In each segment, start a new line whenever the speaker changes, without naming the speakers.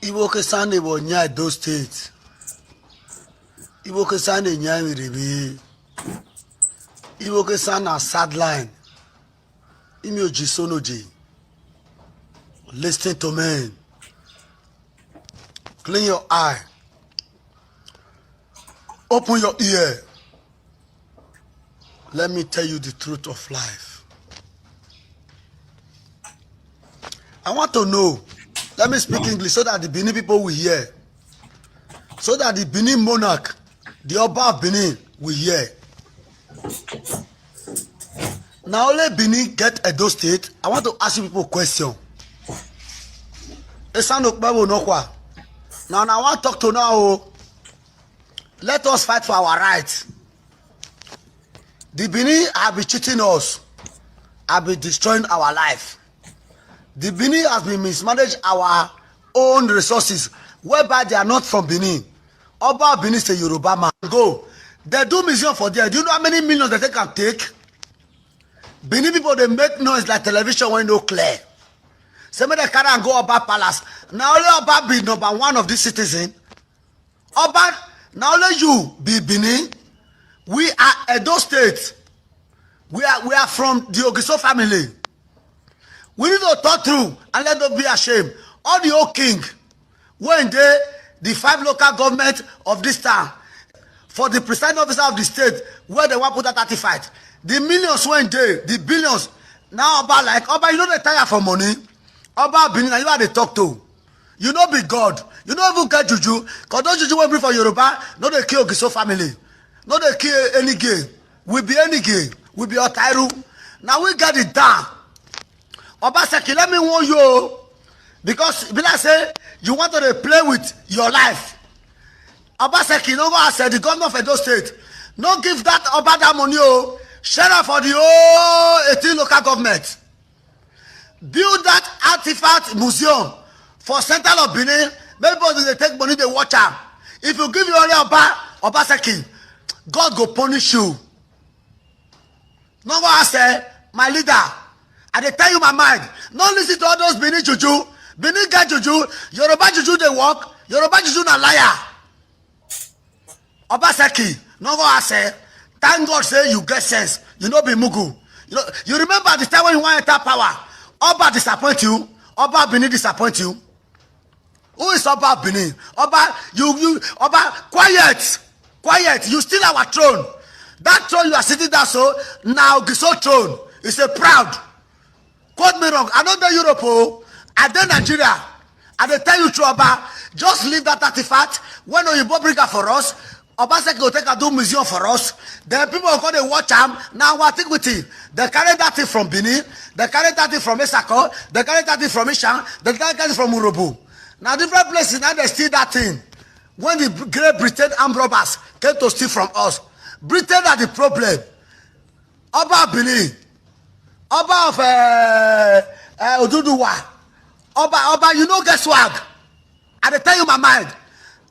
Iwo kesane bo nya those states. Iwo kesane nya mirebe. Iwo kesana sad line. Imi oji sonoji. Listen to me. Clean your eye. Open your ear. Let me tell you the truth of life. I want to know. Let me speak English so that the Benin people will hear. So that the Benin monarch, the Oba of Benin, will hear. Now only Benin get Edo State. I want to ask you people a question. Now I want to talk to now. Let us fight for our rights. The Benin have been cheating us. Have been destroying our life. The Benin has been mismanaged our own resources, whereby they are not from Benin. Oba Benin is a Yoruba man. Go. They do museum for there. Do you know how many millions that they can take? Benin people, they make noise like television when no clear. Somebody carry and go Oba Palace. Now only Oba be number one of this citizen. Oba, now only you be Benin. We are Edo State. We are from the Ogiso family. We need to talk through and let them be ashamed. All the old king, when the 5 local government of this town, for the presiding officer of the state, where they want to put that 35, the millions went there, the billions. Now Oba, you know they tire for money. Oba Benin, you are the talk to. You know be God. You know even get juju. Because those juju will be for Yoruba, no they kill Ogiso family. No they kill any gay. We be any gay. We be Otairu. Now we got it down. Obaseki, let me warn you, because Bila say you want to play with your life. Obaseki, no go as the governor of Edo State. No give that Oba that money. Share out for the whole 18 local government. Build that artifact museum for Central of Benin. Maybe they take money, they watch am. If you give your only Obaseki, God go punish you. No go ask my leader. I dey tell you my mind. No listen to all those Benin juju. Benin get juju. Yoruba juju they work. Yoruba juju na liar. Obaseki, no go ask. Thank God say you get sense. You know be mugu. You remember the time when you want to enter power. Oba disappoint you. Oba Benin disappoint you. Who is Oba Benin? Oba, Oba, quiet. Quiet. You steal our throne. That throne you are sitting there so now Giso throne is a proud. Quote me wrong. I don't know Europe. I don't Nigeria. I dey tell you true Oba. Just leave that artifact. When you bring it for us, Obaseki will take a do museum for us. Then people are going to watch them. Now what think with it? They carry that thing from Benin. They carry that thing from Esako. They carry that thing from Ishan. They carry that thing from Urobu. Now different places now they steal that thing. When the Great Britain armed robbers came to steal from us, Britain are the problem. Oba Benin. Oba of Oduduwa. Oba, you know get swag. I dey tell you my mind.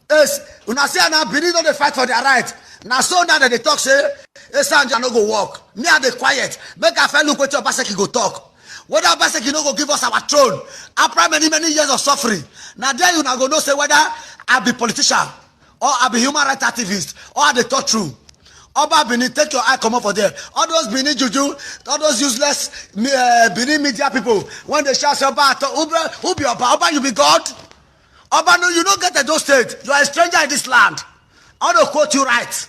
Yes, when I say now Benin don't they fight for their right. Now so now that they talk say, Sanja no go walk. Me are they quiet. Make a fellow look what your Obaseki go talk. Whether Obaseki no go give us our throne after many years of suffering. Now there you now go know say whether I be politician or I be human rights activist or I dey talk true. Oba Benin, take your eye come up for there. All those Benin juju, all those useless Benin media people, when they shout Oba, who be Oba? Oba, you be God? Oba, no, you don't get to those states. You are a stranger in this land. I want to quote you right.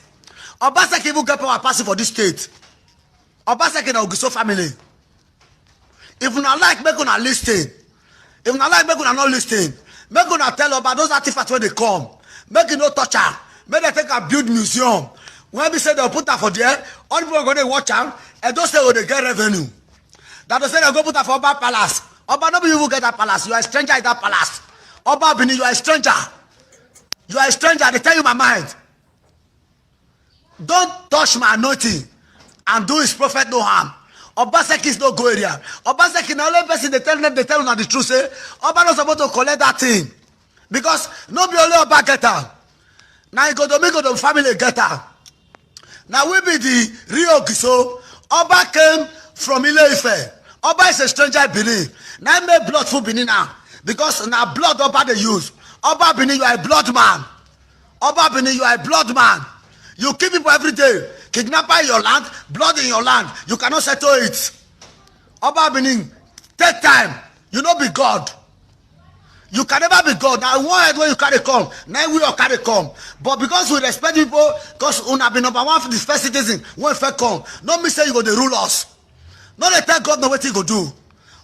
Obaseki even get power passing for this state. Obaseki na Ogiso family. If you not like, make una listen. If you not like, make una not listen. Make una tell about those artifacts when they come. Make you no touch her. Make they take a build museum. When we say they'll put that for there, all people are going to watch them, and those say they get revenue. That they say they'll go put that for Oba Palace. Oba, nobody will get that palace. You are a stranger in that palace. Oba Benin, you are a stranger. You are a stranger. They tell you my mind. Don't touch my anointing and do his prophet no harm. Obaseki is no go area. Obaseki, now only person they tell them the truth. Say, Oba not supposed to collect that thing. Because nobody only Oba get her. Now you go to me, go to family get her. Now we be the real Giso. Oba came from Ile-Ife. Oba is a stranger in Benin. Now I made blood for Benin now. Because now blood Oba they use. Oba Benin, you are a blood man. Oba Benin, you are a blood man. You kill people every day. Kidnapper in your land, blood in your land. You cannot settle it. Oba Benin, take time. You no be God. You can never be God. Now one head when you carry come, now we all carry come. But because we respect people, because we have been number one for the first citizen, when first come, no me say you go to rule us. No they tell God no what you go do.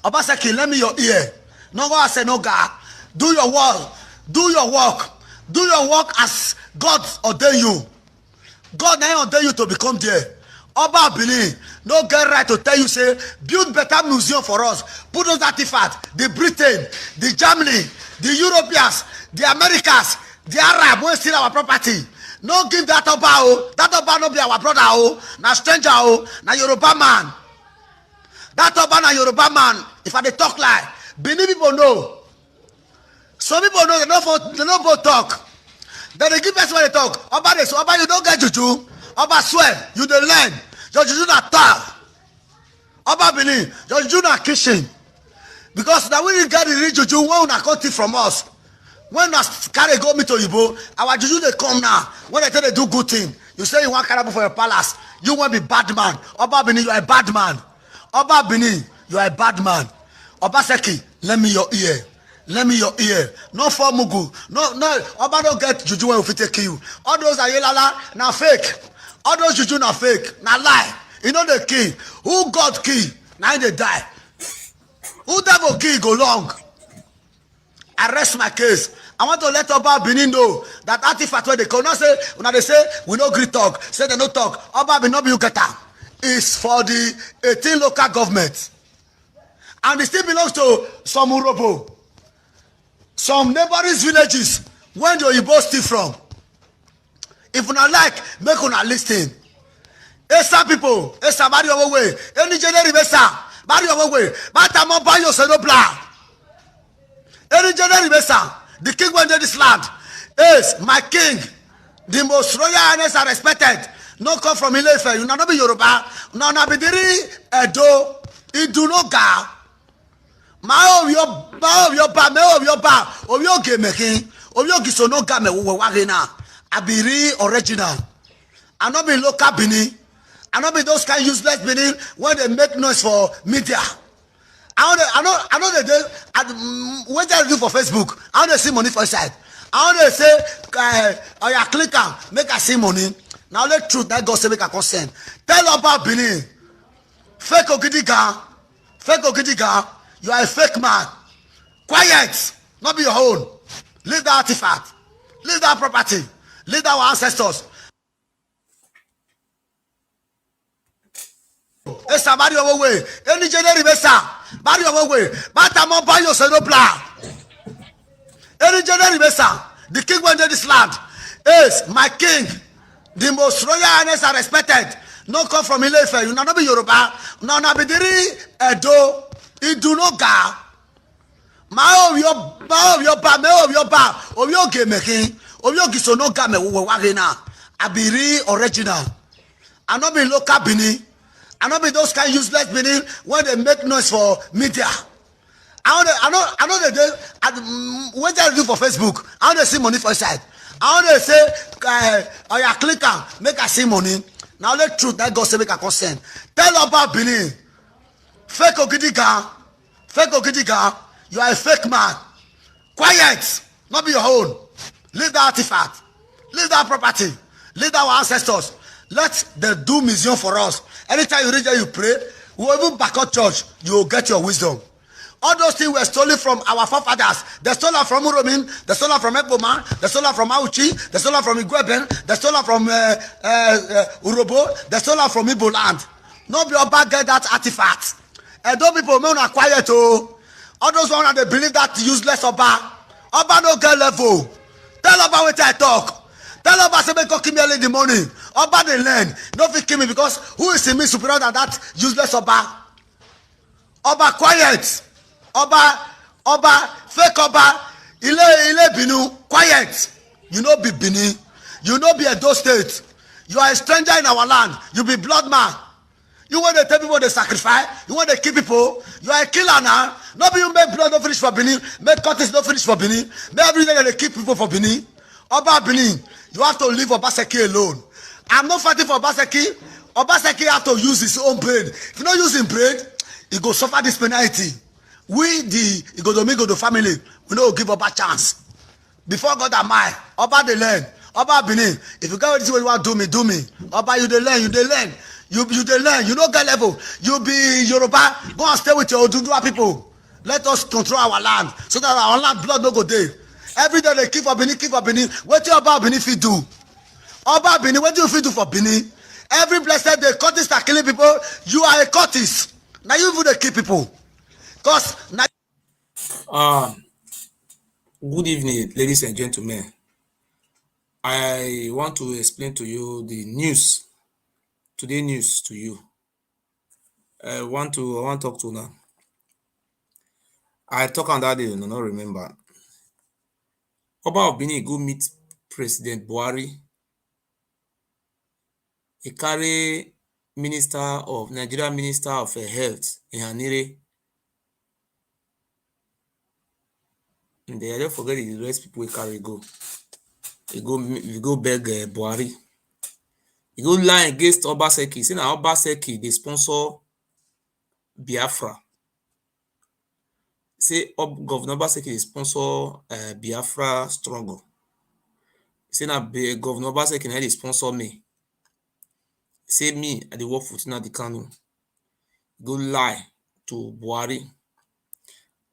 Obaseki, lend me your ear. No go say no God. Do your work. Do your work. Do your work as God ordain you. God now ordain you to become there. Oba Benin, no get right to tell you say build better museum for us. Put those artifacts, the Britain, the Germany, the Europeans, the Americans, the Arab wey steal our property. No give that Oba o. That Oba no be our brother o. Na stranger o. Na Yoruba man. That Oba na Yoruba man. If I dey talk lie, Benin people know. Some people know they no both talk. Then they give us when they talk. Oba dey so Oba you don't get juju. Oba swear you dey learn. Your juju na tap. Oba Benin, your juju na kitchen. Because now we get the real juju when una come thief from us. When una carry go meet Oyibo, our juju they come now. When they tell they do good thing, you say you want carry for your palace. You want to be bad man. Oba Benin, you are a bad man. Oba Benin, you are a bad man. Obaseki, lend me your ear. Lend me your ear. No for mugu. No. Oba don't get juju when we fit take you. All those are yelala na fake. All those juju na fake. Na lie. You know the key. Who God key? Now they die. Who devil key go long? I rest my case. I want to let Oba Benin know that artifact where they come. Not say when they say we no gree talk. Say they no talk. Oba Benin no be you get am. It's for the 18 local governments. And it still belongs to some Urobo. Some neighboring villages when the Oyibo steal from. If una like, make una listen. Esa people, Esa bari your way. Any generi besa, bari your way. Bata mo ba yo se no bla. Any generi besa, the king went to this land. Is my king, the most royal highness and respected. No come from Ilefe. You not be Yoruba. No na be diri Edo. Idu no ga. Ma of your ba, of your game making, of your gisono game wagina. Abiri original. I not be local Benin. I not be those kind useless Benin when they make noise for media. I know they do. What they do for Facebook? I don't see money for side. I don't say, oh yeah, click on, make I see money. Now let truth that God say make a consent. Tell about Benin. Fake Ogidiga. You are a fake man. Quiet. Not be your own. Leave that artifact. Leave that property. Leave our ancestors. Esa bari your way. Any generi besa. Bari your way. Bata mo ba yo se no bla. Any generi besa. The king went to this land. Is my king. The most royal highness and respected. No come from Ilefe. You not be Yoruba. No na be diri Edo. Idu no ga. Ma of your game making. Of your gisono game wagina. Abiri original. I not be local Benin. I not be those kind useless Benin when they make noise for media. I know they do. What they do for Facebook? I don't see money for side. I don't say, oh yeah, click on, make I see money. Now let truth that God say make a consent. Tell about Benin. Fake Ogidiga. You are a fake man. Quiet. Not be your own. Leave that artifact. Leave that property. Leave our ancestors. Let them do museum for us. Anytime you reach there, you pray. We will even back up church. You will get your wisdom. All those things were stolen from our forefathers. They stole them from Uromin. They stole them from Eboma. They stole them from Auchi. They stole them from Igweben. They stole them from Urobo. They stole them from Igbo land. Nobody about get that artifact. And those people may not quiet. All those ones they believe that useless Oba. Oba no get level. Tell Oba what I talk. Tell Oba say make kill me early in the morning. Oba they learn. No fit kill me because who is in me superior than that useless Oba? Oba quiet. Oba fake Oba. Ile Binu quiet. You know be Benin. You know be Edo State. You are a stranger in our land. You be blood man. You want to tell people they sacrifice? You want to kill people? You are a killer now. Nobody you make blood don't finish for Benin. Make cuttings don't finish for Benin. Make every day they kill people for Benin. Oba Benin, you have to leave Obaseki alone. I'm not fighting for Obaseki. Obaseki have to use his own brain. If you don't use his brain, he go suffer this penalty. We, the Igodomigodo family, we don't give Oba chance. Before God and I, Oba the learn. Oba Benin, if you get what you want, do me. Oba, you the learn, you the learn. You the learn, you don't get level. You be Yoruba, go and stay with your Oduduwa people. Let us control our land so that our land blood no go there. Every day they keep for Benin, What do Oba Benin fit do? Oba Benin, what do you fit do for Benin? Every blessed day, cultists are killing people. You are a cultist. Now you even kill people. Because now.
Good evening, ladies and gentlemen. I want to explain to you the news, today news to you. I want to talk to now. I talk on that day, you not remember. Oba of Benin go meet President BUHARI. He carry Nigeria Minister of Health in Hanire. And I don't forget the rest people we carry go. He go beg BUHARI. He go lie against Obaseki. Say na Obaseki they sponsor Biafra. Say Governor Obaseki dey sponsor Biafra struggle. Say na Governor Obaseki na dey sponsor me. Say me I dey work for Nnamdi Kanu. Go lie to BUHARI.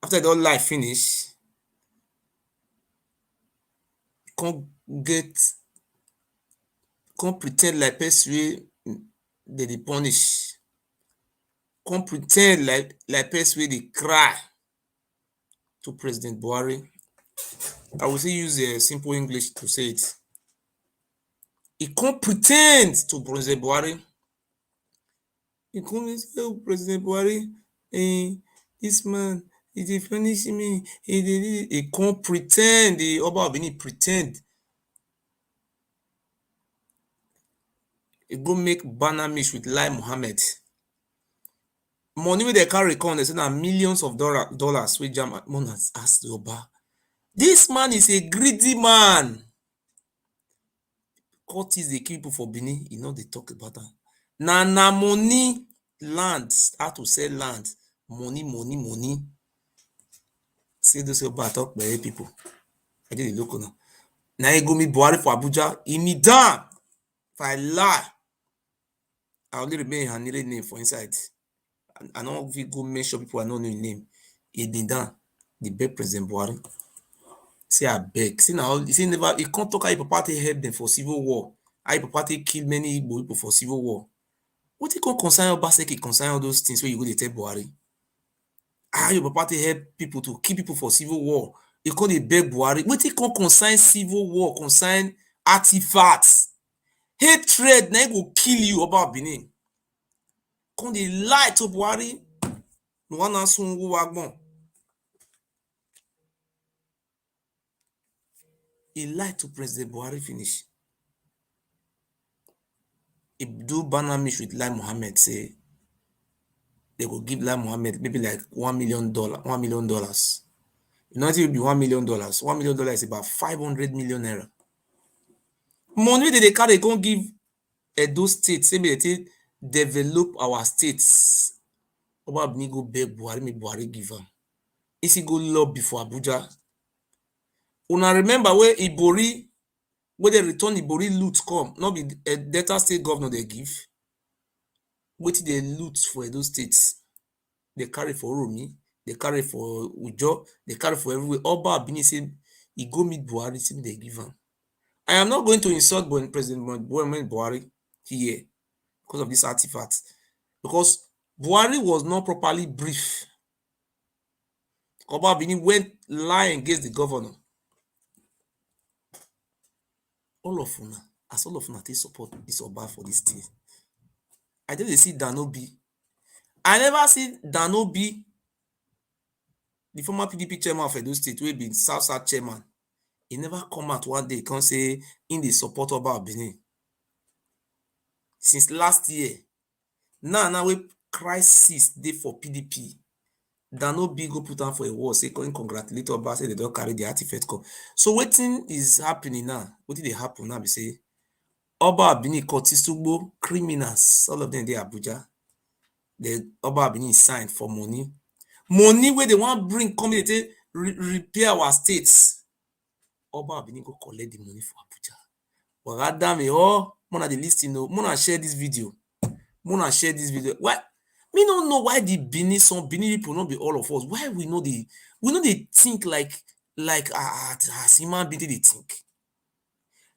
After don lie finish, come pre ten d like person wey dey punish. Come pre ten d like person wey dey cry to President BUHARI. I will still use simple English to say it. He come pre ten d to President BUHARI. He come say, oh, President BUHARI, this man, he dey punish me. He come pre ten d. The Oba of Benin pre ten d. He go make banner mix with Lai Mohammed. Money wey they carry come, they say na millions of dollars wey German has asked the Oba. This man is a greedy man. Cultists dey kill people for Benin. You know they talk about that. Na money, land, how to sell land, money. See those Oba talk by people. I did the local now. Now he go meet BUHARI for Abuja. He me down. If I lie, I only remain Hanire name for inside. I don't fit go make sure people I don't know his name. He did down. The beg President BUHARI. Say I beg. See now, he can't talk how he papa help them for civil war. How he papa kill many Igbo people for civil war. What he can concern Obaseki, concern all those things where you go to tell BUHARI? How your papa help people to kill people for civil war? You call it beg BUHARI. What he can concern civil war, concern artifacts, hatred, na go kill you about Benin. Come dey lie to BUHARI. No one answer who wagbon. He lied to President BUHARI finish. He do banner meet with Lai Mohammed, say they will give Lai Mohammed maybe like $1 million. $1 million. You know, it will be $1 million. $1 million is about 500 million naira. Money they carry go give Edo State, say they develop our states. Oba Benin go beg BUHARI, make BUHARI give am. Is he go lobby for Abuja? Una remember where Ibori, where they return Ibori loot come, not be a Delta State governor they give. Wetin they loot for those states, they carry for Oromi, they carry for Ujo, they carry for everywhere. Oba Benin say he go meet BUHARI, say they give am. I am not going to insult President BUHARI here because of this artifact, because BUHARI was not properly briefed. Oba Benin went lying against the governor. All of una take support this Oba for this thing. I just see Danobi. I never see Danobi, the former PDP chairman of Edo State, wey be South chairman. He never come out one day come say in the support Oba Benin. Since last year, Now we crisis dey for PDP. That no big go put on for a war, say congratulate Oba, say they don't carry the artifact come. So wetin is happening now? What did they happen now? Be say Oba Ewuare, Kotisugbo, criminals, all of them dey Abuja. The Oba Ewuare signed for money. Money where they want bring community repair our states. Oba Ewuare go collect the money for Abuja. But rather me, Mona the listing, Mona share this video. Why? Me don't know why the Benin people not be all of us. Why we know they think like as human being they think.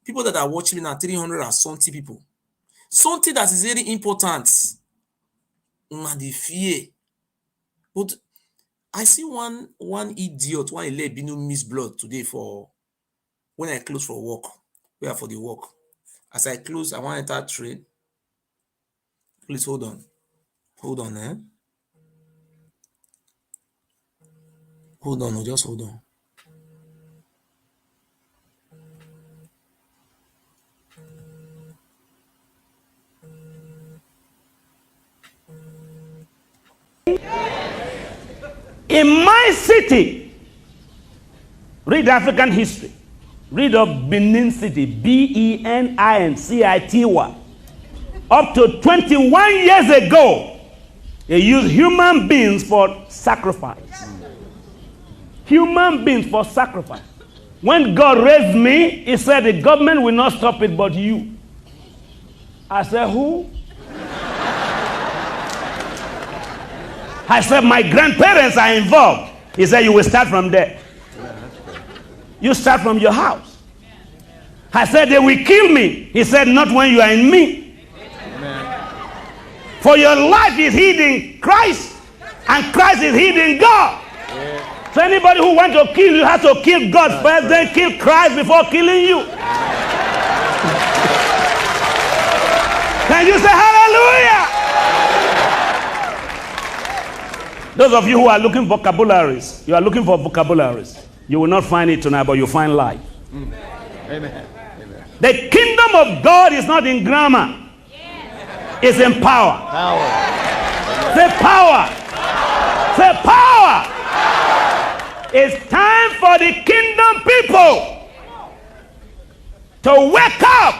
People that are watching me now, 300 and something people. Something that is very important. The fear. But I see one idiot, one Bino miss blood today for when I close for work. We are for the work. As I close, I want to enter trade. Please hold on. Hold on, eh? Hold on, just hold on.
In my city, read African history. Read of Benin City, Benincity. Up to 21 years ago, they used human beings for sacrifice. Human beings for sacrifice. When God raised me, he said the government will not stop it but you. I said, who? I said, my grandparents are involved. He said, you will start from there. You start from your house. I said, they will kill me. He said, not when you are in me. Amen. For your life is hid in Christ, and Christ is hid in God. Yeah. So anybody who wants to kill you has to kill God first, then kill Christ before killing you. Can you say hallelujah? Those of you who are looking for vocabularies, you are looking for vocabularies. You will not find it tonight, but you'll find life. Amen. Amen. The kingdom of God is not in grammar. It's in power. Power. Say power. Say power. It's time for the kingdom people to wake up.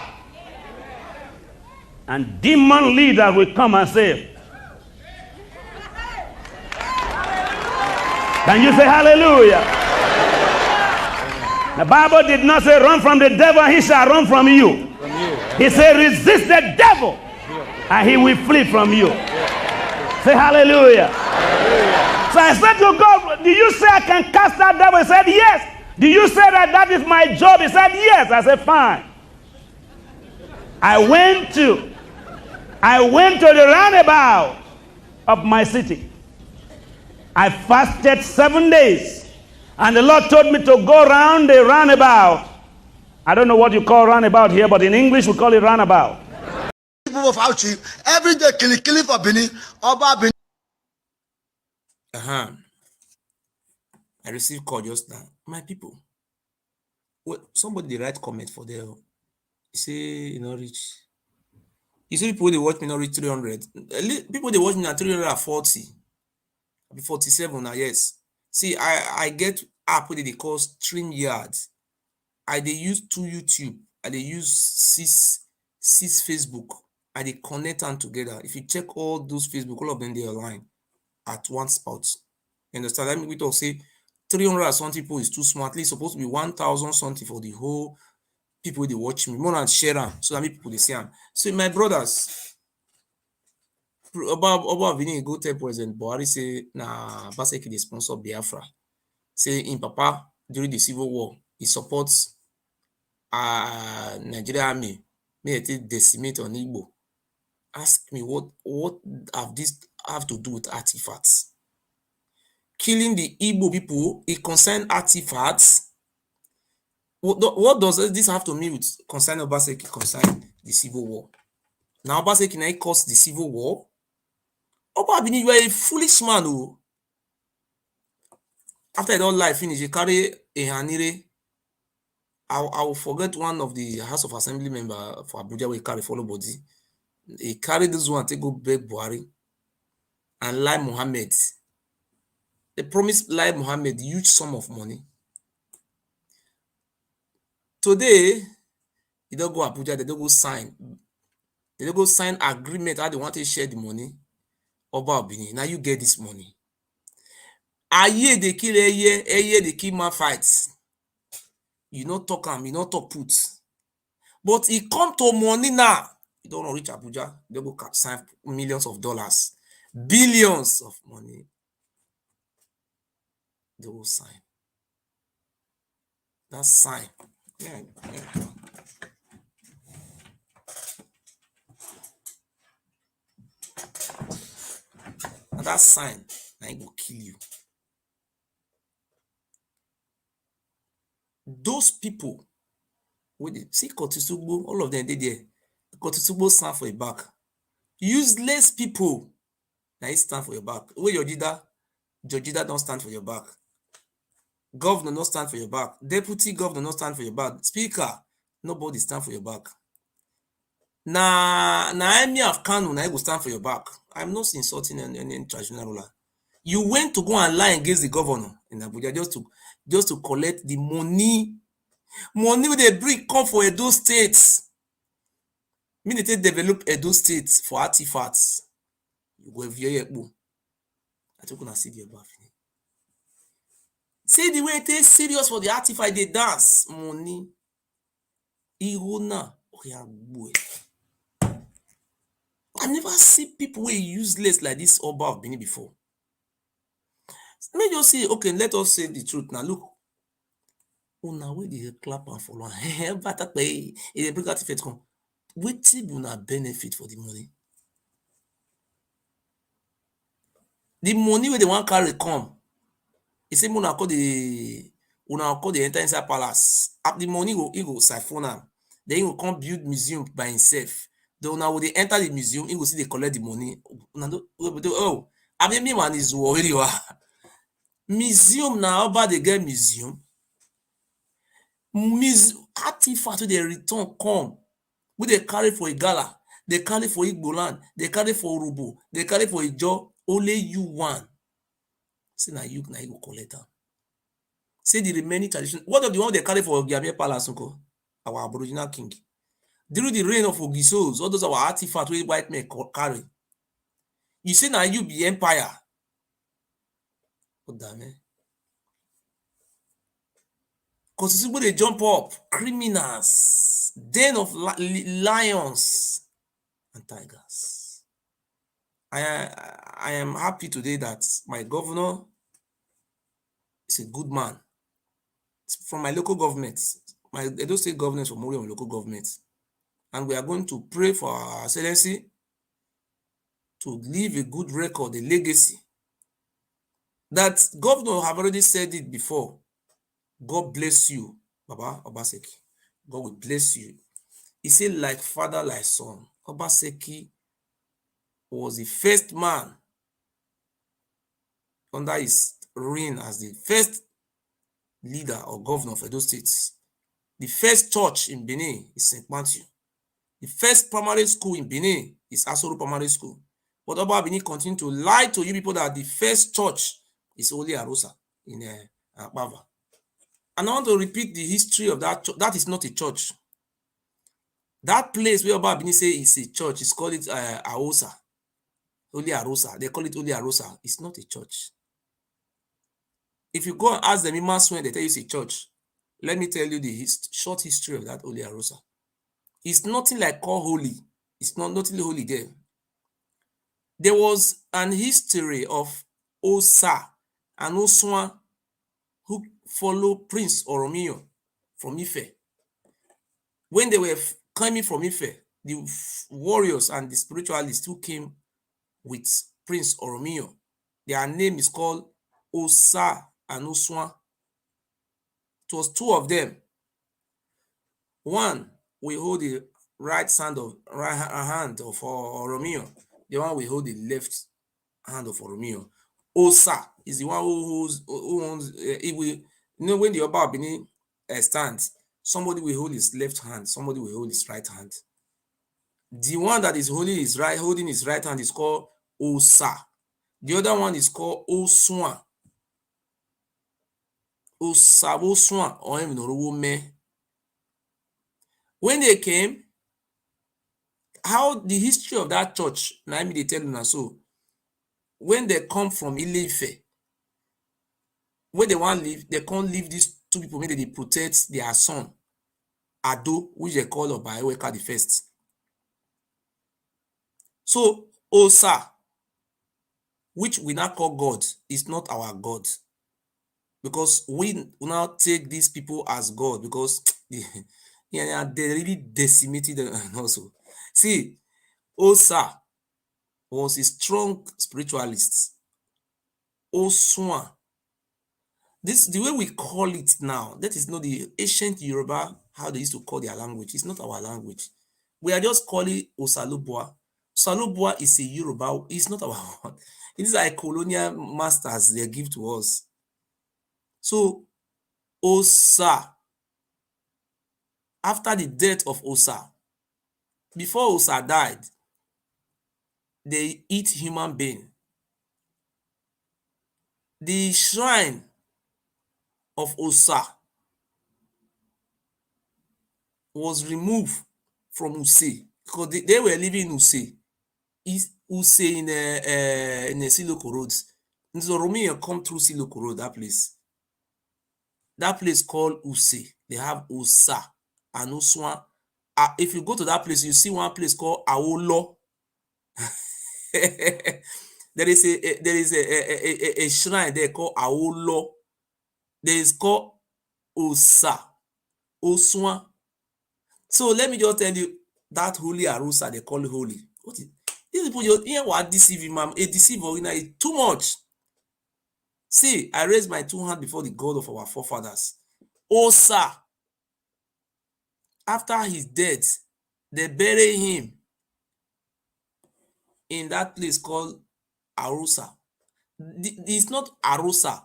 And demon leaders will come and say, can you say hallelujah? The Bible did not say run from the devil, he shall run from you. He said resist the devil and he will flee from you. Say hallelujah. So I said to God, do you say I can cast that devil? He said yes. Do you say that is my job? He said yes. I said fine. I went to the roundabout of my city. I fasted 7 days. And the Lord told me to go around the roundabout. I don't know what you call roundabout here, but in English we call it roundabout.
People of Auchi, every day killing for Benin, Oba Benin.
I received call just now. My people, somebody they write comment for there. He say you know reach. You see people they watch me not reach 300. People they watch me at 340. 47 now, yes. See, I get app where they call StreamYard. I they use 2 YouTube. I they use 6 Facebook. I they connect them together. If you check all those Facebook, all of them they align at one spot. You understand? I mean, we talk say 300 something people is too small. At least supposed to be 1,000 something for the whole people they watch me. More than share them so that people they see them. So my brothers. Oba Ewuare go tell President BUHARI say na Obaseki dey sponsor Biafra. Say in Papa during the civil war he supports Nigerian army may it decimate on Igbo. Ask me what have this have to do with artifacts? Killing the Igbo people, it concern artifacts. What does this have to mean with concern Obaseki concern the civil war? Now Obaseki now caused the civil war. Oba Ewuare, you are a foolish man. Oh. After I don't lie finish, you carry a hanire. I will forget one of the House of Assembly member for Abuja where he carry follow body. He carried this one to go beg Buhari and Lai Mohammed. They promised Lai Mohammed huge sum of money. Today, they don't go Abuja, they don't go sign. They don't go sign agreement how they want to share the money. Oba Benin, now you get this money. Aye, they kill Eye, they kill man fights. You not talk am, you not talk put. But it come to money now. You don't reach Abuja, they go sign millions of dollars, billions of money. They will sign. That's sign. Yeah. And that sign, I will kill you. Those people, with the see Kotisugbo, all of them did there. Kotisugbo stand for your back. Useless people, now he stand for your back. Where your Jojida don't stand for your back. Governor not stand for your back. Deputy governor not stand for your back. Speaker, nobody stand for your back. Na Emir of Kano, na go stand for your back. I'm not insulting any traditional ruler. You went to go and lie against the governor in Abuja just to collect the money wey they bring come for Edo State. Me they develop Edo State for artifacts. You go via Ekpo. I took on see the above. See the way they serious for the artifact, they dance money. Irona, I never see people who useless like this Oba of Benin before. Let me just say, okay, let us say the truth now. Look, now where they clap and follow, but they bring artifact come. Wetin una benefit for the money? The money where they want carry come. He say una call the enter inside palace. At the money he go siphon am. Then he will come build museum by himself. Then now when they enter the museum, he will see they collect the money. Oh, I mean me man is worried. Museum now about they get museum. Artifact wey they return come. We they carry for Igala, they carry for Igboland, they carry for Urubu, they carry for Ijo. Only you one. Say na you go collect am. Say the remaining tradition. What of the one they carry for Ogiame Palace, our Aboriginal king? During the reign of Ogisos, all those our artifacts wey white men carry. You say now you be empire. Oh damn it. Because people they jump up, criminals, den of lions and tigers. I am happy today that my governor is a good man. It's from my local government. My Edo State government from Morion local government. And we are going to pray for our excellency to leave a good record, a legacy. That governor have already said it before. God bless you, Baba Obaseki. God will bless you. He said, like father, like son. Obaseki was the first man under his reign as the first leader or governor of Edo State. The first church in Benin is St. Matthew. The first primary school in Benin is Asoro Primary School. But Oba Benin continue to lie to you people that the first church is Oli Arosa in Akbava. And I want to repeat the history of that church. That is not a church. That place where Oba Benin say is a church is called it Aosa. Oli Arosa. They call it Oli Arosa. It's not a church. If you go and ask them in Maswen, they tell you it's a church. Let me tell you the short history of that Oli Arosa. It's nothing like called holy. It's nothing holy there. There was an history of Osa and Oswan who follow Prince Oromio from Ife. When they were coming from Ife, the warriors and the spiritualists who came with Prince Oromio, their name is called Osa and Oswan. It was two of them. One will hold the right hand of Oromio. The one will hold the left hand of Oromio. Osa is the one who owns. When the Oba Benin stands, somebody will hold his left hand, somebody will hold his right hand. The one that is holding his right hand is called Osa. The other one is called Oswan. Osa Oswan or Eminoruwome. When they came, how the history of that church, now they tell you now, so when they come from Ile-Ife, when they want to leave, they can't leave these two people, maybe they protect their son, Ado, which they call Oba Ewuare the first. So Osa, which we now call God, is not our God. Because we now take these people as God, because they really decimated them also. See, Osa was a strong spiritualist. Oswan, this the way we call it now, that is not the ancient Yoruba, how they used to call their language. It's not our language. We are just calling Osalubua. Osalubua is a Yoruba, it's not our one. It is like colonial masters they give to us. So Osa, after the death of Osa, before Osa died, they eat human being. The shrine of Osa was removed from Use because they were living in Use. Use in a Siloko Road. So Romeo come through Siloko Road, that place. That place called Use. They have Osa and Oswan. If you go to that place, you see one place called Aolo. There is a shrine there called Aolo. There is called Osa, Oswan. So let me just tell you that holy Arusa they call it holy. What is these people? You hear what deceiving, ma'am? A deceiver is too much. See, I raise my two hands before the God of our forefathers. Osa, after his death, they bury him in that place called Arusa. It's not Arusa.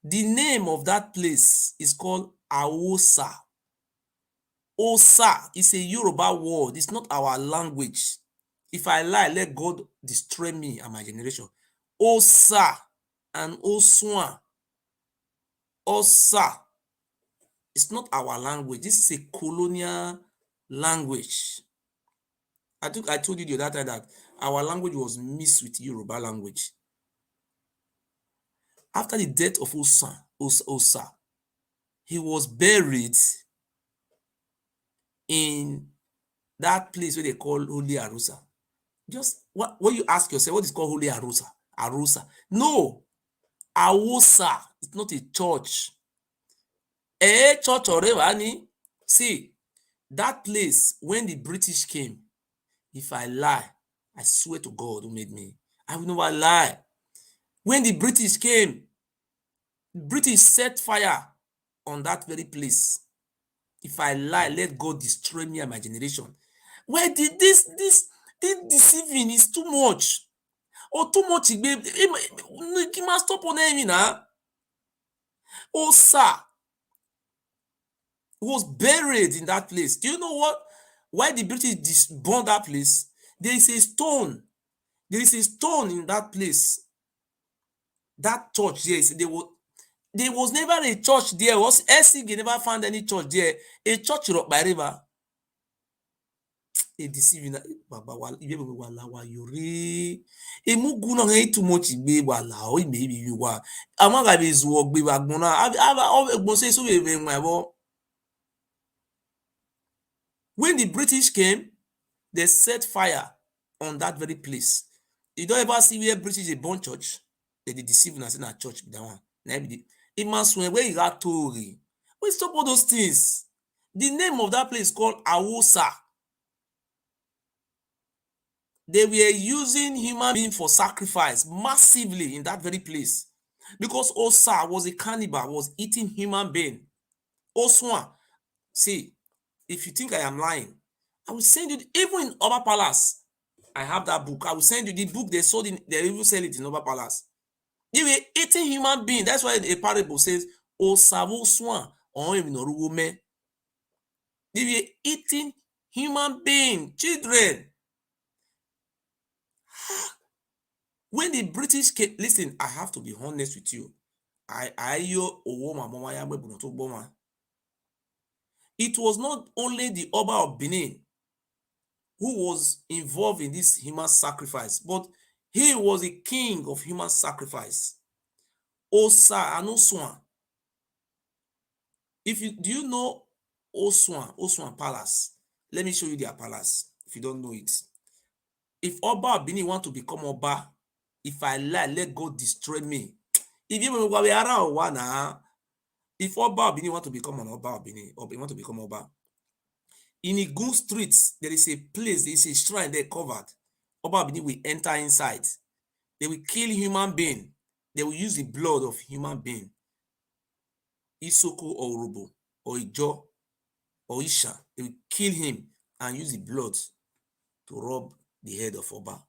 The name of that place is called Aosa. Osa is a Yoruba word. It's not our language. If I lie, let God destroy me and my generation. Osa and Oswan. Osa. It's not our language. This is a colonial language. I told you the other time that our language was mixed with Yoruba language. After the death of Osa, he was buried in that place where they call Holy Arusa. Just when you ask yourself, what is called Holy Arusa? Arusa. No, Awosa. It's not a church. A church or any. See, that place, when the British came, if I lie, I swear to God who made me, I will never lie. When the British came, the British set fire on that very place. If I lie, let God destroy me and my generation. Where did this deceiving is too much? Or too much, he must stop on him now. Osa was buried in that place. Do you know what? Why the British burned that place? There is a stone. There is a stone in that place. That church, yes, there was never a church there. Was SCG never found any church there. A church by river. A deceiving baba wala wa yore. Emugu no he too much igbe wala o maybe you wa. Amaga be zuo gbe wa gbon na. Aba egbon say so we mo. When the British came, they set fire on that very place. You don't ever see where British a born church. They deceive us in a church with that one. It must where you got Tory. We stop all those things. The name of that place is called Awosa. They were using human beings for sacrifice massively in that very place. Because Osa was a cannibal, was eating human being. Oswan, see, if you think I am lying, I will send you, even in Oba Palace, I have that book. I will send you the book they sold in, they even sell it in Oba Palace. They were eating human beings. That's why a parable says, Osavo Swan, or They were eating human beings, children. When the British came, listen, I have to be honest with you. It was not only the Oba of Benin who was involved in this human sacrifice, but he was a king of human sacrifice. Osa and Oswan. Do you know Oswan Palace? Let me show you their palace if you don't know it. If Oba of Benin want to become Oba, if I lie, let God destroy me. If you if Oba of Benin want to become an Oba of Benin, or want to become Oba, in Igun Street, there is a place, there is a shrine there covered. Oba of Benin will enter inside. They will kill human being. They will use the blood of human being. Isoko or Urobo or Ijo or Isha, they will kill him and use the blood to rub the head of Oba.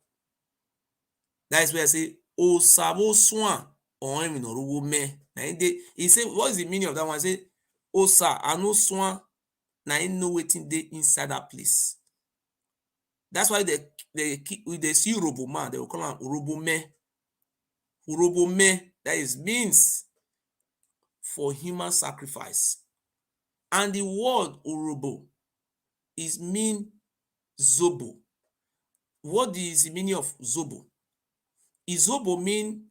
That is where I say, Osabo Swan or me. He said, what is the meaning of that one? I say, Osa and Swan, now I know waiting there inside that place. That's why they see Urobo man, they will call him Urobo me. Urobo me, that is means for human sacrifice. And the word Urobo is mean Zobo. What is the meaning of Zobo? Izobo mean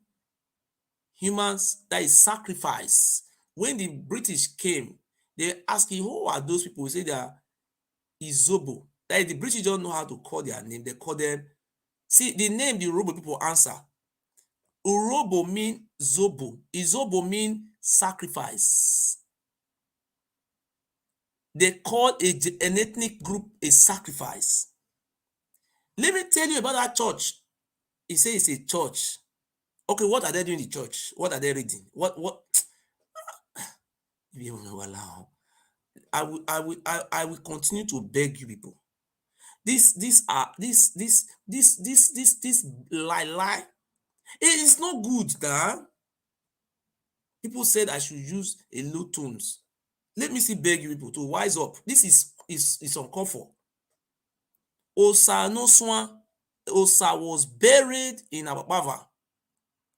humans, that is sacrifice. When the British came, they asked you, who are those people? We say they are Izobo. That is, the British don't know how to call their name. They call them, see, the name the Urobo people answer. Urobo mean Zobo. Izobo mean sacrifice. They call an ethnic group a sacrifice. Let me tell you about that church. He says it's a church. Okay, what are they doing in the church? What are they reading? What? I will continue to beg you people. This lie. It is not good, that people said I should use a low tones. Let me see, beg you people to wise up. This is uncalled for. Osa no Swan. Osa was buried in Ababa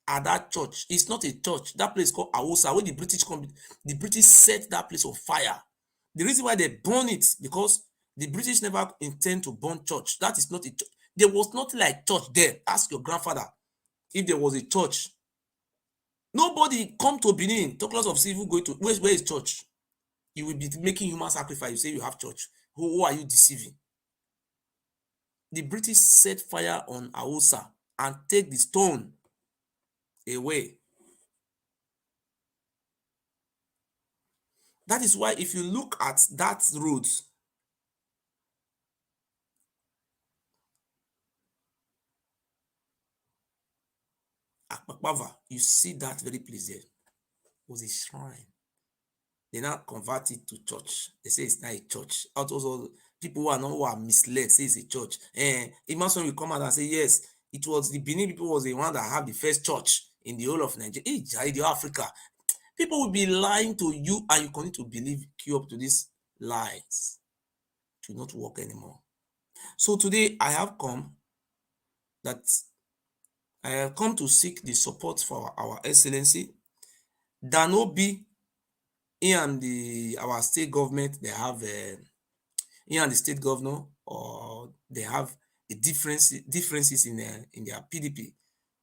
at that church. It's not a church. That place called Awosa, where the British set that place on fire. The reason why they burn it, because the British never intend to burn church. That is not a church. There was not like church there. Ask your grandfather if there was a church. Nobody come to Benin, talk lots of civil going to where is church? You will be making human sacrifice. You say you have church. Who are you deceiving? The British set fire on Awosa and take the stone away. That is why if you look at that road, Akpakpava, you see that very place there was a shrine. They now convert it to church. They say it's not a church. Also, people who are misled say it's a church. Imagine will come out and say, yes, it was the Benin people was the one that have the first church in the whole of Nigeria, Africa. People will be lying to you, and you continue to believe, queue up to these lies. To not work anymore. So today I have come to seek the support for our excellency. Danobi, he and our state government, they have he and the state governor, or they have the differences in their PDP.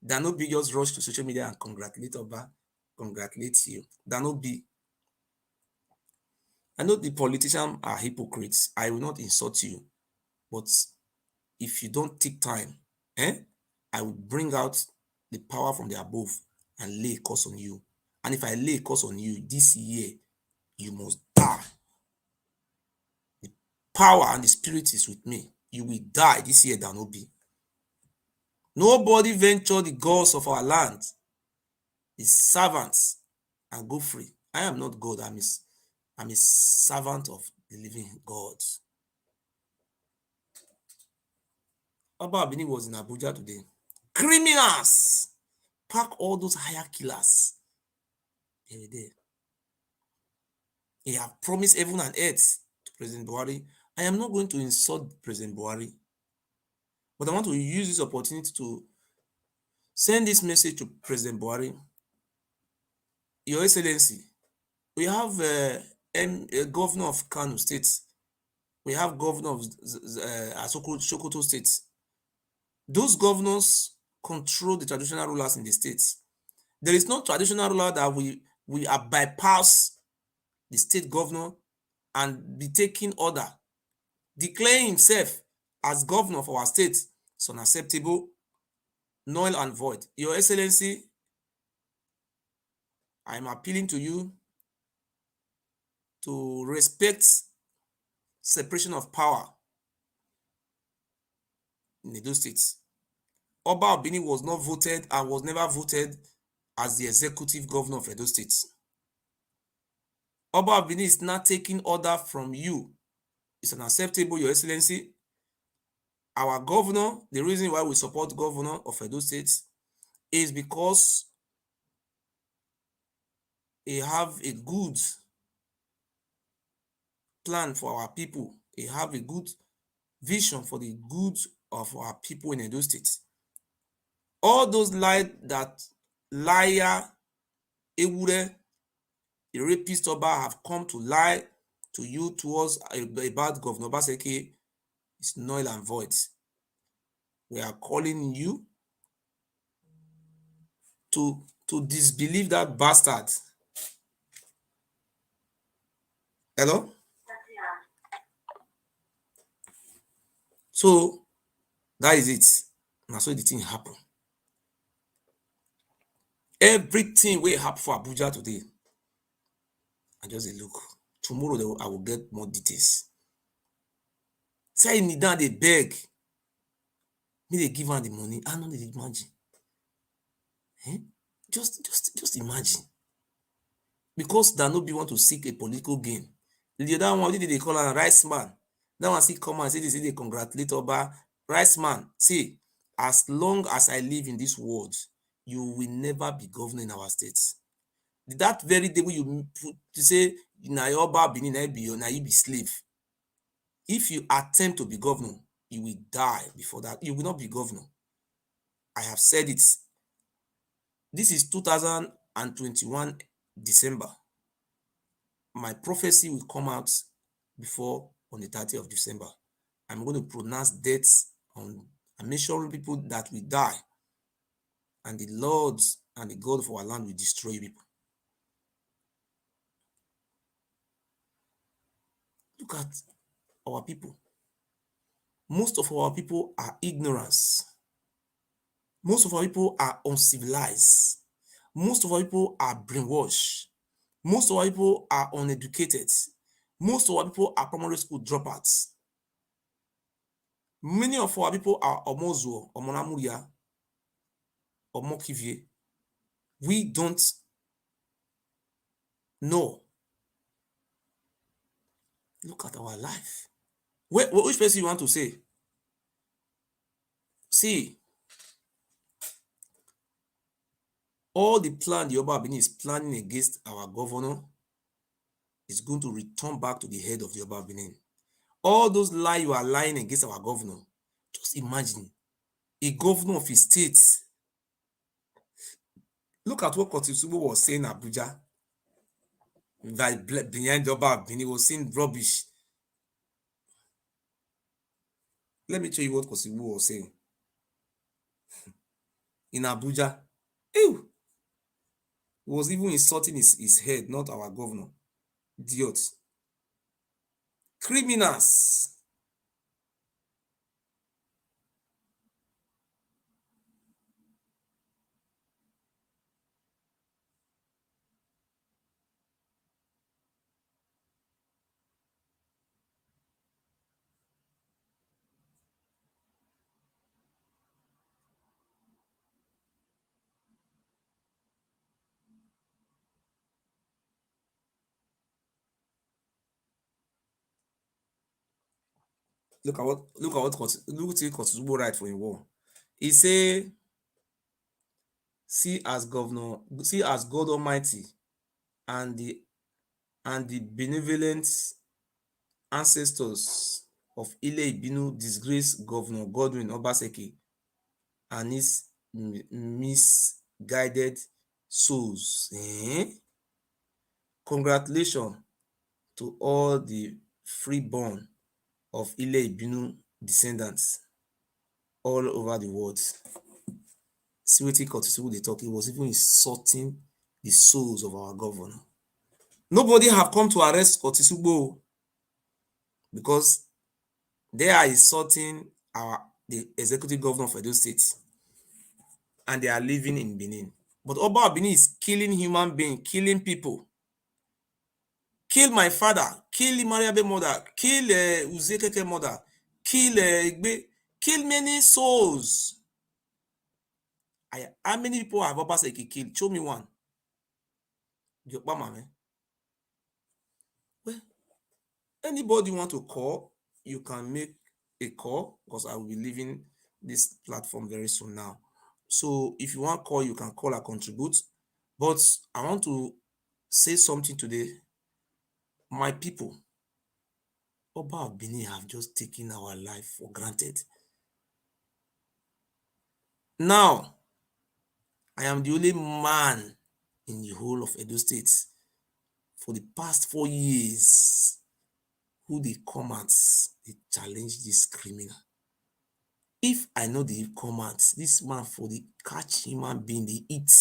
Danobi just rush to social media and congratulate Oba, congratulate you. Danobi, I know the politicians are hypocrites. I will not insult you, but if you don't take time, I will bring out the power from the above and lay a curse on you. And if I lay a curse on you this year, you must die. The power and the spirit is with me. You will die this year, Danobi. Nobody venture the gods of our land, his servants, and go free. I am not God. I'm a servant of the living God. Oba Benin was in Abuja today. Criminals! Pack all those hire killers. They were there. He have promised heaven and earth to President Buhari. I am not going to insult President Buhari. But I want to use this opportunity to send this message to President Buhari. Your Excellency, we have a governor of Kano State. We have governor of Sokoto State. Those governors control the traditional rulers in the states. There is no traditional ruler that we are bypass the state governor and be taking order. Declaring himself as governor of our state is unacceptable, null and void. Your Excellency, I am appealing to you to respect separation of power in Edo State. Oba of Benin was not voted and was never voted as the executive governor of Edo State. Oba of Benin is not taking order from you. It's unacceptable, Your Excellency. Our governor, the reason why we support governor of Edo State is because he have a good plan for our people. He have a good vision for the good of our people in Edo State. All those lies that liar Ewuare, the rapist Oba, have come to lie to you towards about Governor Obaseki is null and void. We are calling you to disbelieve that bastard. Hello? So that is it. Now so the thing happen. Everything will happen for Abuja today. I just say, look, tomorrow I will get more details. Say me down, they beg. Me they give her the money. I know they imagine. Just imagine. Because that nobody want to seek a political gain. The other one, they call her rice man. That one see come and say they congratulate Oba. Rice man, see, as long as I live in this world, you will never be governor in our states. That very day when you say na Oba Benin na you be slave. If you attempt to be governor, you will die before that. You will not be governor. I have said it. This is 2021 December. My prophecy will come out before on the 30th of December. I'm going to pronounce deaths on and make sure people that will die. And the Lord and the God of our land will destroy people. Look at our people. Most of our people are ignorance. Most of our people are uncivilized. Most of our people are brainwashed. Most of our people are uneducated. Most of our people are primary school dropouts. Many of our people are Omozuo, Omonamuria, Omokivie. We don't know. Look at our life. Which person you want to say? See, all the plan the Oba Benin is planning against our governor is going to return back to the head of the Oba Benin. All those lies you are lying against our governor, just imagine a governor of his state. Look at what Kotizubo was saying in Abuja. That behind the Oba Benin was saying rubbish. Let me tell you what Kotizubo was saying. In Abuja, ew, he was even insulting his head, not our governor. Idiots. Criminals. Look at what Kotizubo write for a war. He say, see as God Almighty and the benevolent ancestors of Ile Ibinu disgraced Governor Godwin Obaseki and his misguided souls. Congratulations to all the freeborn of Ile Ibinu descendants all over the world. See wetin Kotisu dey talk, he was even insulting the souls of our governor. Nobody have come to arrest Kotisugbo because they are insulting the executive governor of Edo State and they are living in Benin. But Oba of Benin is killing human beings, killing people. Kill my father, kill Mariabe mother, kill Uzekeke mother, kill Igbe, kill many souls. How many people have Obaseki killed? Show me one. Well, anybody want to call, you can make a call because I will be leaving this platform very soon now. So if you want to call, you can call or contribute. But I want to say something today. My people, Oba of Benin have just taken our life for granted. Now, I am the only man in the whole of Edo State for the past 4 years who they come out, they challenge this criminal. If I know the come out, this man for the catch human being, they eat.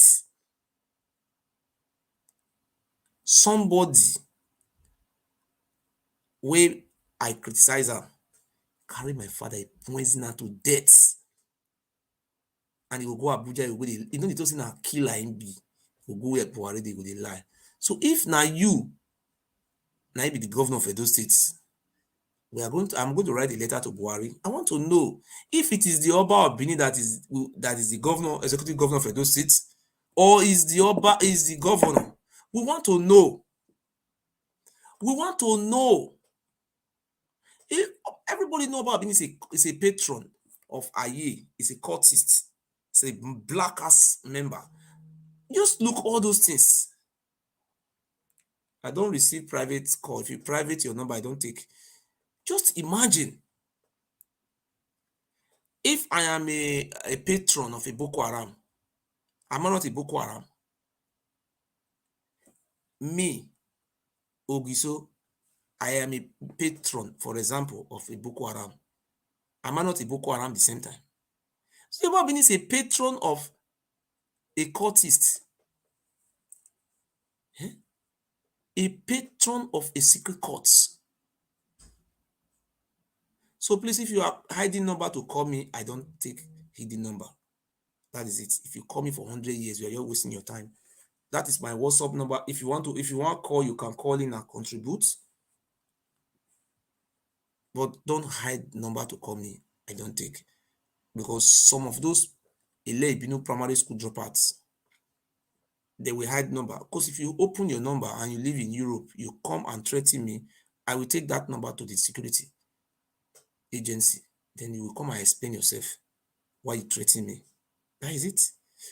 Somebody where I criticize her, carry my father, poison her to death. And he will go Abuja, he will go, you know, the person na killer him be. He will go where BUHARI, they go, they lie. So if now you, now you be the governor of Edo State, I'm going to write a letter to BUHARI. I want to know if it is the Oba of Benin that is the governor, executive governor of Edo State, or is the Oba is the governor. We want to know. We want to know. If everybody know about Benin is a patron of Aye, is a cultist, it's a black ass member. Just look all those things. I don't receive private call. If you private your number, I don't take. Just imagine if I am a patron of a Boko Haram. Am I not a Boko Haram? Me, Ogiso, I am a patron, for example, of a Boko Haram. Am I not a Boko Haram at the same time? So Oba Benin is a patron of a cultist. A patron of a secret cult. So please, if you are hiding number to call me, I don't take hidden number. That is it. If you call me for 100 years, you are just wasting your time. That is my WhatsApp number. If you want to call, you can call in and contribute. But don't hide number to call me. I don't take. Because some of those Ile Ibinu primary school dropouts, they will hide number. Because if you open your number and you live in Europe, you come and threaten me, I will take that number to the security agency. Then you will come and explain yourself why you threaten me. That is it.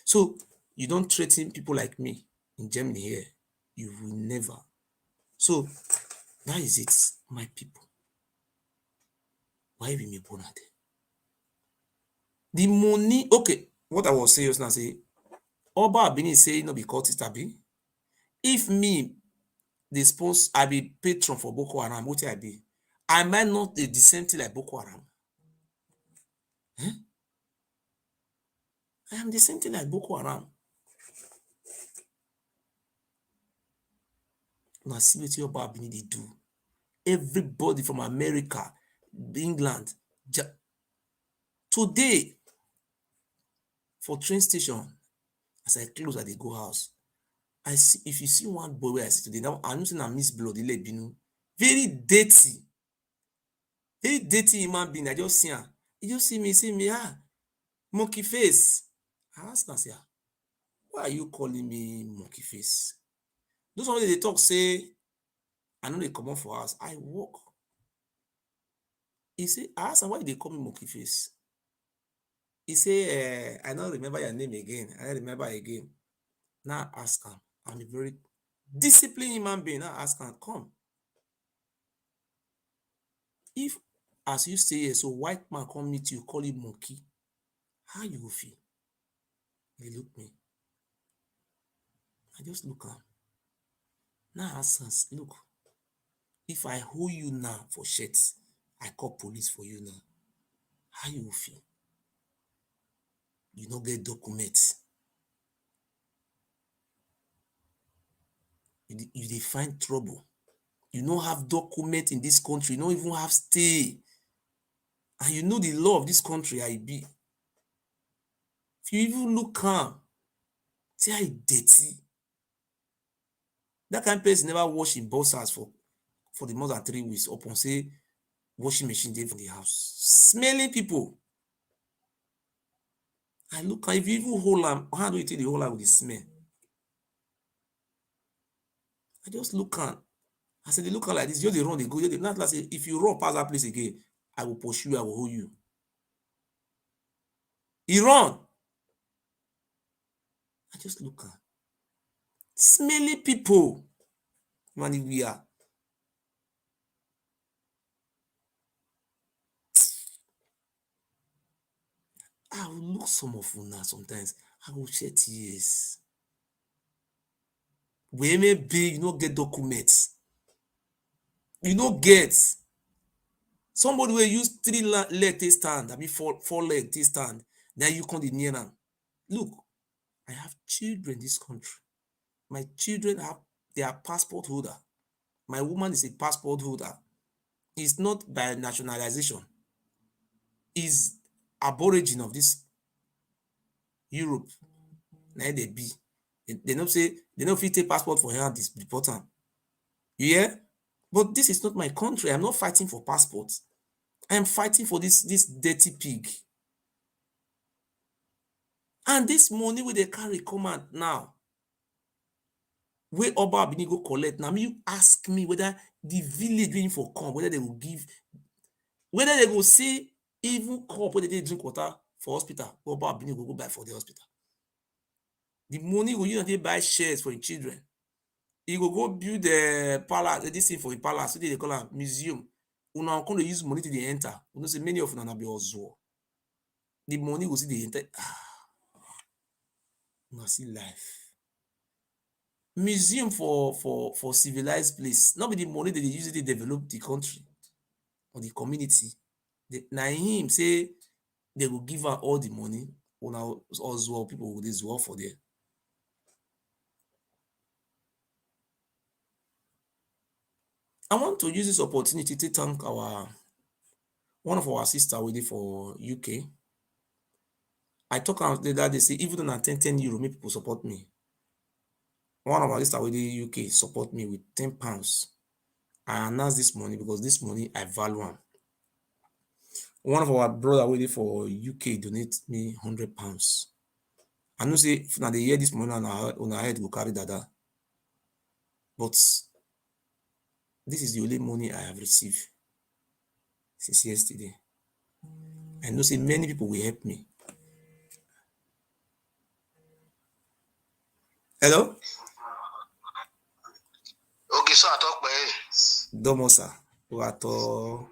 So you don't threaten people like me in Germany here. You will never. So that is it, my people. Why we me born at the money? Okay, what I was saying just now, say Oba Benin say no be cultist abi. If me, the sponsor, I be patron for Boko Haram, what I be? I might not the same thing like Boko Haram. I am the same thing like Boko Haram. Now see what your Oba Benin they do. Everybody from America, England, today for train station, as I close at the go house, I see if you see one boy where I see today, now I'm not saying I miss blood, Ile Ibinu, very dirty human being. I just see her. He just see me, monkey face. I ask her, say, why are you calling me monkey face? Those ones they talk say, I know they come up for us. I walk. He say, I ask her, why they call me monkey face? He say, I don't remember your name again. I don't remember again. Now ask him. I'm a very disciplined human being. Now ask him, come. If as you stay here, so white man come meet you, call you monkey. How you go feel? He look me. I just look am. Now answers, look. If I hold you now for shirt, I call police for you now. How you go feel? You no get documents. You dey find trouble. You no have document in this country. You no even have stay. And you know the law of this country, how e be. If you even look calm, see how e dirty. That kind of person never wash im boxers for the more than 3 weeks upon say washing machine dey for the house. Smelling people. I look am, if you even hold am, how do you take the hold am with the smell? I just look am. I say, they look am like this, just dey run, dey go, just dey. Not like say, if you run past that place again, I will pursue you, I will hold you. He run. I just look am. Smelly people. Man, we are. I will look some of una sometimes. I will shed tears. We may be, you no get documents. You no get. Somebody will use 3 leg to stand, I mean 4 leg to stand. Then you come near am. Look, I have children in this country. My children they are passport holder. My woman is a passport holder. It's not by nationalization. Is aborigine of this Europe. Now they be. They don't say they don't fit take passport for her and deport am. You hear? But this is not my country. I'm not fighting for passports. I am fighting for this dirty pig. And this money where they carry come out now, where Oba Ewuare go collect. Now you ask me whether the village waiting for come, whether they will give, whether they will see even cup where they drink water for hospital. Oba Ewuare go buy for the hospital. The money will use to buy shares for the children. He go build the palace, this thing for the palace. So they call it museum. Una come to use money to the enter. You know, say many of them be also. The money will see the enter. Una see life. Museum for civilized place. Not be the money that they use to develop the country or the community. Now him say they will give her all the money. Una also people will do well for there. I want to use this opportunity to thank one of our sisters with it for UK. I talk out that they say even on 10 euro, make people support me. One of our sisters with the UK support me with £10. I announced this money because this money I value them. One of our brother with it for UK donate me £100. I know say now they hear this money on our head will carry that. But this is the only money I have received since yesterday. I know say many people will help me. Hello?
Okay, so I talk by
Domosa. Wato.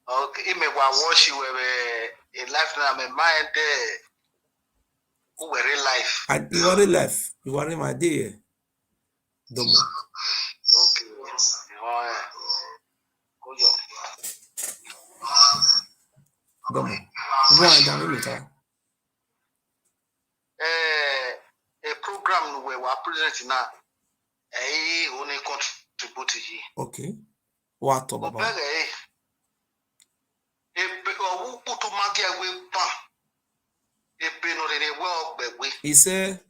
Okay, it may watch you in life now, my mind there. Who were in life?
You are in life. You are in my day. Domo.
Okay.
Domo. Go on down later.
A program where we are presenting now. Only contribute to you.
Okay. What about? He said,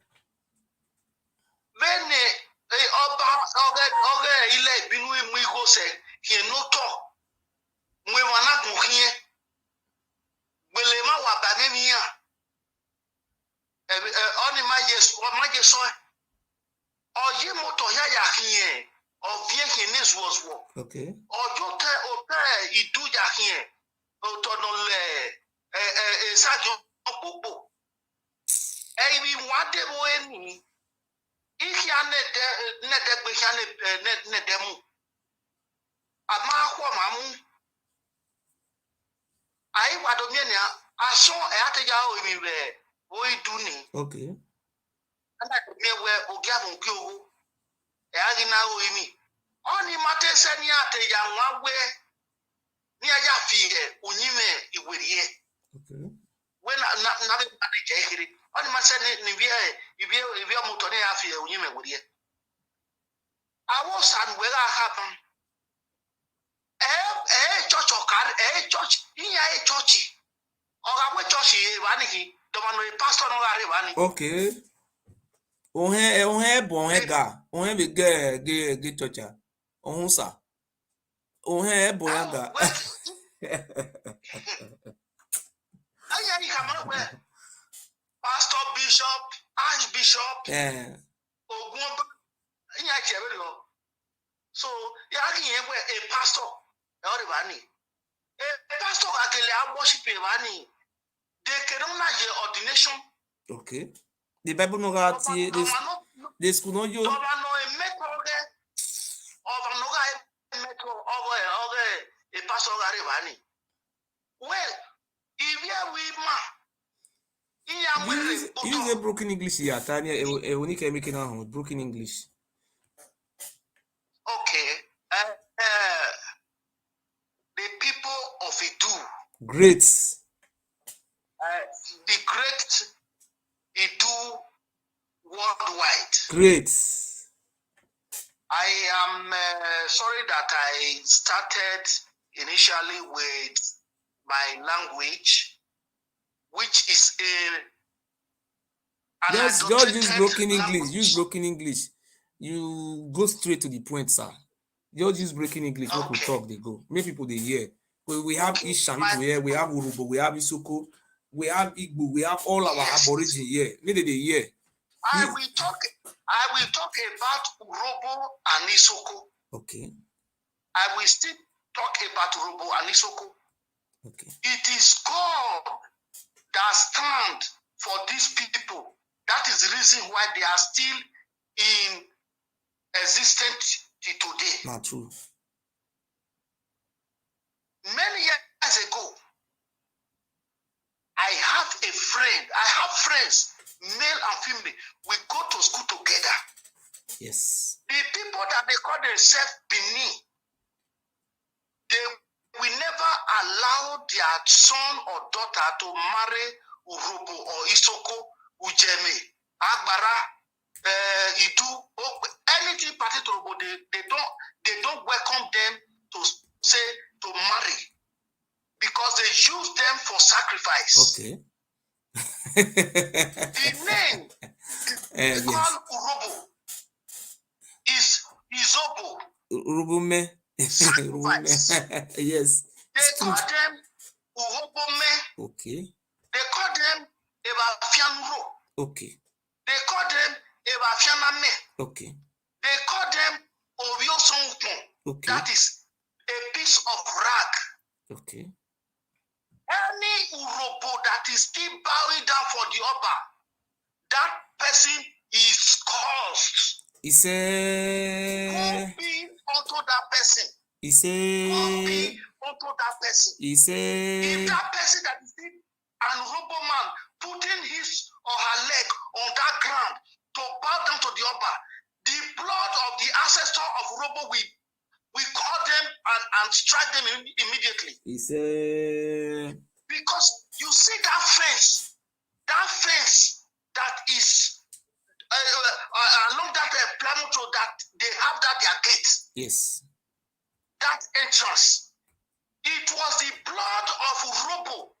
okay.
wadomia aso eateja o mi we o iduni.
Okay.
Anda me we ogia mo ki owo. Eagi na o imi. Oni mate se ni ateja nwa we ni aja fi onyime iwerie.
Okay.
When na be manager ehiri. Oni mate ni bi moto ni afi onyime iwerie. Awo san we ga happen. Church iya church. Oga we church e wani ki domano pastor no are wani.
Okay. Ohe be ge chocha. Ohun sa. Ohe bo ya ga.
Aya ni kama we pastor bishop archbishop ogun iya chebe lo. So ya ki yen we a pastor e ori wani. A pastor akele a worship e wani. They cannot na ordination.
Okay. The Bible no ga tie this school no yo.
A pastor Garibani. Well, if you
use a broken English here, Tanya. Only can make it now. Broken English.
Okay. The people of Idu.
Great.
The great Idu worldwide.
Great.
I am sorry that I started initially with my language, which is
Just use broken English. Use broken English. You go straight to the point, sir. Just use broken English. Okay. We talk, they go. Many people they hear. We have Isham here, we have Urubo, we have Isoko, we have Igbo, we have all our aborigine here. Maybe they hear.
I will talk about Urobo and Isoko.
Okay.
I will still talk about Urobo and Isoko.
Okay.
It is God that stands for these people. That is the reason why they are still in existence today.
Not true.
Many years ago, I have friends, male and female. We go to school together.
Yes.
The people that they call themselves Benin, they will never allow their son or daughter to marry Urubu or Isoko, Ujeme, Agbara, Idu, anything particular. They don't welcome them to marry because they use them for sacrifice.
Okay.
The name they call Urubu is Izobo.
Urubume. Yes.
They call them Uhobome.
Okay.
They call them Ebafianuro.
Okay.
They call them Ebafianame.
Okay.
They call them Obiosongun.
Okay.
That is a piece of rag.
Okay.
Any Urobo that is still bowing down for the Oba, that person is cursed.
It's a.
Be unto that person.
It's a.
Be unto that person.
It's a.
If that person that is still an Urobo man putting his or her leg on that ground to bow down to the Oba, the blood of the ancestor of Urobo we call them and strike them immediately.
It's a.
Because you see that fence that is along that Plymouth road that they have that their gate.
Yes.
That entrance. It was the blood of Urobo.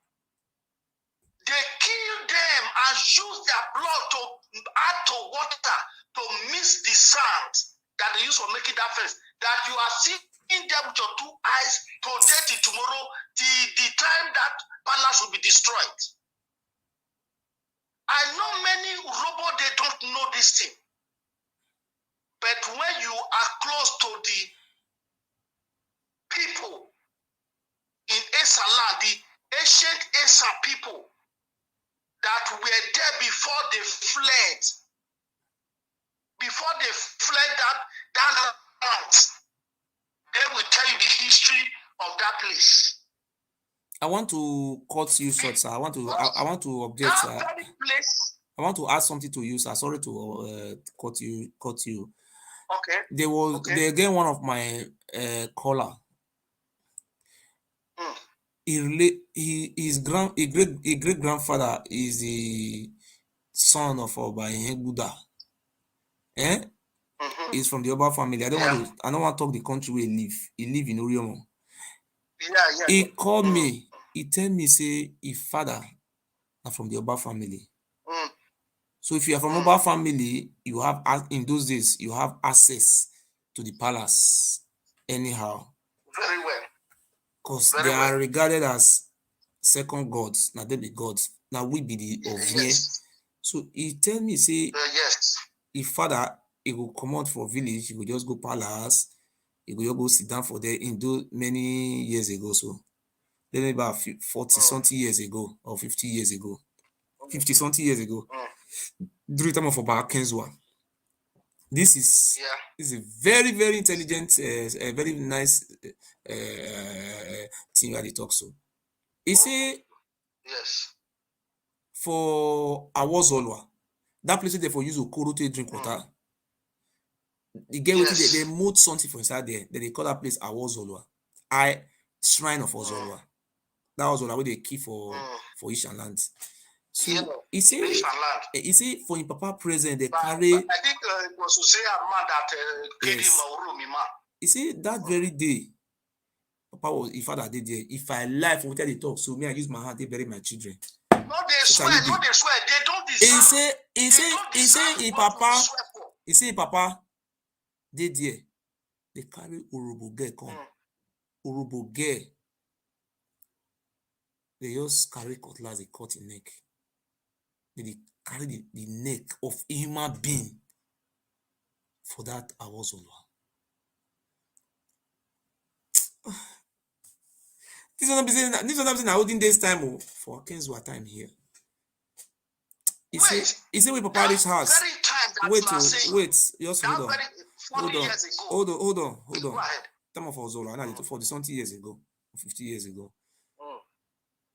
They killed them and used their blood to add to water to mix the sand that they use for making that fence. That you are seeing them with your two eyes today till tomorrow, till the time that palace will be destroyed. I know many Urobo, they don't know this thing. But when you are close to the people in Esaland, the ancient Esa people that were there before they fled that land, they will tell you the history of that place.
I want to cut you short, sir. I want to object,
That
sir.
very place.
I want to add something to you, sir. Sorry to cut you.
Okay.
There was again one of my caller. His great grandfather is the son of Oba Ewuare. He's from the Oba family. I don't want to talk the country where he live. He live in Oriomo.
Yeah.
He called me. He tell me say his father are from the Oba family. So if you are from Oba family, you have in those days you have access to the palace anyhow.
Very well.
Because they are regarded as second gods. Now they be gods. Now we be the ovine. So he tell me say his father he will come out for village. He will just go palace. He will just go sit down for there in those many years ago. So maybe about 40 something years ago or 50 years ago. 50 something years ago. During the time of Oba Kenzwa. This is a very, very intelligent, a very nice thing that he talks to. He say for Awozolwa, that place they for use Okoro to drink water. They get they mold something for inside there. Then they call that place Awozolwa. Shrine of Ozolwa. That was what they keep for Ishan land. So he say for in Papa present they carry.
I think it was to say a man that killed him.
He say that very day, Papa was his father did there. If I lie for what they talk, so me I use my hand to bury my children.
No, they swear. They don't deserve.
He say Papa did there. They carry Urubu girl come. Urubu girl. They just carry cutlass, they cut his neck. They carry the neck of a human being for that Awozolwa. This is what I'm saying. Holding this time for Kenzwa time here. He say we Papa this house. Wait, just hold on. Time of Awozolwa, for the 20 years ago, 50 years ago.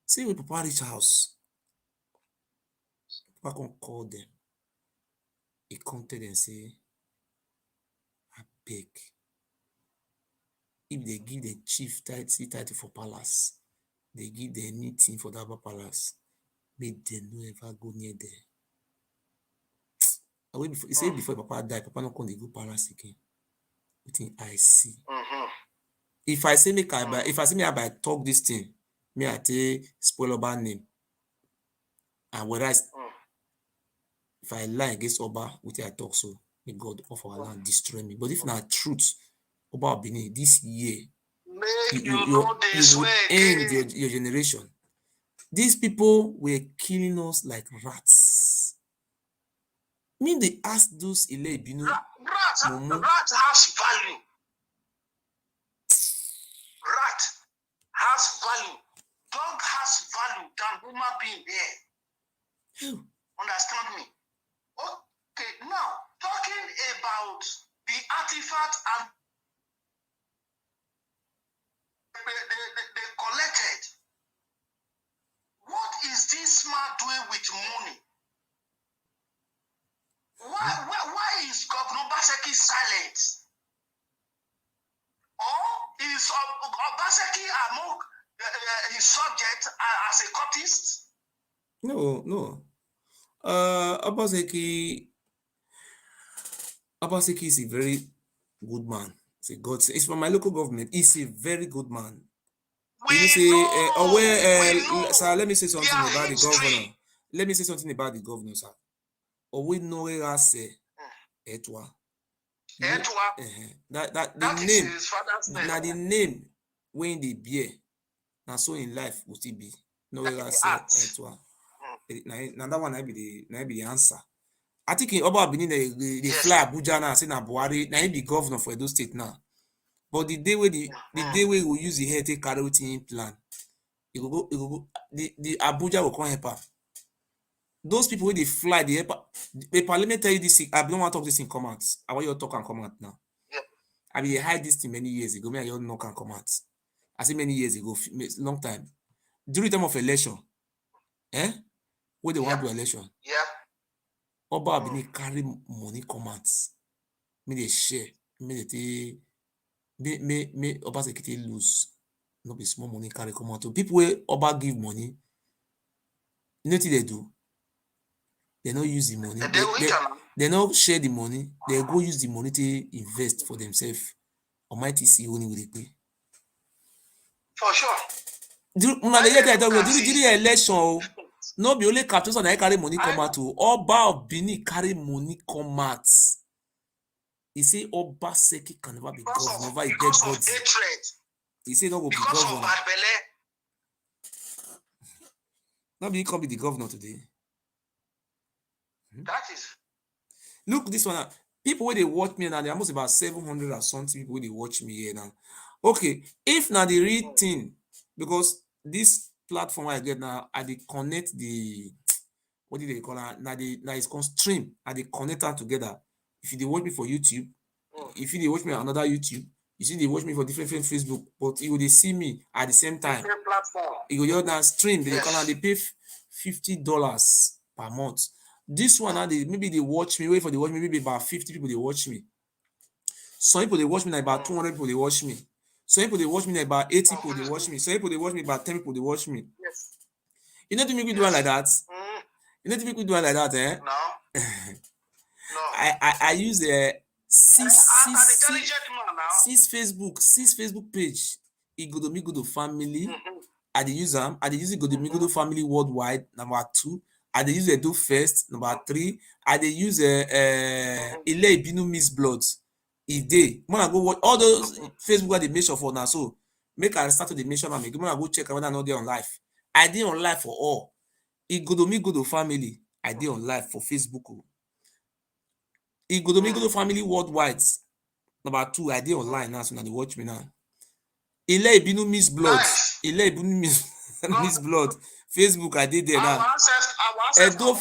Say we Papa this house. Papa can call them. He counted and say, I beg. If they give the chief title for palace, they give the anything for that palace, make them no ever go near there. He said before Papa died, Papa not going to go palace again. You think I see. If I say me I talk this thing, me I take spoil Oba name. And whereas if I lie against Oba, which I talk so, may God of our land destroy me. But if not truth, Oba Benin this year, you will end your generation. These people were killing us like rats. They ask those Ile Binu.
Rat has value. Rat has value. Dog has value than human being there. Understand me? Okay, now talking about the artifact and they collected. What is this man doing with money? Why is Governor Obaseki silent? Or is Obaseki among his subject as a courtist?
No. Obaseki is a very good man. It's from my local government. He's a very good man. Sir, let me say something about the governor. Let me say something about the governor, sir. We know where I say Etwa. That the name. Now the name when they bear. Now so in life would it be? No where I say Etwa. Now that one I be the answer. I think in Oba Benin they fly Abuja now, say na BUHARI, now he be governor for Edo State now. But the day where the day where we use the head take carry in plan, it will go the Abuja will come help her. Those people when they fly, the parliament tell you this. I don't want to talk this in comments. I want you to talk and comment now. I mean, hide this thing many years ago. Me, I don't know can comment. I say many years ago, long time. during time of election, where they want to do election,
Yeah.
Oba of Benin carry money come out. Me they share, me they me Obaseki lose. No be small money carry come out. So people where Oba give money, you know what they do? They don't use the money. They don't share the money. They go use the money to invest for themselves. Almighty see only will they pay.
For sure.
During the election, no be only captain that carry money come out. Oba of Benin carry money come out. He say Obaseki can never be governor over a dead body. He say no go be governor. Now he can't be the governor today.
That is.
Look this one. People where they watch me now, there are almost about 700 or something people where they watch me here now. Okay, if now the real thing, because this platform I get now, I they connect the what did they call it? Now it's called stream. I they connect them together. If you they watch me for YouTube, if you they watch me on another YouTube, you see they watch me for different Facebook, but you will they see me at the same time.
Different platform.
You go just stream. They call they pay $50 per month. This one now maybe they watch me. Wait for they watch me. Maybe about 50 people they watch me. Some people they watch me like about 200 people they watch me. Some people they watch me like about 80 people they watch me. Some people they watch me about 10 people they watch me.
Yes.
You know to make me do one like that. You know to make me do one like that, eh?
No. No.
I use six Facebook page. Igodomigodo family. I dey use them. I dey use Igodomigodo family worldwide. Number 2. I dey use do first. Number 3. I dey use Ile Ibinu Miss Blood. Day. When I go watch all those Facebook where they mention for now, so make I start to the mention and when I go check whether I know they on live. I did on live for all. Igodomigodo family. I did on live for Facebook. Igodomigodo family worldwide. Number 2. I did online now, so now they watch me now. Ile Ibinu Miss Blood. Ile Ibinu Miss Blood. Facebook, I did there now. Edo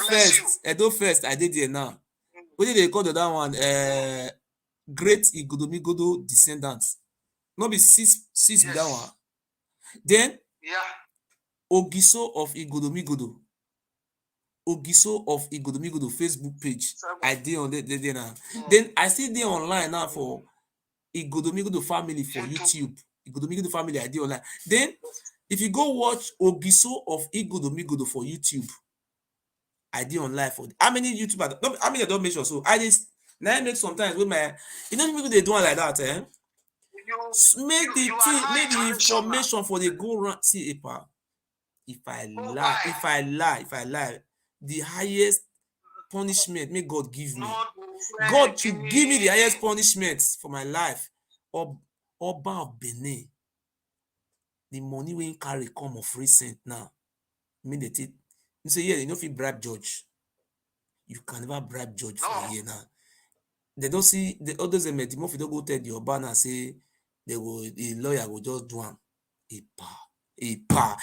first, I did there now. What did they call the other one? Great Igodomigodo descendants. Not be six yes. That one. Then Ogiso of Igodomigodo. Ogiso of Igodomigodo Facebook page. I did on there now. Then I see there online now for Igodomigodo family for YouTube. Igodomigodo family I did online. Then if you go watch Ogiso of Igodomigodo for YouTube, I did online for how many YouTubers? How many I don't make sure. So I just now I make sometimes with my people they do it like that, eh? Make the information for the go run. See, if I lie, the highest punishment may God give me. God should give me the highest punishment for my life. Oba of Benin. The money we carry come of recent now. Mean that it. You say, yeah, you know if you bribe judge. You can never bribe judge for a year now. They don't see the others they met. If you don't go tell the Oba and say the lawyer will just do one. Epa.
Relax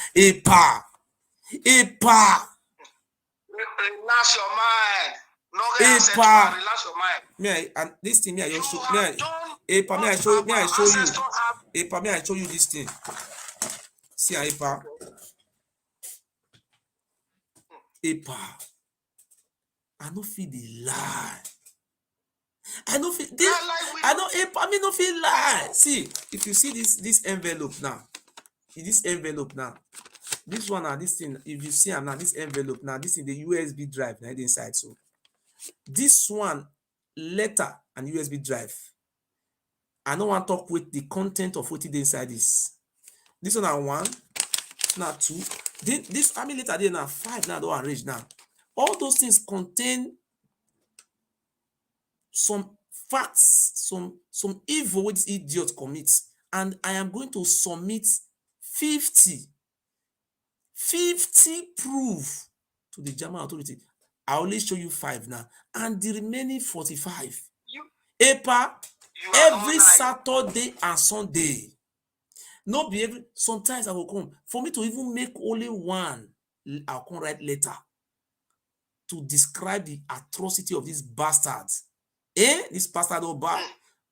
your mind. No, relax your mind.
Me, and this thing, me, I just show. Me, I show you. Epa, me, I show you this thing. See, Epa. I don't feel the lie. I don't feel this. I don't feel lie. See, if you see this envelope now, this one now, this thing, if you see now, this envelope now, this is the USB drive now inside. So this one, letter and USB drive. I don't want to talk with the content of what is inside this. This one are 1, now 2. Then this how many letter there now? 5 now. Don't arrange now. All those things contain some facts, some evil which this idiot commits, and I am going to submit 50 proof to the German authority. I only show you 5 now, and the remaining 45. Every Saturday and Sunday. Not be every. Sometimes I will come for me to even make only one. I'll come write letter to describe the atrocity of these bastards. This bastard Oba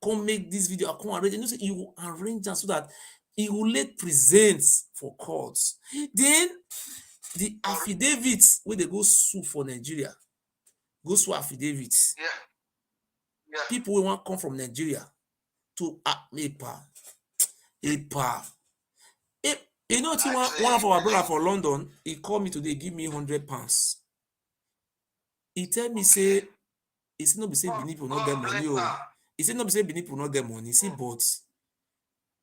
come make this video. I come arrange. You know, you arrange them so that He will let presents for courts. Then the affidavits where they go sue for Nigeria, go sue affidavits.
Yeah. Yeah.
People will want to come from Nigeria to EPA. You know, one of our brother for London, he called me today, give me £100. He tell me, say, he said, no, be say Benin people not get money. He said, no, be say Benin people not get money. See, but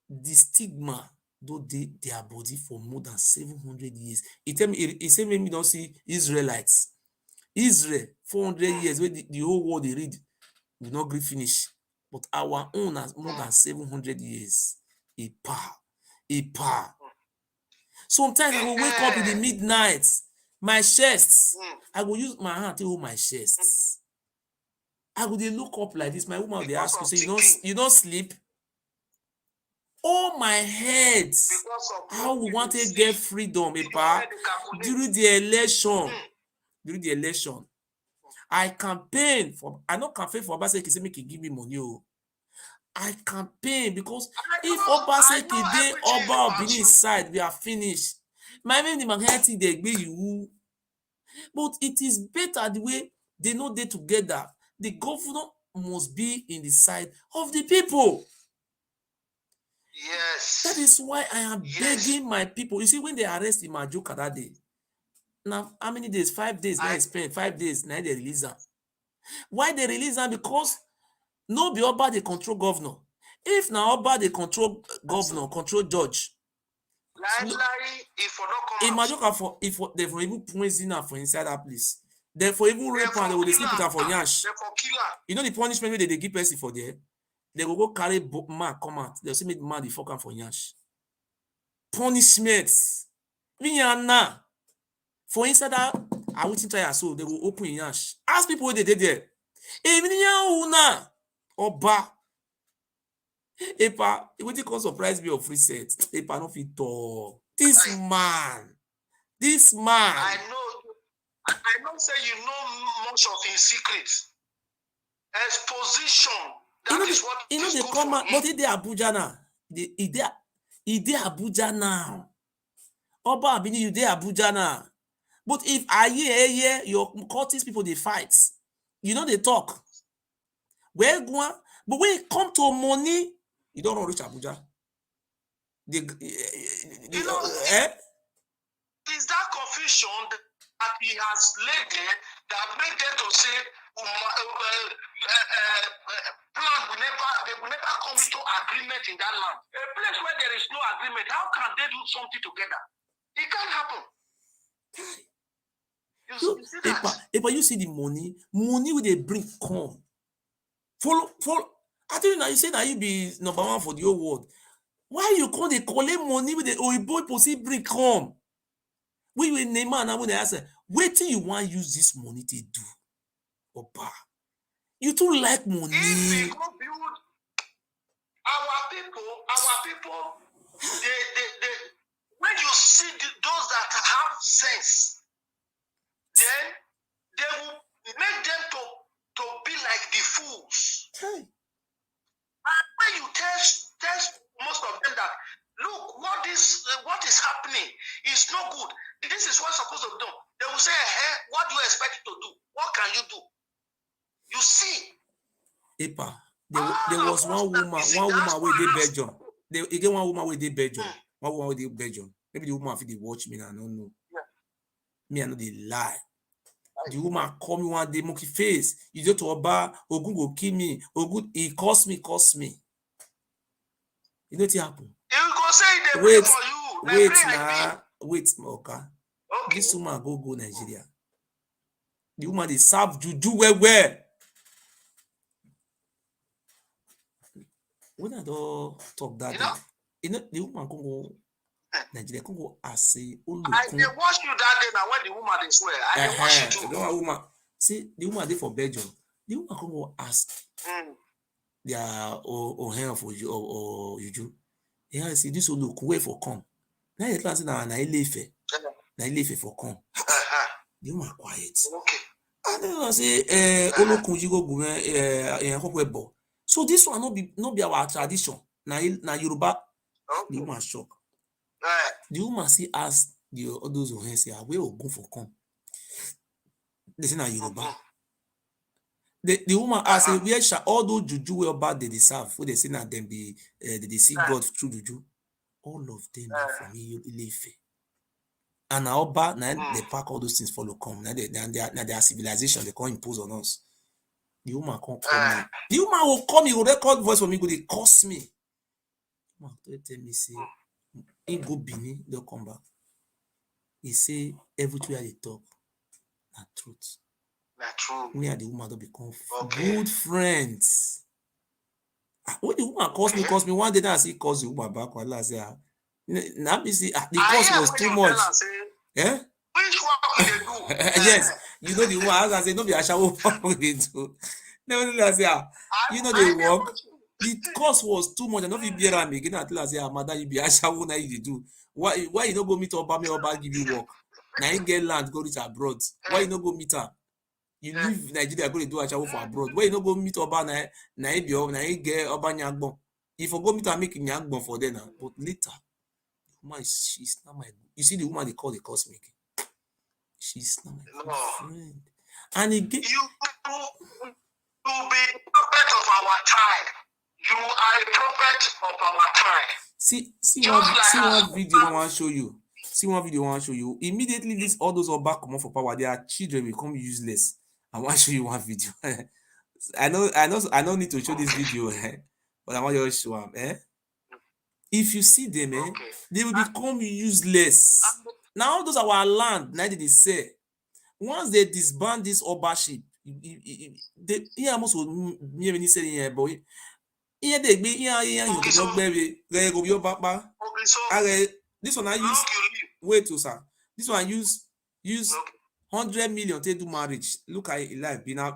the stigma, though their body for more than 700 years. He tell me, he said, maybe don't see Israelites. Israel, 400 years, where the whole world they read, will not agree finish. But our own has more than 700 years. A power. Sometimes I will wake up in the midnight, my chest. I will use my hand to hold my chest. I will they look up like this. My woman they ask you, say, you don't sleep. Oh my head. How we want to get freedom, during the election. During the election. I campaign for, I not campaign for Obaseki, say make he give me money. I campaign because if Obaseki dey Oba of Benin side, we are finished. My name is they be you. But it is better the way they know they together. The governor must be in the side of the people.
Yes.
That is why I am begging my people. You see, when they arrest Imajoka that day, now how many days? 5 days. Now I spent 5 days. Now they release them. Why they release them? Because no be Oba they control governor. If now Oba they control governor, control judge. Imajoka for if they for even poison her for inside that place. They for even rape her, they will sleep with her for yansh. You know the punishment they give person for there. They will go carry man come out. They'll say make man the fuck for yansh. Punishment. Minyana. For inside that, I wouldn't try so they will open yansh. Ask people what they did there. Minyana Oba. Epa, what you call surprise me of free set? Epa no fit talk. This man.
I know say you know much of his secrets. Exposition. That is what
you know they come out, but he dey Abuja now. He dey Abuja now. Oba Abini, you dey Abuja now. But if I hear your cultist people they fight, you know they talk. Where go? But when it come to money, you don't reach Abuja.
Is that confusion that he has laid there that made them to say plan they will never come into agreement in that land? A place where there is no agreement, how can they do something together? It can't happen.
You see the money will they bring come. Follow. I tell you now, you say that you be number one for the whole world. Why you call they collect money with the Oibo possible bring come? We will name man when they ask, wait till you want to use this money to do. Opa, you too like money.
If we go build our people, they when you see those that have sense, then they will make them to be like the fools.
Hey.
And when you test most of them that look what is happening is not good. This is what's supposed to be done. They will say, hey, what do you expect it to do? What can you do? You see.
Epa, there was one woman with the Belgium. Again, one woman with the Belgium. One woman with the Belgium. Maybe the woman if they watch me, I don't know.
Yeah.
Me, I know they lie. The woman call me one day, monkey face. You just to Oba, Ogun go kill me. Ogun, he cost me. You know what happened?
He will go say they pray for you.
Wait, okay. This woman go Nigeria. The woman they serve juju well. When I don't talk that day, you know the woman can go Nigeria can go as say
I they watch you that day now when the woman they swear. I they watch you too.
The woman see the woman they for Belgium. The woman can go ask their or hair for you or you. Yeah, see this will look where for come. Now you can say na Ilefe for come. The woman quiet.
Okay.
And then I say Olokunji go go so this one not be our tradition. Na Yoruba The
Okay.
woman shock.
Eh,
The woman see ask all those who say, where will go for come? They say na Yoruba. The woman ask, where shall all those juju where bad they serve? Where they say na them be they see God through juju. All of them are from Ilefe. And now Oba, now they pack all those things follow come. Now their civilization they can't impose on us. The woman can't call me. The woman will come, he will record voice for me, go they curse me. Man, tell me say, he go Benin, they'll come back. He say everywhere they talk, na truth.
na true.
Me and the woman don't become
Okay.
good friends. When the woman calls me one day, I see calls the woman back. I say, now me see the cost was too much. Eh?
Which one will they do?
Yes, you know the woman. I say, no be ashawo we do. Nevertheless, I say, you know the work. The cost was too much. I don't feel bear am again. I tell her, say, madam, you be ashawo now you dey do. Why you don't go meet Oba? Me Oba give you work. Now you get land, go reach abroad. Why you don't go meet her? You leave Nigeria, go to do ashawo for abroad. Why you don't go meet Oba? Now you get Oba nyagbon. If you go meet her, make nyagbon for them. But later, the woman she's not my. You see the woman they call the cosmic. She's not my good friend. And again,
You will be a prophet of our time. You are a prophet of our time.
see
Just
one video I want to show you. See one video I want to show you. Immediately, this all those Oba come up for power. Their children become useless. I want to show you one video. I don't need to show this video, but I want you to show them. If you see them,
Okay.
they will become useless. Now all those are our land. Now they say, once they disband this Obaship, they almost will never say here, boy. Here they be here you go baby. They go your papa.
Okay, so
This one I use.
long you live.
Wait, sir. This one use
Okay.
100 million to do marriage. Look at it life. Be na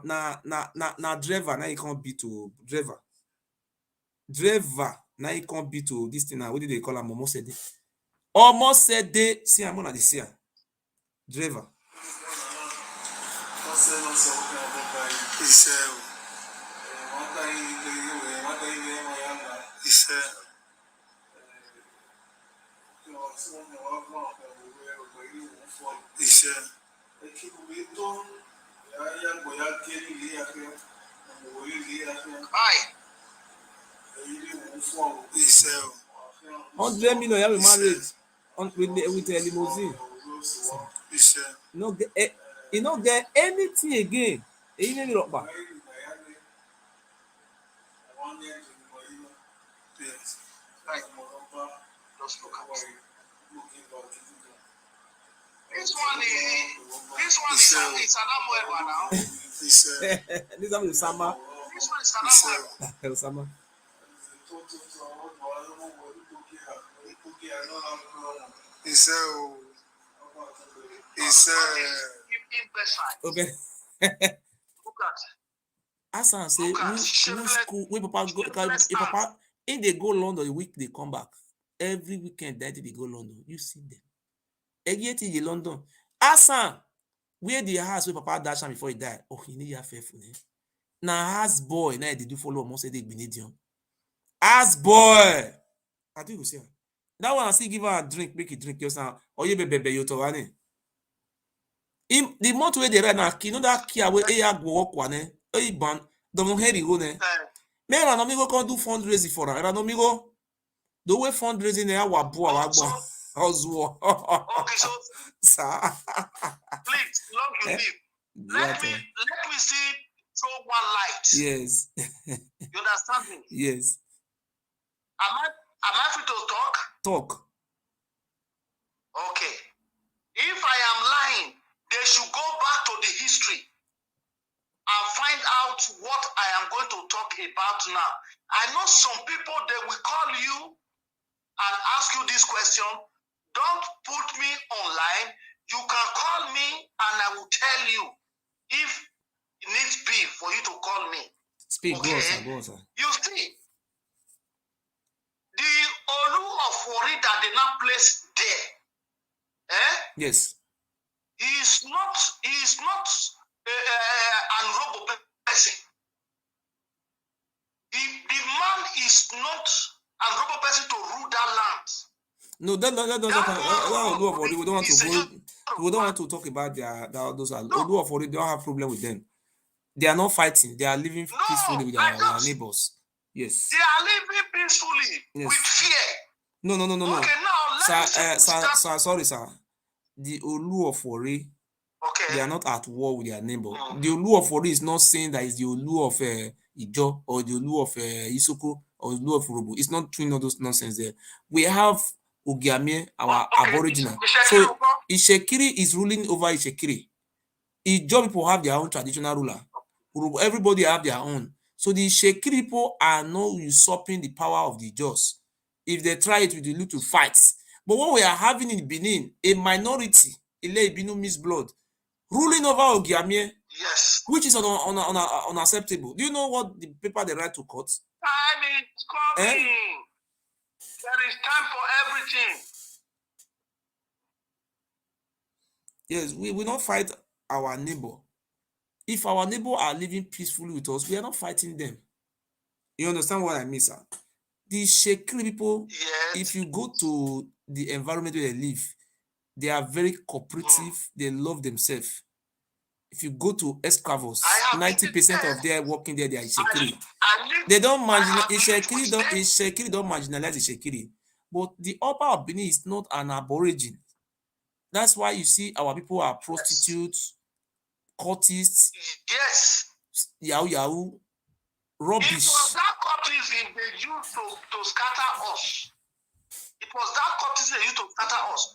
driver. Now you can't be to driver. Driver. Now you can't be to this thing. Now what did they call him? Almost said they see I'm on the see. Driver.
Aye.
100 million you have marriage with a limousine. No get you don't get anything again. You need to back.
Just look at it. This one is Anamoeba now.
This one is Sama.
This one is Anamoeba.
Sama. Okay.
Look at.
Asan say we school we papa go papa if they go London the week they come back. Every weekend that they go London. You see them. Again to London. Asan where the house where papa dash before he died. Oh, he need your faithful. Now house boy now they do follow almost say they Benedium. House boy. I think you see that one I see give her a drink, make it drink yourself. Or you baby you to one. The month where they right now, you know that kia where a go walk one, ban don't hear you go ne. Me I no me go can do fundraising for her. I no me go. The way fundraising there wa bo wa gbo. Ozuo.
Okay, so
Sir.
please, long you live. Let me see throw one light.
Yes.
You understand me?
Yes.
Am I free to talk?
Talk.
Okay. If I am lying, they should go back to the history and find out what I am going to talk about now. I know some people, they will call you and ask you this question. Don't put me online. You can call me and I will tell you if it needs be for you to call me.
Speak,
Okay?
go on, sir.
You see, the Olu of Wari that they now place there,
Yes.
he is not an robo person. The man is not and Robo person to rule that land.
No, that Olu of Ori, we don't want to go. We don't want to talk about those. Olu of Ori, they don't have problem with them. They are not fighting. They are living peacefully with their neighbors. Yes.
They are living peacefully with fear.
No.
Okay, now
sir, sorry, sir. The Olu of Ori, they are not at war with their neighbor. The Olu of Ori is not saying that it's the Olu of Ijo or the Olu of Isoko or the Olu of Urobo. It's not doing all those nonsense there. We have Ogiamie, our aboriginal. So Ishekiri is ruling over Ishekiri. Ijo people have their own traditional ruler. Everybody have their own. So the Ishekiri people are not usurping the power of the Ijos. If they try it, we will look to fight. But what we are having in Benin, a minority, Ile Ibinu Miss Blood, ruling over Ogiamie,
yes,
which is unacceptable. Do you know what the paper they write to court?
Time is coming. There is time for everything.
Yes, we will not fight our neighbor. If our neighbor are living peacefully with us, we are not fighting them. You understand what I mean, sir? The Shekiri people, if you go to the environment where they live, they are very cooperative. They love themselves. If you go to Escravos, 90% of them working there, they are Shekiri. They don't marginalize Ishekiri don't marginalize Ishekiri. But the upper of Benin is not an aborigine. That's why you see our people are prostitutes, cultists, yahoo, rubbish.
It was that cultism they used to scatter us. It was that cultism they used to scatter us.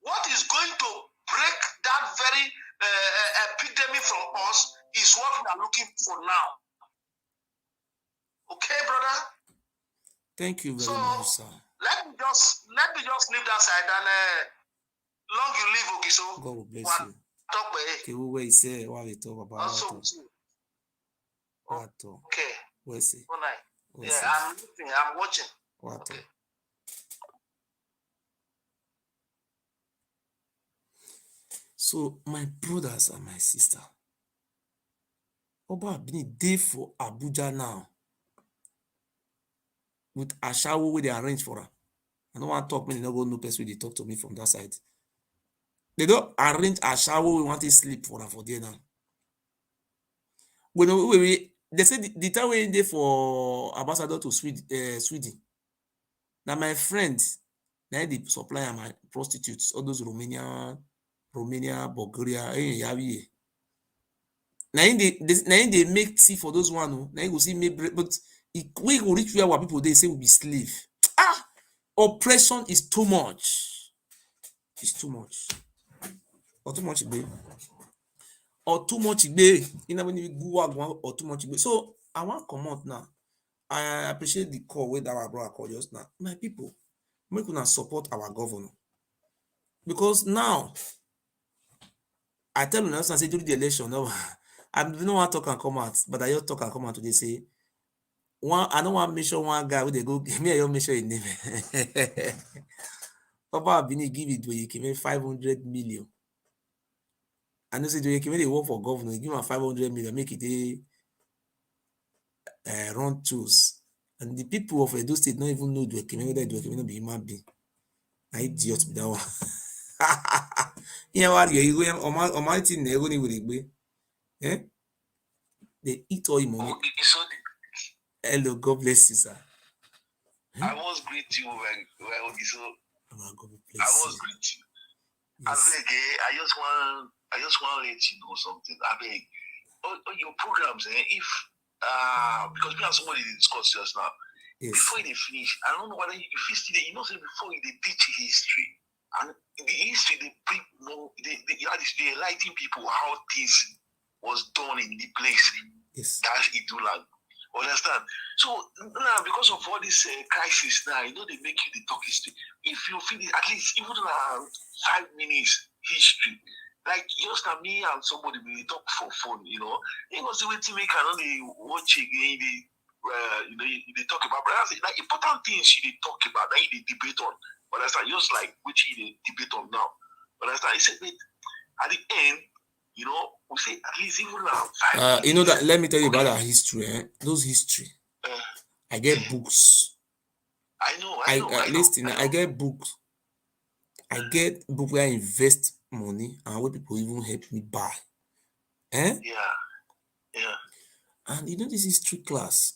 What is going to break that very epidemic from us is what we are looking for now. Okay, brother?
Thank you very much, sir.
Let me just leave that side and long you live, Ogiso.
God will bless you. Okay, we say what we talk about.
Also, okay.
We'll see.
Good night. Yeah, I'm listening. I'm watching. Okay.
So, my brothers and my sister, Oba Ewuare dey for Abuja now with Ashawo where they arrange for her. I don't want to talk, me no go no person they talk to me from that side. They don't arrange Ashawo we want to sleep for her for there now. When they say the time we there for ambassador to Sweden. Now my friend, now the supplier my prostitutes, all those Romania, Bulgaria, now they make tea for those one. Now you go see me, but we go reach where our people they say will be slave. Oppression is too much. It's too much. Or too much, babe. Or too much, babe. You know when you go or too much, babe. So I want to come out now. I appreciate the call with our brother called just now. My people, we can support our governor because now I tell you, I say during the election, no, I don't want to talk and come out, but I just talk and come out today. Say I don't want to mention one guy with the go. Me, I don't mention his name. Papa Ewuare give it to you, give me 500 million. I know say do you give me the work for governor, give him 500 million, make it a run tools. And the people of Edo State don't even know do whether do not be human being. I idiot be that one. You go on my thing never with it. Eh? They eat all your money. Hello, God bless you, sir.
I must greet you well, so
God bless
I must greet you. Yes. I just want to let you know something. I beg, on your programs, if because we have somebody to discuss just now. Yes. Before they finish, I don't know whether you finish today. You know, say before they teach history, and in the history they bring they enlighten people how this was done in the place.
Yes.
That's Idulang. Understand? So now, because of all this crisis now, you know, they make you the talk history. If you finish at least even 5 minutes history, like just me and somebody will talk for fun, you know. You know, see what you make another watch again, they talk about, but that's like important things you talk about, that you debate on. Understand? Just like which you debate on now. Understand? I said, at the end, you know, we say at least even now.
You know that. Let me tell you about our history. Those history. I get books.
I know.
Listen, I get books. I get book where I invest money and where people even help me buy. Eh?
Yeah.
And you know this history class.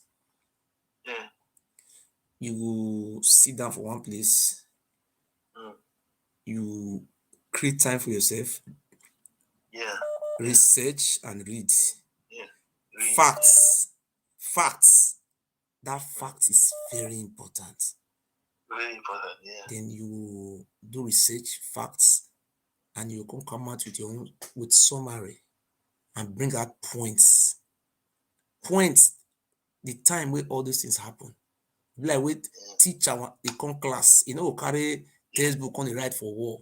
Yeah.
You sit down for one place. You create time for yourself.
Yeah.
Research and read.
Yeah.
Facts. That fact is very important.
Very important, yeah.
Then you do research, facts, and you can come out with your own with summary and bring out points. The time where all these things happen. Like with teach our class, carry textbook on the right for war.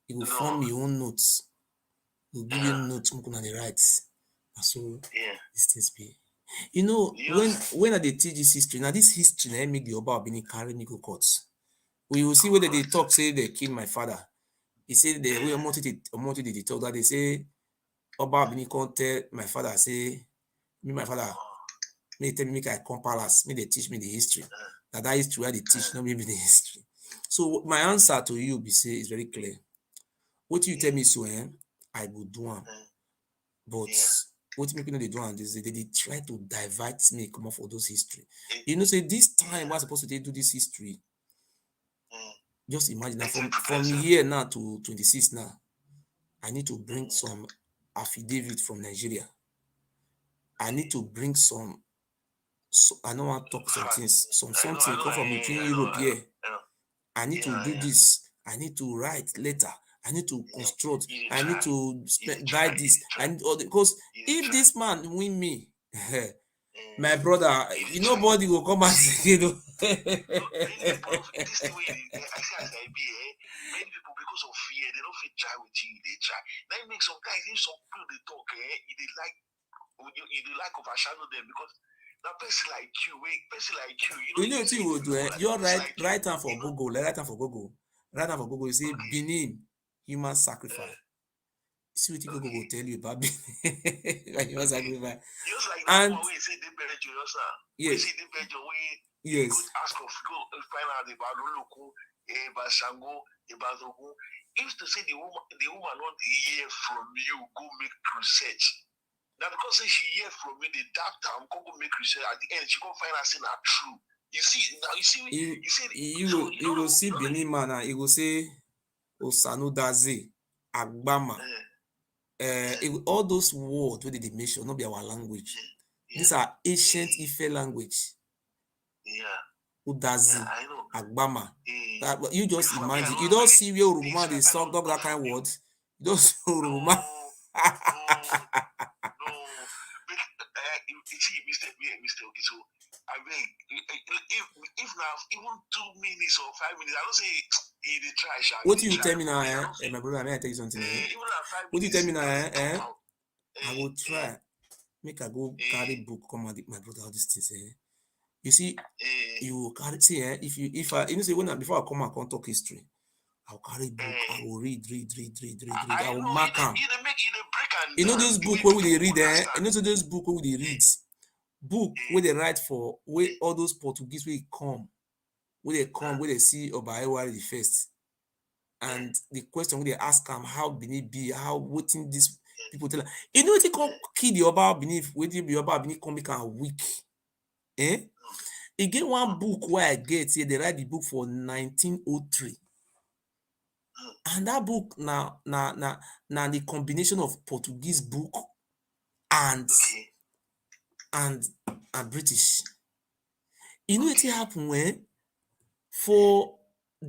You will form your own notes. You give you notes on the right. And so these things be. When they teach this history, now this history now make the Oba Ewuare carry me go courts. We will see whether they talk, say they killed my father. He said the way Omoto did talk that they say Oba Ewuare can't tell my father, say my father, may tell me I come palace, may they teach me the history. That history where they teach, not maybe the history. So my answer to you be say is very clear. What you tell me so, I will do them. But what make they do and they try to divert me come off of those history. Say this time we're supposed to do this history. Just imagine that from here now to 26 now, I need to bring some affidavit from Nigeria. I need to bring some. I don't want to talk some things. Something come from between Europe here. I need to do this. I need to write letter. I need to construct. I need to buy this. I need all because if this man win me, my brother, nobody will come and say,
this the way I say as I be, many people because of fear, they don't fit try with you. They try. That makes some guys, if some people they talk, you like overshadow them because that person like you,
you know what you will do? You're right hand for Google. Right hand for Google. You say Benin human sacrifice. See what Google will tell you about Benin human sacrifice.
Just like
and
that one we say they bury you, sir.
Yes.
We see they bury you when you ask of go find out about Luluku, about Shango, about Ogun. If to say the woman not hear from you, go make research. Now because she hear from me, the doctor, I'm going to make research. At the end, she going to find out saying that true. You see,
you will see Benin man and you will say Osanu Daze, Agbama. All those words where they mention not be our language. These are ancient Ife language. Udazi, Agbama. You just imagine. You don't see where Uruma they suck up that kind of words. You don't see Uruma.
Mr. So I mean, if now even 2 minutes or 5 minutes, I don't say he try.
What do you tell me now, my brother? May I tell you something? What do you tell me now, I will try. Make I go carry book, come and my brother all these things. You see, you carry if I say before I come and come talk history, I'll carry book, I will read. I will mark them. You know those book where they read those book where they read. Book where they write for where all those Portuguese where they see Oba Ewuare the first. And the question where they ask them how Benin be, how waiting these people tell them. You know they come kill the Oba Benin, waiting the Oba Benin come make a week. Again, one book where I get here, they write the book for 1903. And that book now the combination of Portuguese book and British. You know what happened when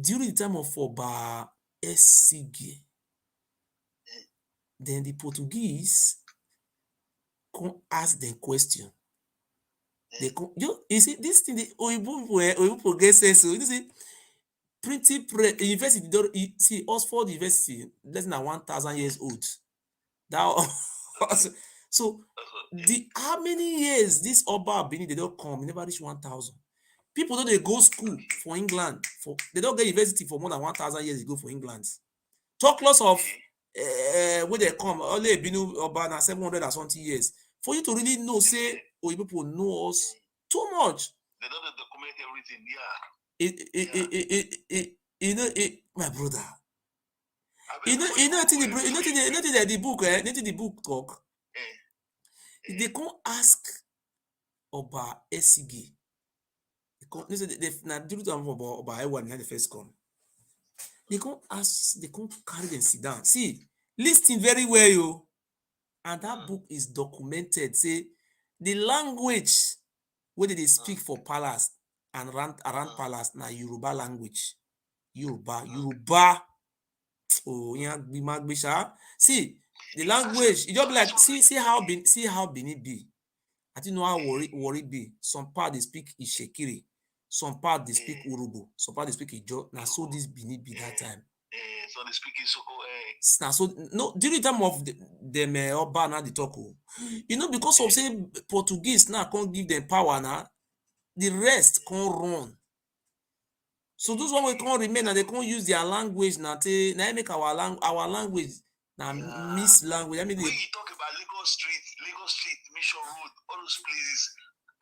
during the time of Obaseki, then the Portuguese come ask them question. They come, you see this thing the Oyibo get sense. So you see printing university. See Oxford University less than 1,000 years old. That so how many years this Oba Benin they don't come? Never reach 1,000. People don't they go school for England they don't get university for more than 1,000 years. They go for England. Talk lots of where they come only Benin Oba na 700 or something years. For you to really know, say, people know us too much.
They don't document everything,
My brother.
I mean,
The book, the book talk. They can't ask Oba Esigi. They do them for Oba Ewuare the first come. They can't ask, they can't carry them sit down. See, listen very well, yo. And that book is documented. Say the language where they speak for palace and around palace na Yoruba language. Yoruba. Oh, yeah, see the language. You just be like, see how Benin be. I think know how worry be. Some part they speak Ishekiri, some part they speak Urubu, some part they speak Ijo. Now so this Benin be that time.
So they speak Isoko.
Now so no during the time of them Oba now the talk. You know, because of say Portuguese now can't give them power now, the rest can't run. So those one we can't remain and they can't use their language now. Now make our language now miss language. I mean,
when you talk about Lagos Street, Mission Road, all those places,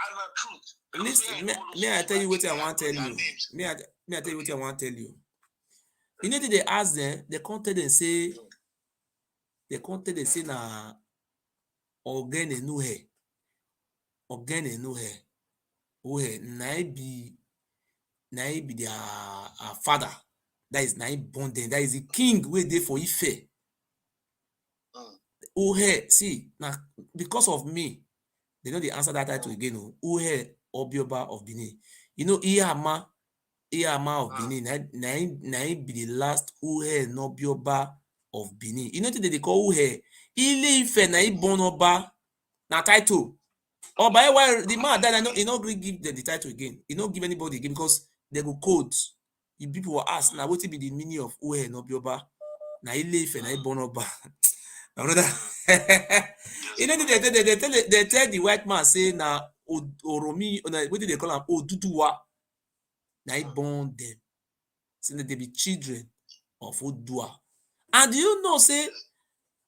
and the truth.
Listen, may I tell you what I want to tell you? May I tell you what I want to tell you? You know, they ask them, they can't tell them say na Ogene Nuhe. Uhe, na be their father. That is na born them. That is the king where they for Ife. Uhe, see, now because of me, they know the answer that title again. Uhe Obioba of Benin. You know, Iyama of Benin. Na be the last Uhe Nobioba of Benin. You know what they call Uhe? Ile Ife na born Oba na title. Oba Ewuare, the man that he not give them the title again. He not give anybody again because they go codes. The people will ask now what will be the meaning of Uhe Nobioba? Na Ile Ife na born Oba. You know, they tell the white man say na Oromi, what do they call him? Oduduwa. Na born them. So they be children of Odua. And do you know, say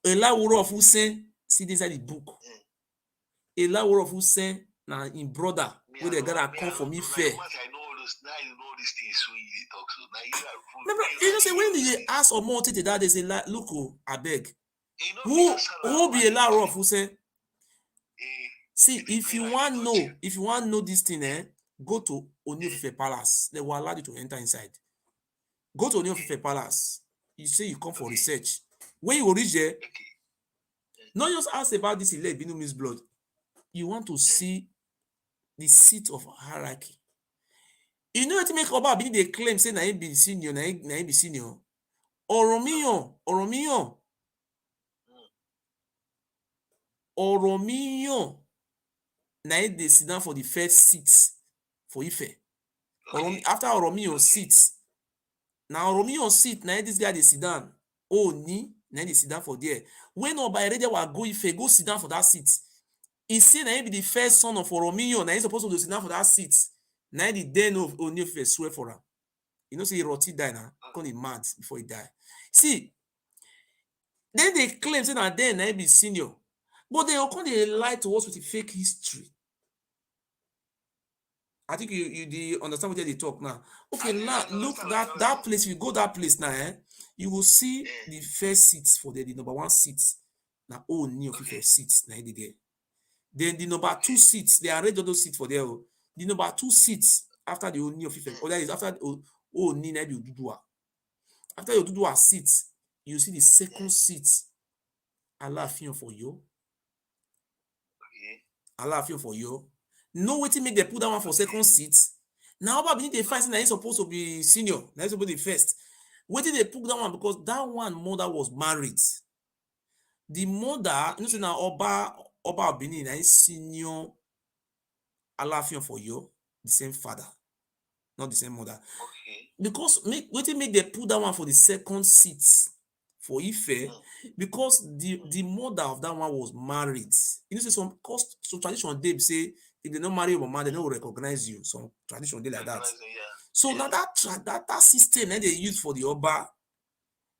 Elawuro of Hussein, see this inside the book. Elawuro of Hussein, na in brother, where they gotta come for me fair. Remember, you know, say when they ask or more that they say, look, I beg. Who be Elawuro of Hussein? See, if you want to know this thing, go to Ooni of Ife Palace. They will allow you to enter inside. Go to Ooni of Ife Palace. You say you come for research. When you reach there, not just ask about this elect Binu means blood. You want to see the seat of hierarchy. You know what to make Oba Benin they claim say na him be senior, na him be senior. Oromiyan. Na him dey sit down for the first seat for Ife. After Oromiyan seat, now Oromiyan seat, na this guy dey sit down. Oni, na dey sit down for there. When Oba Ewuare wa go Ife, go sit down for that seat. He say na him be the first son of Oromiyan, na him supposed to sit down for that seat. Na the den of Ooni of Ife swear for am. You know, say he roti die now, come he mad before he die. See, then they claim say na then na him be senior, but they come dey lie to us with a fake history. I think you understand what they talk now. Okay, now look that place. You go that place now, you will see the first seats for the number 1 seat. Now, Ooni of Ife seats now they there. Then the number 2 seats, they arrange all those seats for there. The number 2 seats after the Ooni of Ife, or that is after Ooni na be Oduduwa. After your Oduduwa seats, you see the second seat. Alaafin for you. Alaafin for you. No waiting make they put that one for second seat. Now Oba Benin they find na he's supposed to be senior. Na he's supposed to be first. Waiting they put that one because that one mother was married. The mother, you know, say now Oba Benin na senior Alaafin for you, the same father, not the same mother. Because waiting make they put that one for the second seat for Ife, because the mother of that one was married. You know, say some tradition they say if they don't marry your mama, they don't recognize you. Some tradition they like that. So now that system they use for the Oba,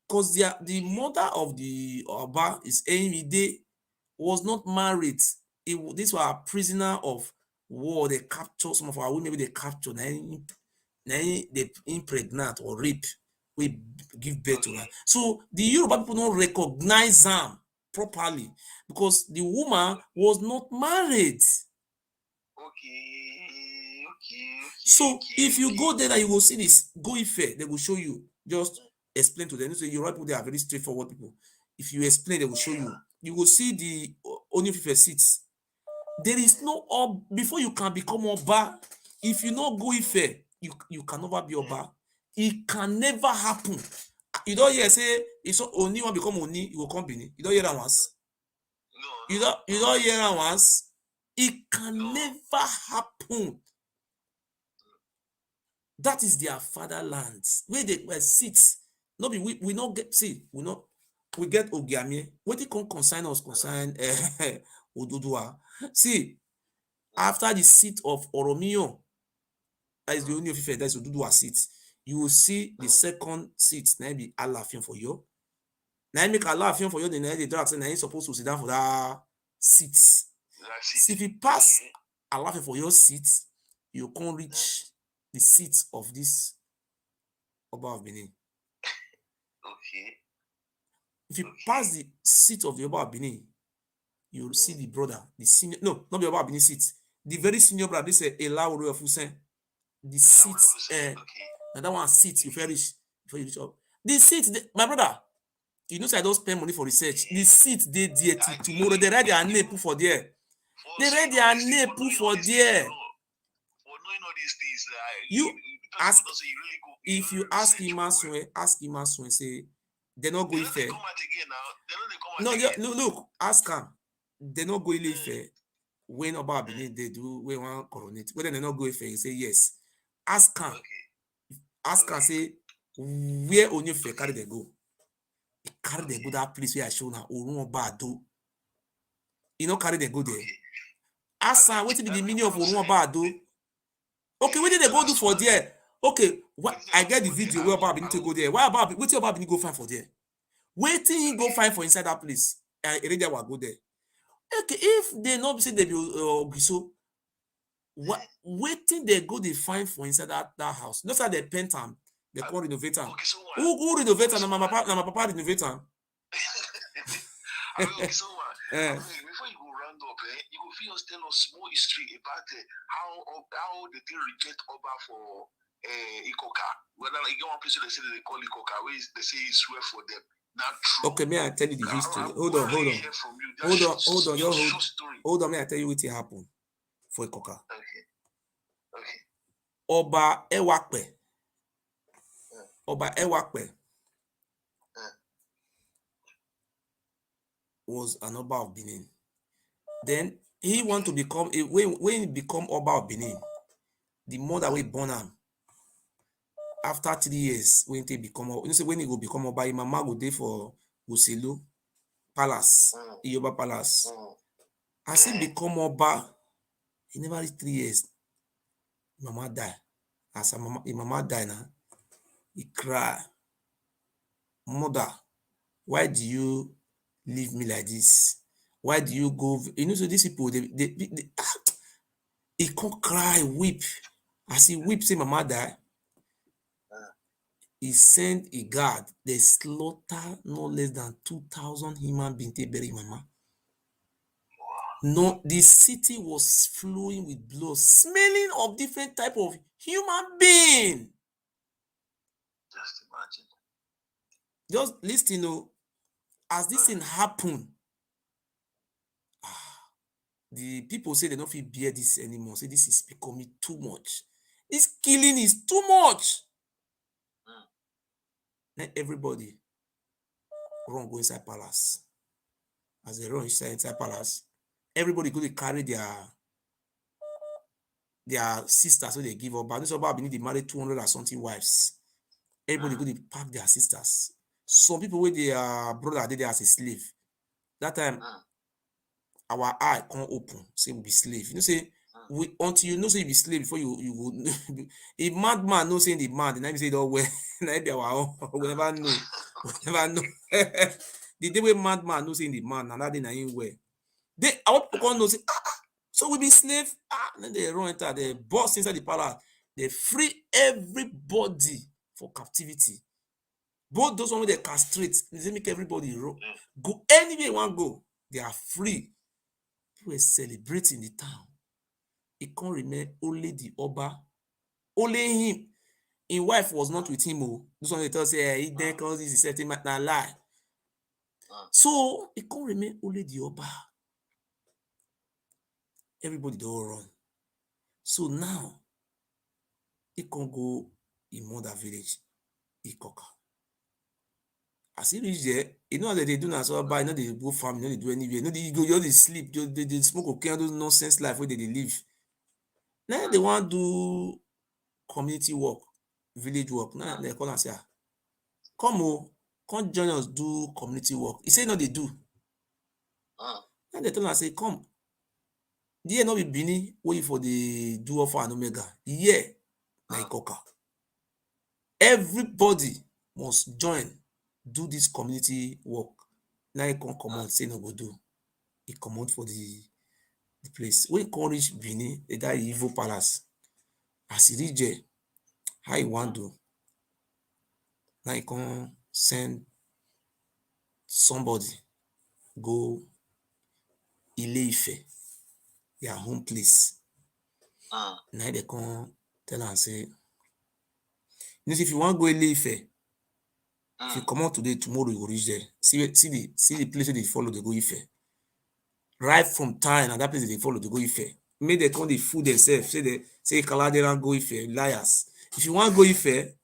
because the mother of the Oba is Emide was not married. These were a prisoner of war. They captured some of our women. Maybe they captured. Then they impregnate or rape, we give birth to her. So the Yoruba people don't recognize them properly because the woman was not married. So if you go there, you will see this. Go Ife, they will show you. Just explain to them. So Yoruba people, they are very straightforward people. If you explain, they will show you. You will see the only Ife seats. There is no before you can become Oba. If you not go Ife, you can never be Oba. It can never happen. You don't hear say if so Oni want become Oni, you will come Benin. You don't hear that once. You don't hear that once. It can never happen. That is their fatherland where they were seats. No, we not get we get Ogiamie. What they can consign us consign Odudua. See, after the seat of Oromio, that is the only officer that is Odudua seat. You will see the second seat, maybe Alafion for you. Now make Alafion for you, then the doctor now he's supposed to sit down for that seat. See, if you pass Alafion for your seat, you can't reach the seat of this Oba of Benin.
Okay.
If you pass the seat of the Oba of Benin, you will see the brother, the senior, no, not the Oba of Benin seat, the very senior brother, this is Ela of Fusen. The seat, and that one seat, you reach before you reach up. The seat, my brother, you know, so I don't spend money for research. The seat, they there till tomorrow. They ready their name put for there. They ready their name put for there. You ask, if you ask him and say, they not go fair. No, look, ask him. They not go fair. When about Benin they do, we want coronate. Whether they not go fair, you say yes. Ask him. Ask him, say, where on your fair carry they go? Carry they go that place where I show now. Orun you know, carry they go there. Ask him, what is the meaning of Orun Obado? Okay, what did they go do for there? Okay, what I get the video where Obaba need to go there. Why about what Obaba need to go find for there? Waiting he go find for inside that place. And Elijah will go there. Okay, if they not say they be so what waiting they go they find for inside that house. Not that they paint them, they call renovator.
Okay, so
Who renovate and my papa renovate?
Before you go round up, you go first tell us small history about how the thing reject Oba for Ikoka. Whether like you want people they say they call Ikoka, where they say it's swear for them. Not true.
Okay, may I tell you the history? Hold on, may I tell you what happened for Ikoka.
Okay.
Oba Ewuare was an Oba of Benin. Then he want to become when he become Oba of Benin, the mother will born him. After 3 years, when he become, when he go become Oba, his mama go there for Uselu Palace, Iyoba Palace. As he become Oba, he never reached 3 years. Mama die. As his mama die now, he cry. Mother, why do you leave me like this? Why do you go? You know, so these people, he can't cry, weep. As he weeps, say mama die. He sent a guard. They slaughter no less than 2,000 human beings to bury mama. No, the city was flowing with blood, smelling of different type of human being.
Just imagine.
Just listen, as this thing happened, the people say they don't feel bear this anymore. Say this is becoming too much. This killing is too much. Then everybody run go inside palace. As they run inside palace, everybody go to carry their sisters, so they give up. But this about they marry 200 or something wives. Everybody go to pack their sisters. Some people with their brother they as a slave. That time our eye can't open. Say we be slave. You know, say we until you know say you be slave before you go. If madman no saying the man, then I say oh well, be our own. We never know. We never know. The day when madman no saying the man, and that day na him well. They our people can't know say so we be slave. Then they run enter, they burst inside the palace. They free everybody for captivity. Both those ones they castrate, they make everybody go anywhere you want go. They are free. People are celebrating the town. It can't remain only the Oba, only him. His wife was not with him. Oh, this one they tell say he then cause this is setting na lie. So it can't remain only the Oba. Everybody don't run. So now it can go in mother village, Ikoka. As he reach there, you know that they do now, so buy, you know they go farm, you know they do anywhere, you know they go, you know they sleep, they smoke okay, those nonsense life where they live. Now they want to do community work, village work. Now they call and say, come join us do community work. He say no, they do. Now they tell us say, come. There no be Benin wait for the do Alpha and Omega. Yeah, na Ikoka. Everybody must join. Do this community work. Now he can come out, say no go do. He come out for the place. When he come reach Benin, that evil palace. As he reach there, how he want do? Now he can send somebody go Ile-Ife, their home place. Now they can tell and say, you know, if you want to go Ile-Ife, if you come out today, tomorrow you will reach there. See the place where they follow, they go Ife. Right from time, and that place they follow, they go Ife. Make they come the food themselves. Say Kaladera go Ife, liars. If you want to go Ife,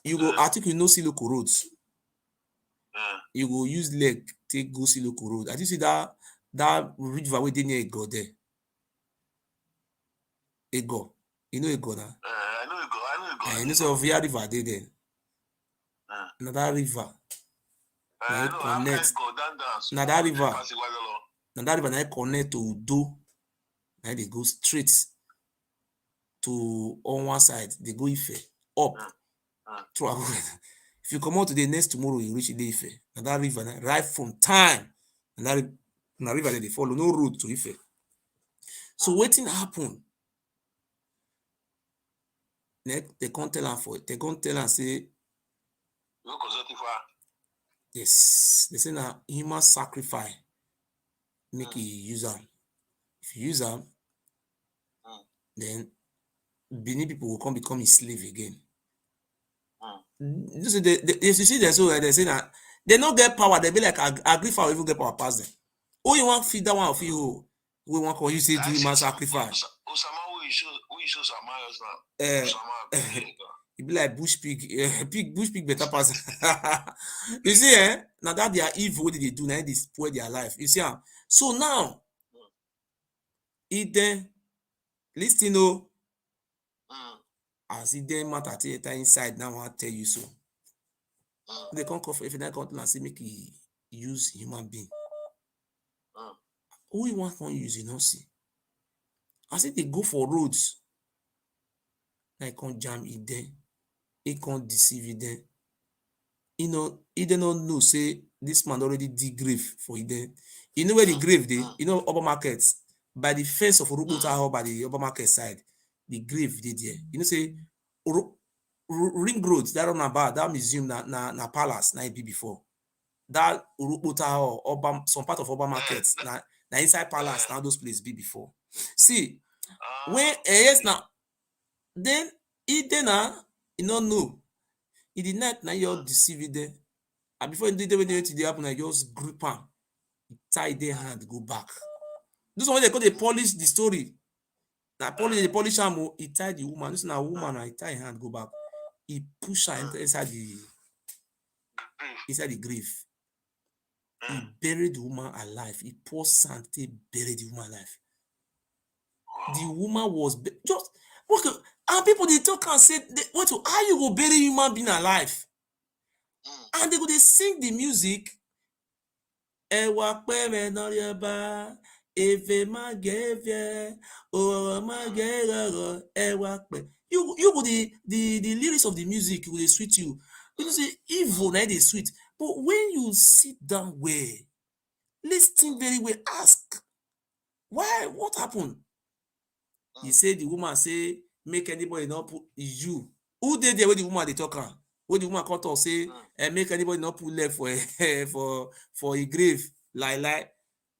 you go. I think you know see local roads. You go use leg take go see local road. I think see that river where they near Ego there. Ego, you know Ego now.
I know Ego.
You know say Ovia River they there. Another river. Now it connect. Now that river. Now that river now connect to Udo. Now they go straight to on one side. They go Ife up through. If you come out today, next tomorrow you reach Ile-Ife. Now that river now, right from time. And that river that they follow no road to Ife. So waiting happen. They can't tell her for it. They can't tell her say. Yes, they say now human sacrifice make you use them. If you use them, then Benin people will come become his slave again. You see, if you see them so they say that they don't get power, they be like agree for even get power past them. Oh, you want feed that one of you we want to use it do human sacrifice. It be like bush pig, bush pig better pass. You see, now that they are evil, what did they do? Now they spoil their life. You see, so now, it then listen, oh, as it then matter inside now, I'll tell you so. They can't come if they can't say make he use human being. Who you want to use, you know, see. I say they go for roads. They can't jam it then. He can't deceive it then. You know, he don't know, say, this man already dig grave for it then. You know where the grave they, you know, Oba Market, by the fence of Urukota by the Oba Market side, the grave they there. You know, say, Ring Road, that on about that museum, na palace, na be before. That Urukota or some part of Oba Market, na inside palace, now those places be before. See, when yes now, then he then you don't know. In the night now you're deceived there. And before you did anything to happen, I just grip him, tie their hand, go back. This one they call they polish the story. Now polish him, he tied the woman. This is now a woman, I tie hand, go back. He push her inside the grave. He buried the woman alive. He poured sand, he buried the woman alive. The woman was just okay. And people they talk and say, "What? How you go bury human being alive?" And they go they sing the music. Ewa pere noriaba, eve magevye, o magero, ewa pe. You go the lyrics of the music will sweet you. You say evil now they sweet, but when you sit down well, listen very well, ask why, what happened. He said the woman say make anybody not put you. Who did there with the woman they talk am? When the woman come talk say, and make anybody not put left for for a grave, lie.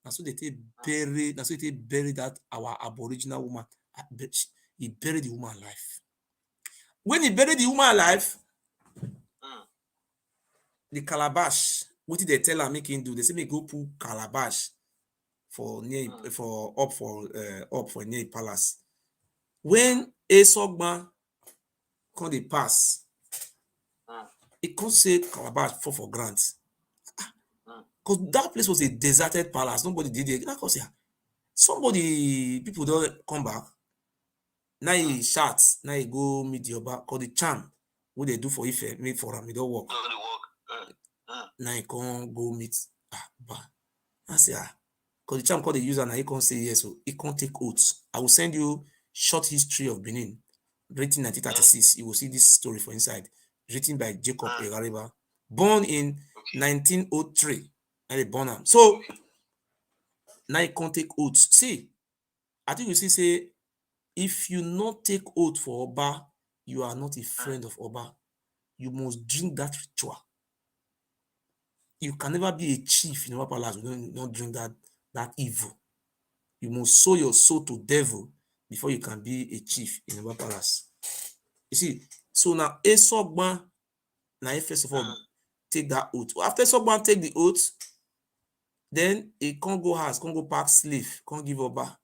And so they take bury, that's so they bury that our Aboriginal woman. He buried the woman alive. When he buried the woman alive, the calabash, what did they tell her make him do? They say me go put calabash for near up for near palace. When Esogba come dey pass, he can't say calabash for grant. Because that place was a deserted palace. Nobody did it. Because somebody, people don't come back. Now he shouts. Now he go meet the Oba. Cause the charm, what they do for Ife, make for him, he don't work. Now he can't go meet Oba. I say, because the charm called the user, now he can't say yes, so he can't take oaths. I will send you short history of Benin, written 1936. You will see this story for inside. Written by Jacob Egareba, born in 1903. And they born him. So now you can't take oaths. See, I think you see say if you not take oath for Oba, you are not a friend of Oba. You must drink that ritual. You can never be a chief in Oba Palace. You don't drink that evil. You must sow your soul to devil before you can be a chief in Oba Palace. You see, so now Esogba, now first of all take that oath. After Esogba take the oath, then he can't go house, can't go pack slave, can't give Oba,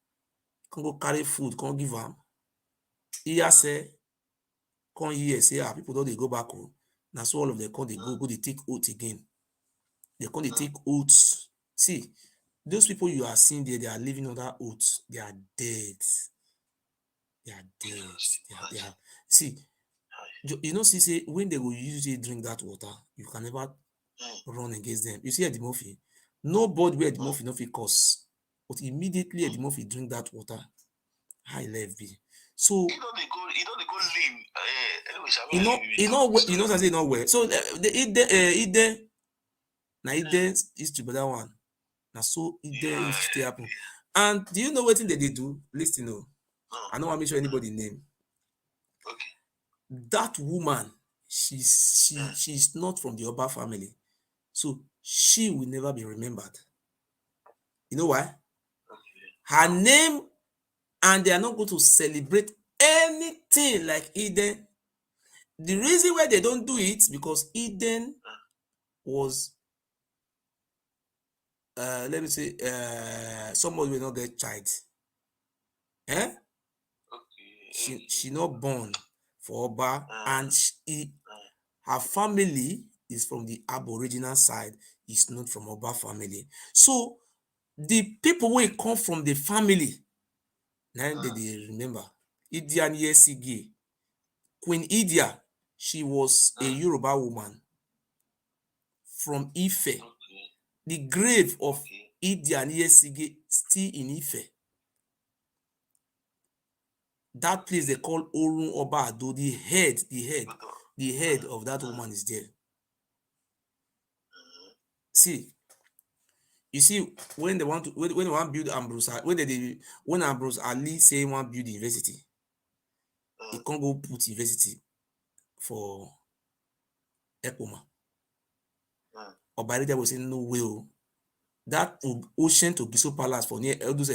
can't go carry food, can't give him. He say, can't hear, say, people don't they go back home. Now so all of them can't they go they take oath again. They can't they take oaths. See, those people you are seeing there, they are living on that oath. They are dead. They are dead. They are. See, you know, say when they will usually drink that water, you can never run against them. You see at the Murphy, nobody where the Murphy no fit cause, but immediately at the Murphy drink that water, high level be. So
you know they go lean.
You know that they not well. So they eat there. Now eat there is to that one. Now so eat there is to happen. And do you know what thing they do? Listen, no. I don't want to make sure anybody name.
Okay.
That woman, she's not from the Oba family, so she will never be remembered. You know why? Her name, and they are not going to celebrate anything like Eden. The reason why they don't do it because Eden was, let me say, somebody will not get child. Okay. She not born for Oba, and her family is from the Aboriginal side. Is not from Oba family. So the people who come from the family, now they remember Idia Nyesige. Queen Idia, she was a Yoruba woman from Ife. The grave of Idia Nyesige still in Ife. That place they call Orun Oba Ado. The head of that woman is there. See, you see, when they want to build Ambrose, when Ambrose Ali say want build the university, he can't go put university for Ekoma. Oba Ewuare was saying no way. That ocean to Biso Palace for near those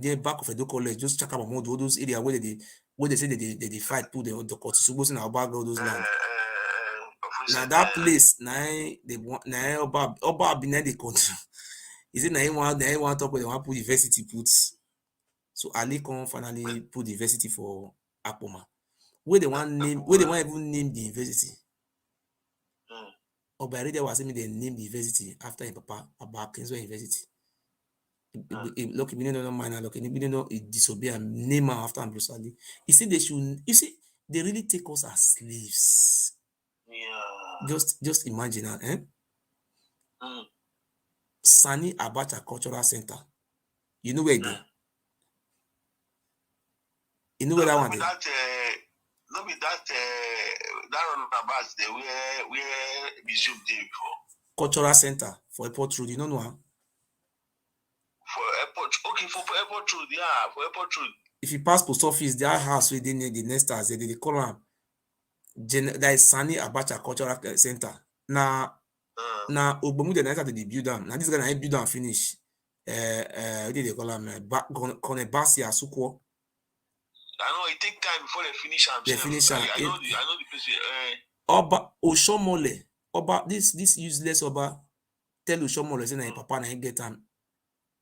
near back of Edo College, just check out all those areas where they say they fight put the court supposed in our bag all those land. Now that place, now Oba behind the country. Is it now he want talk when they want put university puts. So Ali can finally put the university for Akpoma. Where they want even name the university. Oba Ewuare was saying they name the university after his papa about Kingsway University. Look, if you don't mind, look, if you don't know, disobey and name after Ambrose Ali. He said they should. You see, they really take us as slaves. Yeah. Just imagine, Sani Abacha Cultural Center. You know where it is? You know where that one is?
No be that roundabout there where museum dey before.
Cultural Center for Airport Road. You don't know?
For airport, okay, for airport road, yeah, for airport road.
if you pass post office, their house wey dey near the next house, they call am there is Sani Abacha Cultural Center. Now Ogbomu the next they build am. Now this guy build am finish. What did they call him? Konebasi Asukwo.
I know it take time before they finish am.
They finish am.
I know the place.
Oba Oshomole. Oba this useless Oba tell Oshomole say na him papa na him get am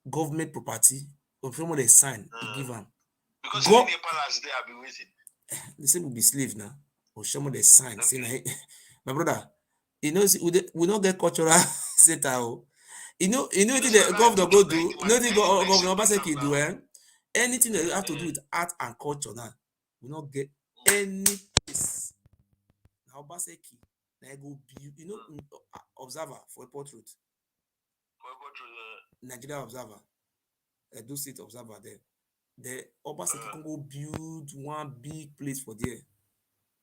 government property. Oshomole sign he give am.
Because in the palace there I be waiting.
The same will be slave now. Oshomole sign say na my brother. You know we don't get cultural center. You know the governor go do. You know the governor Obaseki do. Anything that you have to do with art and culture now, we not get any place. Now Obaseki, now I go build. You know, Observer for a portrait. Nigeria Observer, Edo State Observer there. The Obaseki can go build one big place for there.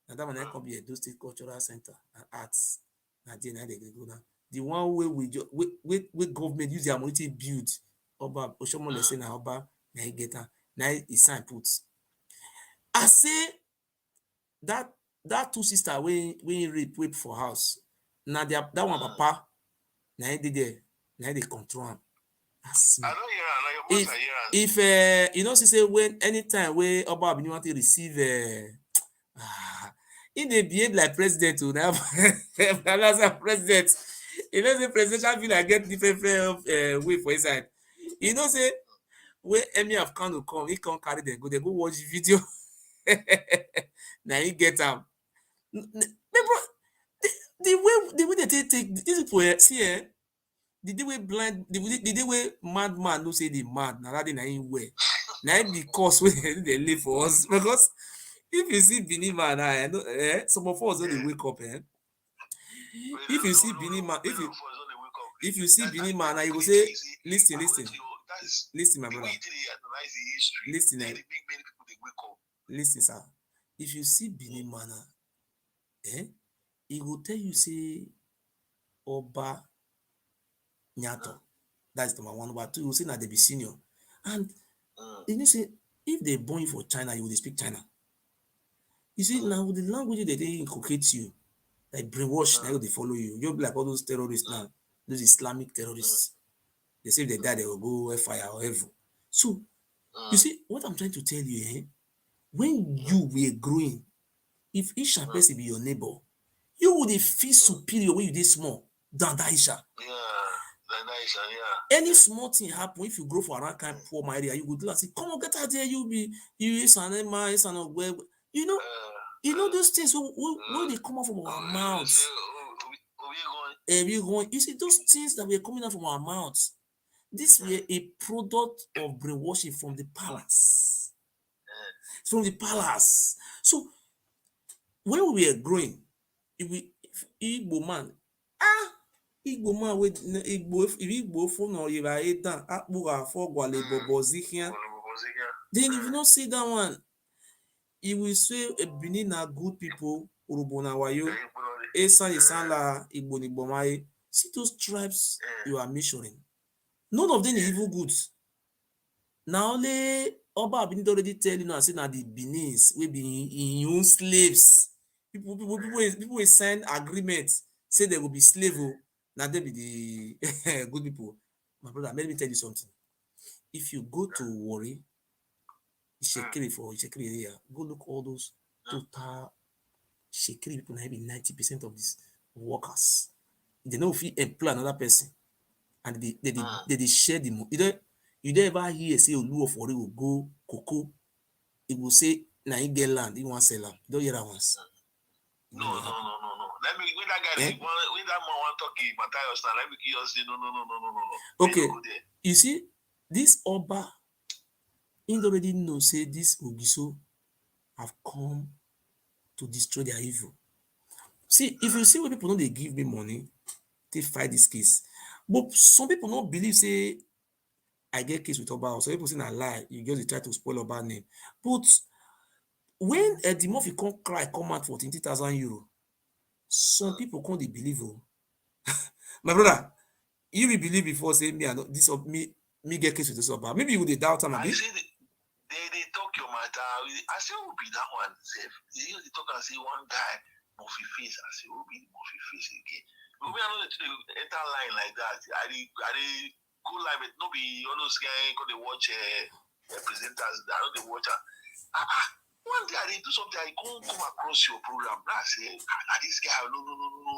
And that one can be a Edo State Cultural Center and Arts. Now they go now. The one way we government use their money to build. Oba Oshomole say na Oba na he get am. Now he sign put. I say that two sister when rape for house. Now that one papa na he did there. Now they control him.
I don't hear am.
If you know, she say when anytime where Oba Abini want to receive in they behave like president to now as a president. You know the presidential feel like get different way for inside. You know say when Emir of Kano come, he can't carry them. They go watch the video. Now he get them. The way they take these people see the way blind the way madman no say they mad. Now that they na in way. Now the cause where they live for us because if you see Benin man, I know some of us only wake up. If you see Benin man, if you see Benin man, you will say, listen, my brother. Listen, sir. If you see Benin man, he will tell you say Oba Nyato. That's number one. Number two, you will say that they be senior. And you say if they born you for China, you will speak China. You see, now with the language that they inculcate you, like brainwash, now they follow you. You'll be like all those terrorists now, those Islamic terrorists. They say if they die, they will go fire or heaven. So, you see, what I'm trying to tell you, when you were growing, if Isha person be your neighbor, you would feel superior when you did small than that Isha. Any small thing happen if you grow for around kind of poor my area, you would like say, come on, get out there, you is an Emma, is an web. You know those things when they come out from our mouths. You see those things that were coming out from our mouths. This were a product of brainwashing from the palace. From the palace. So when we were growing, if Igbo man with Igbo phone or you are then if you not see that one, you will say a Benin are good people, Urubona Wayo, Esa la Igbo. See those tribes you are measuring. None of them is evil goods. Now only Oba Abini already tell you now, say that the Benins will be in your slaves. People will sign agreements, say they will be slave. Now they be the good people. My brother, let me tell you something. If you go to Warri, Shekiri area, go look all those total Shekiri people, maybe 90% of these workers. They know if you employ another person and they share the money. You don't ever hear say Olu of Warri will go cocoa. It will say now he get land, he want sell land. You don't hear that once.
No. Let me when that guy when that man want talking Matthias now, let me just say no.
Okay. You see, this Oba he already know say this Ogiso have come to destroy their evil. See, if you see what people know they give me money, they fight this case. But some people don't believe say I get case with Oba. So people say I lie. You just try to spoil Oba name. But when the month you come out for 20,000 euro, some people can't believe. My brother, you will believe before say me and this of me get case with this Oba. Maybe you would doubt him.
They talk your I say, who be that one? They talk and say one guy, Murphy face. I say, who be Murphy face again? But me, I know that they enter line like that. I go live, it no be all those guys because they watch presenters. I know they watch. One day I do something, I come across your program. Now I say, this guy, no,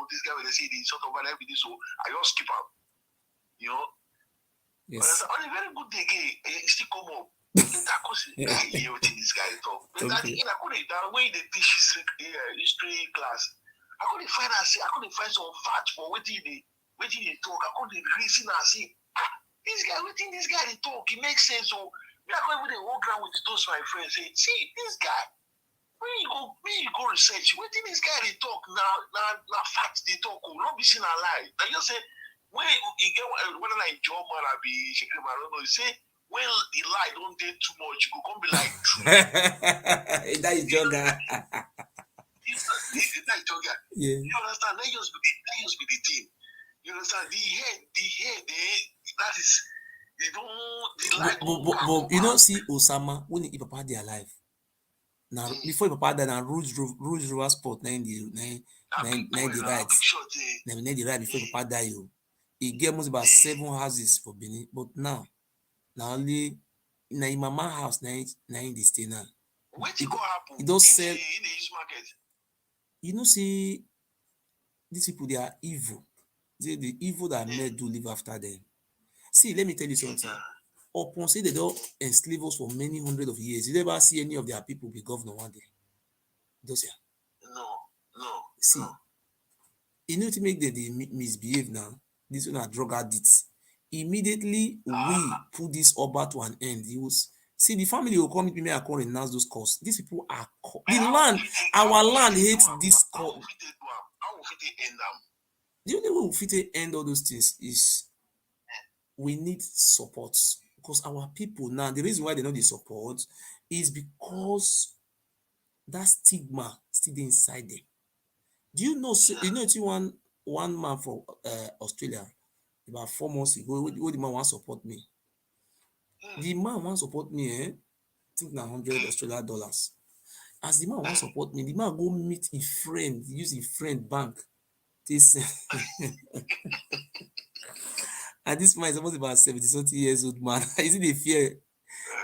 this guy, when they say this sort of everything, so I just skip out. You know?
Yes.
But on a very good day, he still come up. This guy talk. But
Okay.
When they teach history class, I couldn't find some facts for what they talk. I couldn't reason and say, this guy they talk, it makes sense. So we are going to walk around with those my friends say, see, this guy, when you go research, what this guy they talk now facts they talk, not be seen a lie. I just say, when you get whether like job man I be shaking my don't know, you say when the lie don't take too much, you go come be like true.
That is jogger.
That is jogger.
Yeah.
You understand? That just be the thing. You understand? The head, that is they don't the lie.
But you don't see Osama when he papa dey alive. Now before he papa died, na Rouge River Sport na the right. Na the right before he papa die yo. He get almost about 7 houses for Benin, but now only na him mama house na him dey stay now.
Wetin go happen?
He don sell.
In the use market.
You know, see, these people they are evil. The evil that men do live after them. See, let me tell you something. Upon say they don't enslave us for many hundreds of years. You never see any of their people be governor one day. Does ya?
No.
See, you know to make them they misbehave now. This one are drug addicts. Immediately we put this Oba to an end. He was see the family will come with me and come renounce those causes. These people are the land. Our land hates this cause.
How will it end them?
The only way we fit end all those things is we need support because our people now, the reason why they know the support is because that stigma still inside them. Do you know? You know, it's one man from Australia about 4 months ago. What the man want support me? The man want support me. I think na $100 Australian dollars. As the man want support me, the man go meet a friend, use a friend bank. This and this man is almost about 70-something years old man. Is it the fear?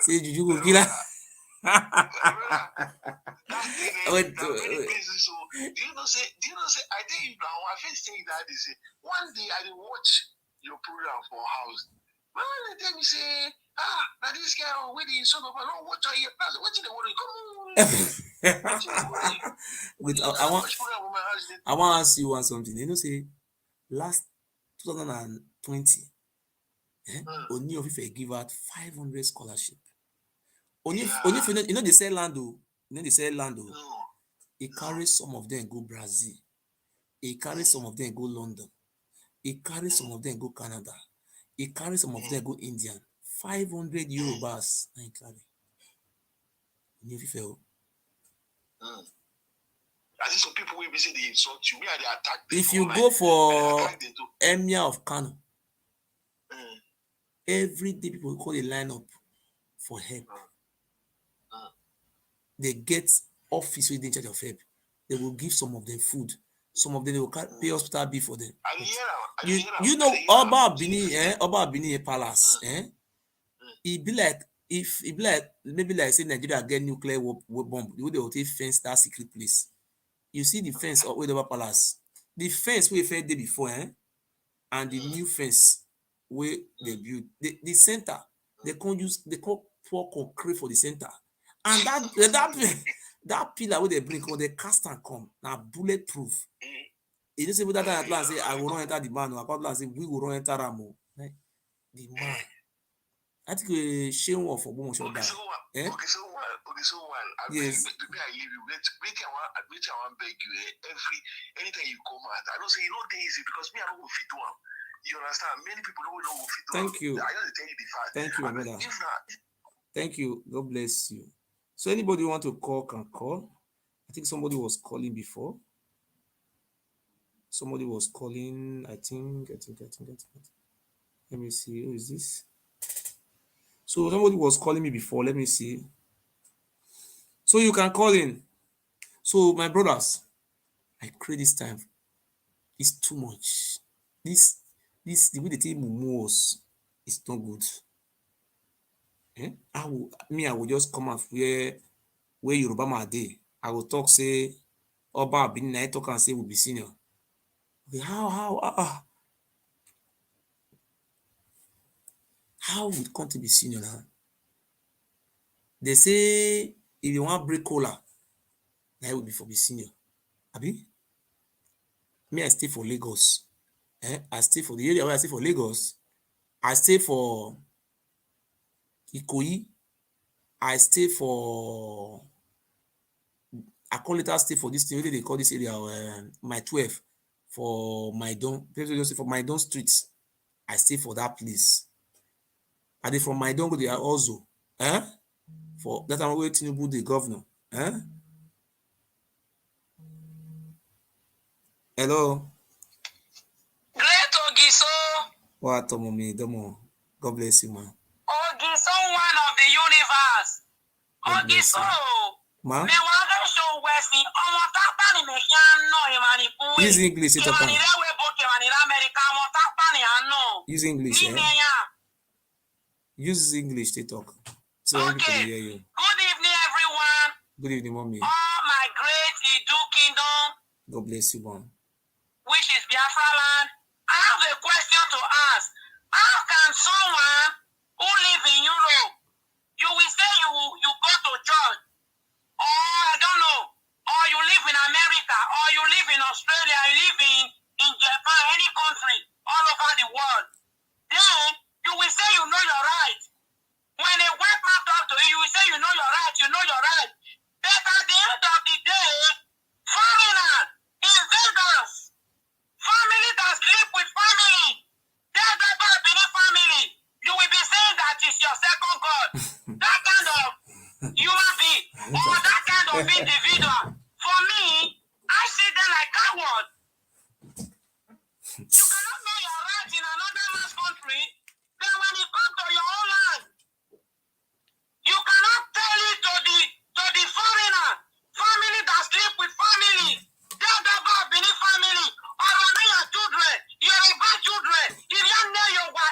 Say Juju go kill her.
Do you know say I tell you now, I first think that they say one day I will watch your program for house. When they tell me say, now this guy with the son of a long watch here, what did they worry? Come on.
Wait, I want to ask you one something. You know, say last 2020, Oni of Ife give out 500 scholarship. Only you know they sell land though. He carries some of them go Brazil. He carries some of them go London. He carries some of them go Canada. He carries some of them go India. 500 Eurobars. I carry. Oni of Ife.
As some people will be saying they insult you, me and they attack them.
If you go for Emir of Kano, every day people call a line up for help. They get office with in charge of help. They will give some of them food. Some of them they will pay hospital bill for them. You know Oba Ewuare Palace. It be like maybe like say Nigeria get nuclear bomb. The way they will take fence that secret place. You see the fence of Oba Palace. The fence we fed day before, and the new fence where they build the center. They can't pour concrete for the center. And that pillar where they bring when they cast and come now bulletproof. It just say that at last say I will not enter the man. I can't say we will not enter Ramo. Like, the man. I think we shame one for boom shot down.
Okay, so one.
Yes.
Maybe I leave you. I want beg you anytime you come out. I don't say you know they easy because me I don't go fit one. You understand? Many people don't go fit one.
Thank you.
I just tell you the fact.
Thank you, my brother. Thank you. God bless you. So anybody want to call can call. I think somebody was calling before. Somebody was calling. I think. Let me see. Who is this? So somebody was calling me before. Let me see. So you can call in. So my brothers, I pray this time. It's too much. This the way the team moves is not good. I will just come out where Yoruba my day. I will talk say Oba Benin, I talk and say we'll be senior. Okay, how we come to be senior now? They say if you want break cola, that will be for be senior. Abi? Me, I stay for Lagos. I stay for the area where I stay for Lagos. I stay for Ikoyi. I stay for I call it I stay for this thing. What do they call this area? My 12 for my don. People just say for my don streets. I stay for that place. And they from my don go they are also. For that time where Tinubu the governor. Hello.
Great Ogiso.
What mommy, domo. God bless you, man.
Ogiso, one of the universe. Ogiso.
Ma?
Me wanga show Wesley. Omo tapa ni me no imani puwe.
Use English, it
Imani lewe boke mani America. Omo tapa ni ano.
Use English,
Ni neya.
Use English to talk. So
Okay.
people can hear you.
Good evening, everyone.
Good evening, mommy.
All my great Idu kingdom,
God bless you, man.
which is Biafra land. I have a question to ask. How can someone who live in Europe, you will say you go to church, or I don't know, or you live in America, or you live in Australia, you live in Japan, any country, all over the world. Then you will say you know your right. When a white man talk to you, you will say you know your right, you know your right. But at the end of the day, foreigners, invaders, family that sleep with family, that Benin family, you will be saying that is your second God. That kind of human being, or that kind of individual. For me, I see them like cowards. You cannot know your right in another man's country, then when it comes to your own land, you cannot tell it to the foreigner, family that sleep with family, that Benin family, or your children, your children. If you know your wife,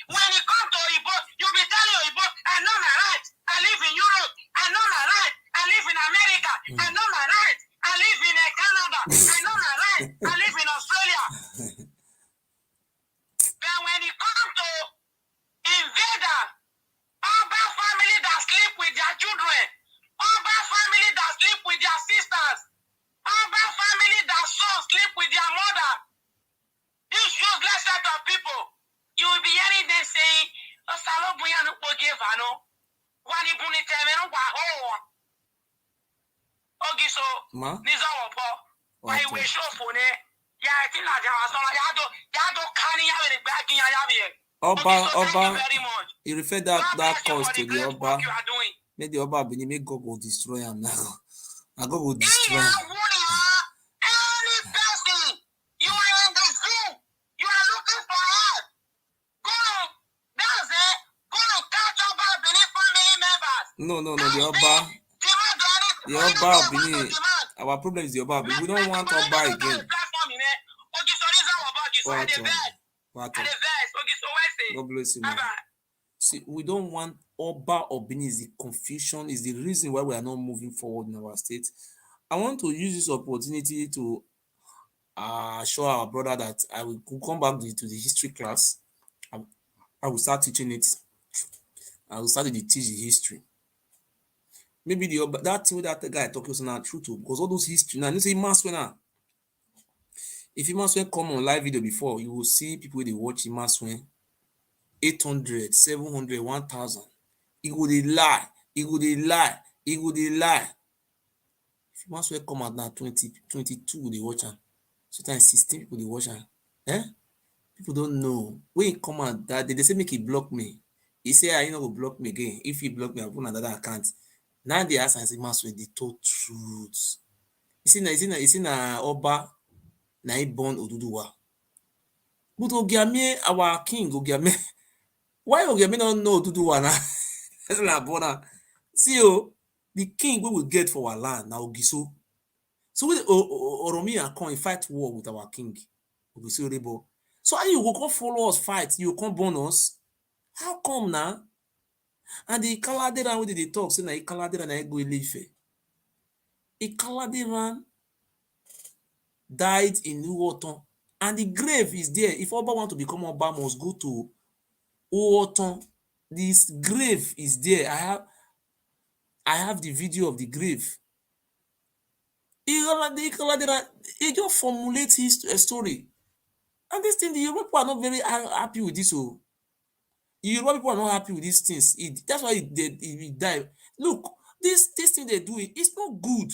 when it comes to Igbo, you be telling Igbo, I know my right. I live in Europe. I know my right. I live in America. I know my right. I live in Canada. I know my right. I live in Australia. But when it comes to invader, Oba family that sleep with their children, Oba family that sleep with their sisters, Oba family that sleep with their mother, this useless set of people, you will be hearing them saying,
Ma?
Why we show for ne?
Oba, you refer that cause to the Oba. Make the Oba Benin, make God will destroy him now. And God will destroy him.
Any person, you are in the zoo, you are looking for help. Go, that's it. Go and catch Oba Benin family members.
No, the Oba Benin. Our problem is the Oba Benin. We don't want Oba again. God bless you, man. See, we don't want Oba or Benin. Is the confusion, is the reason why we are not moving forward in our state. I want to use this opportunity to show our brother that I will come back to the history class. I will start teaching it. I will start to teach the history. Maybe that thing with that guy talking is not true too, because all those history now. You see, now. If Imaswen come on live video before, you will see people they watch Imaswen 800, 700, 1000. He go dey lie. If Imaswen come out now 22 they watch him. Sometimes 16 people they watch him. People don't know. When he come out that they say make he block me. He say I not go block me again. If he block me, I'll put another account. Now they ask and say Imaswen they told truth. You see na Oba na he born Oduduwa. But Ogiame, our king, Ogiame, why Ogiame don't know to do one? See, the king we will get for our land now, Ogiso. So with Oromi and come fight war with our king, Ogiso Rebo. So how you go come follow us fight? You come burn us? How come now? And the Kaladeran wey dey talk say na Kaladeran na go Ile-Ife. Kaladeran died in Uoton, and the grave is there. If Oba want to become Oba, must go to Uoton. This grave is there. I have the video of the grave. Kaladeran, he just formulate his story. And this thing, the Yoruba people are not very happy with this. Oh, the Yoruba people are not happy with these things. That's why he died. Look, this thing they do, it's not good.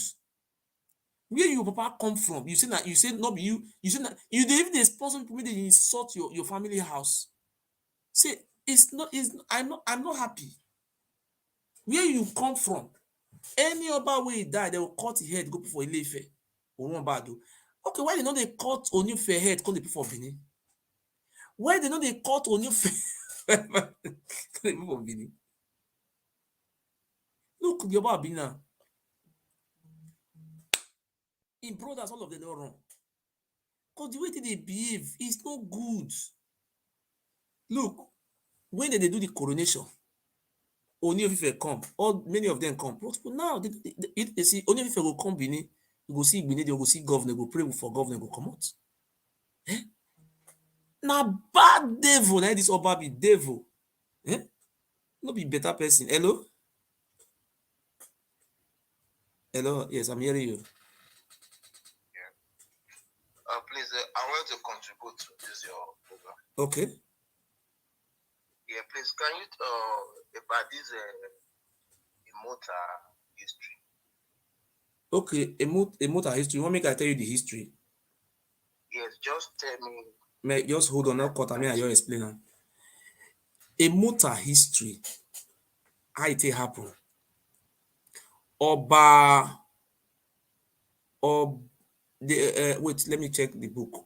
Where your papa come from? You say that you say not be you. You say that you even dey sponsor people wey dey insult your family house. Say it's not. I'm not happy. Where you come from? Any other way he die, they will cut his head, go put for Ile-Ife. One bad. Okay, why they not they cut Onife head, come they put for Benin? Why they not they cut Onife come they put for Benin? Look, the Oba Benin now. In brothers, all of them don't wrong. Because the way they behave is not good. Look, when they do the coronation, Oni of Ife come, many of them come. But now they see Oni of Ife will come Benin, you go see Benin, they go see governor, go pray for governor, go come out. Eh? Now bad devil, now this Oba be devil. Eh? No be better person. Hello? Hello? Yes, I'm hearing you.
Please, I want to contribute to this your program.
Okay.
Yeah, please, can you about this immortal history?
Okay, immortal history. You want me to tell you the history?
Yes, just tell me.
May just hold on, not cut. I mean, I just explain. Immortal history. How it happen? Oba. Wait, let me check the book.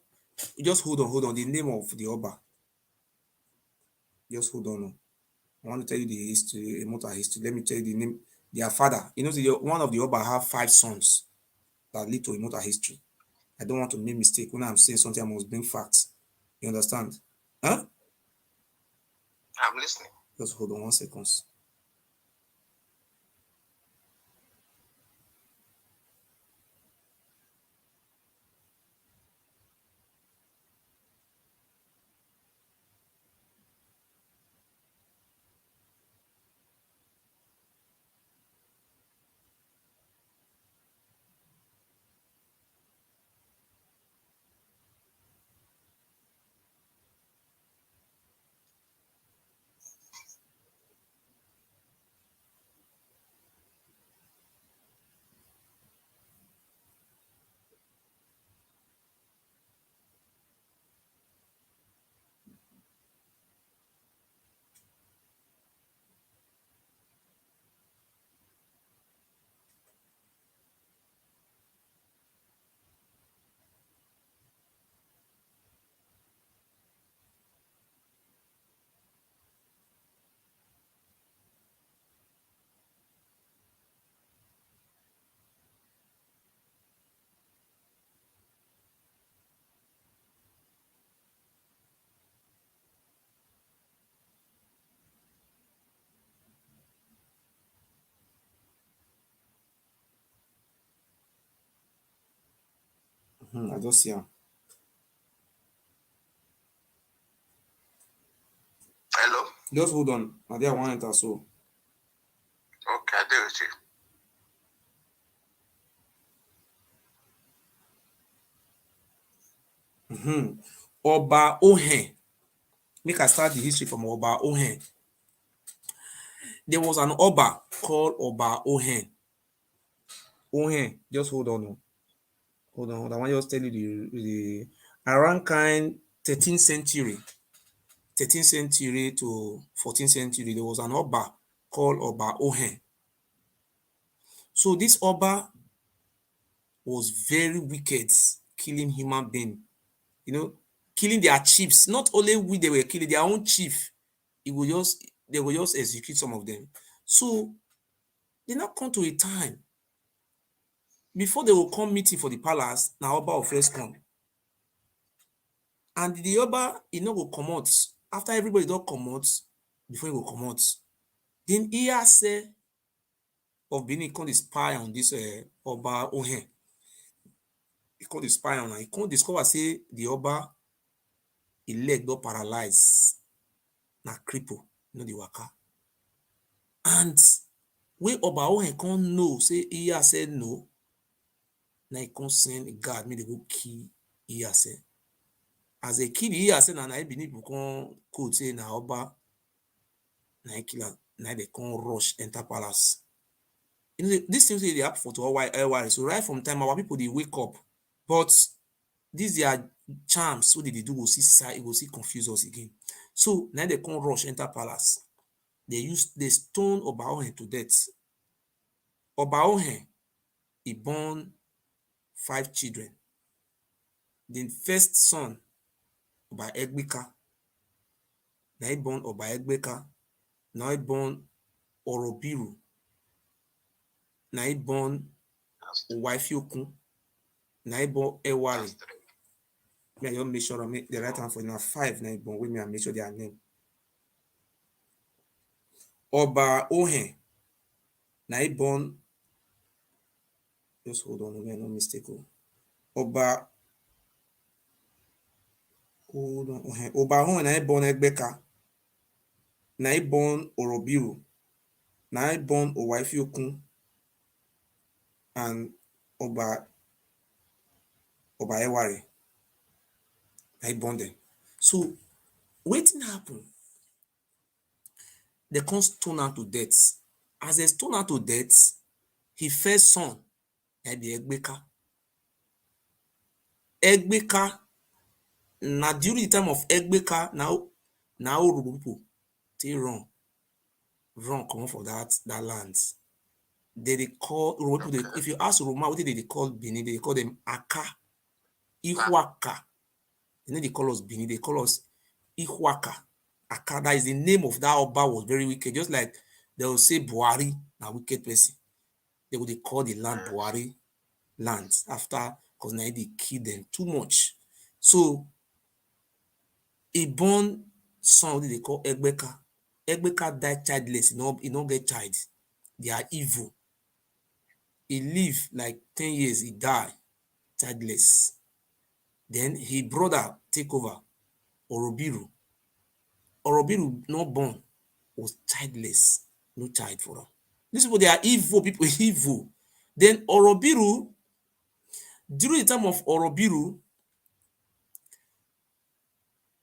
Just hold on. The name of the Oba. Just hold on. I want to tell you the history, immortal history. Let me tell you the name. Their father. You know, one of the Oba have 5 sons that lead to immortal history. I don't want to make mistake. When I'm saying something, I must bring facts. You understand? Huh?
I'm listening.
Just hold on 1 second. I just see him.
Hello?
Just hold on. I did want it so.
Okay, I do with you.
Oba Ohen. Make I start the history from Oba Ohen. There was an Oba called Oba Ohen. Ohen, just hold on. Hold on. I want to just tell you the around kind 13th century. 13th century to 14th century, there was an Oba called Oba Ohen. So this Oba was very wicked, killing human being. You know, killing their chiefs. Not only we they were killing their own chief. They will just execute some of them. So they now come to a time before they will come meeting for the palace. Now Oba will first come, and the Oba go come out after everybody don't come out before he will come out. Then Iyase of Benin come to spy on this Oba Ohen. He come to spy on, and he come discover say the Oba his leg don paralyze, na cripple, the waka. And when Oba Ohen come know say Iyase no, na he come send guard make they go kill Iyase. As they kill Iyase, na Benin people come quote say na Oba na he kill am. Na they come rush enter palace. This thing say they happen for Oba Ewuare. So right from time our people they wake up, but these their charms. So they do go see confuse us again. So now they come rush enter palace. They stone Oba Ohen to death. Oba Ohen, he born 5 children. The first son, Oba Egbeka. Now he born Oba Egbeka. Now he born Orobiru. Now he born Owafiokun. Now he born Ewuare. May I just make sure I make the right hand for now. 5 now he born with me and make sure their name. Oba Ohen. Now he born. Just hold on, no mistake. Oba. Hold on. Oba Ohen now he born Egbeka. Now he born Orobiru. Now he born Owafiokun. And Oba Ewuare. I born them. So wetin happen? They come stone am to death. As they stone am to death, his first son na be Egbeka. Egbeka, na during the time of Egbeka, now Urhobo people take run comot for that land. They call Urhobo people. If you ask Urhobo, what they call Benin? They call them Aka, Ihuaka. They call us Benin. They call us Ihuaka. Aka. That is the name of that Oba was very wicked. Just like they will say BUHARI, a wicked person. They would call the land BUHARI land after, because now they kill them too much. So a born son they call Egbeka. Egbeka died childless. He don't get child. They are evil. He live like 10 years. He die childless. Then his brother take over, Orobiru. Orobiru not born, was childless, no child for her. These people, they are evil people, evil. Then Orobiru, during the time of Orobiru,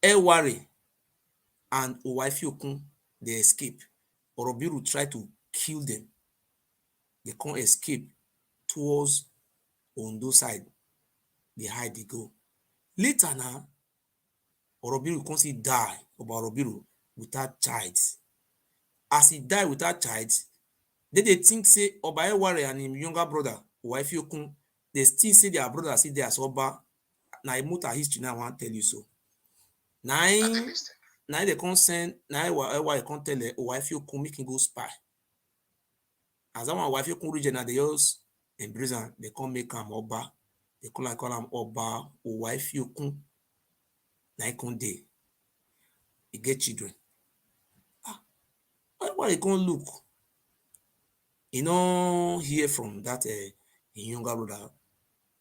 Ewuare and Owafiokun, they escape. Orobiru tried to kill them. They can't escape towards Ondo side. They hide, they go. Later now, Orobiru can't see die about Orobiru without child. As he died without child, they think say Oba Ewuare and his younger brother, Owafiokun, they still say their brother see their Oba. Now I moved history now I want to tell you so. Now they can't send now Ewuare can't tell Owafiokun make him go spy. As that one Owafiokun region they just embrace him, they can't make him Oba. They call him Oba Owafiokun. Now he can't dey. He get children. Why they can't look? Hear from that younger brother.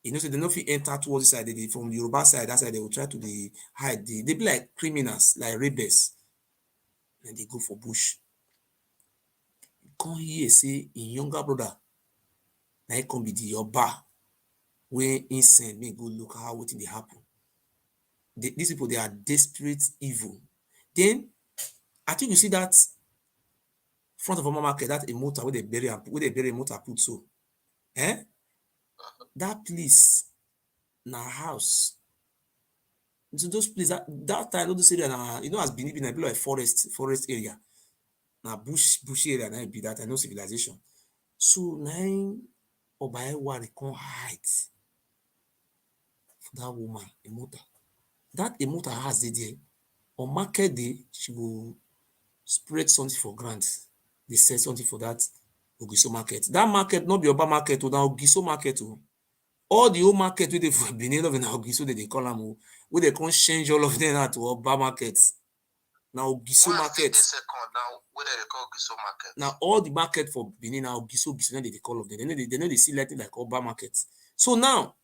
So they don't fit enter towards this side. They from the Yoruba side, that side they will try to hide. They be like criminals, like rebels. And they go for bush. You can't hear say in younger brother. Now it can be the Oba where he send me go look how what they happen. These people they are desperate evil. Then I think you see that front of a market, that a motor where they bury a motor put so. That place na house. So those places that time, those area na as Benin be like forest area. Na bush area na be that no civilization. So now Oba Ewuare come hide for that woman, a motor. that a motor has there. On market day, she will spread something for grant. They sell something for that Ogiso market. That market not be Oba market, or now Ogiso market. All the old market wey dey for Benin of na Ogiso they call them. Where they can't change all of them now to Oba markets. Now Ogiso market.
Now where they call Ogiso market.
Now all the market for Benin now Ogiso they call of them. They know they see lighting like Oba market. So now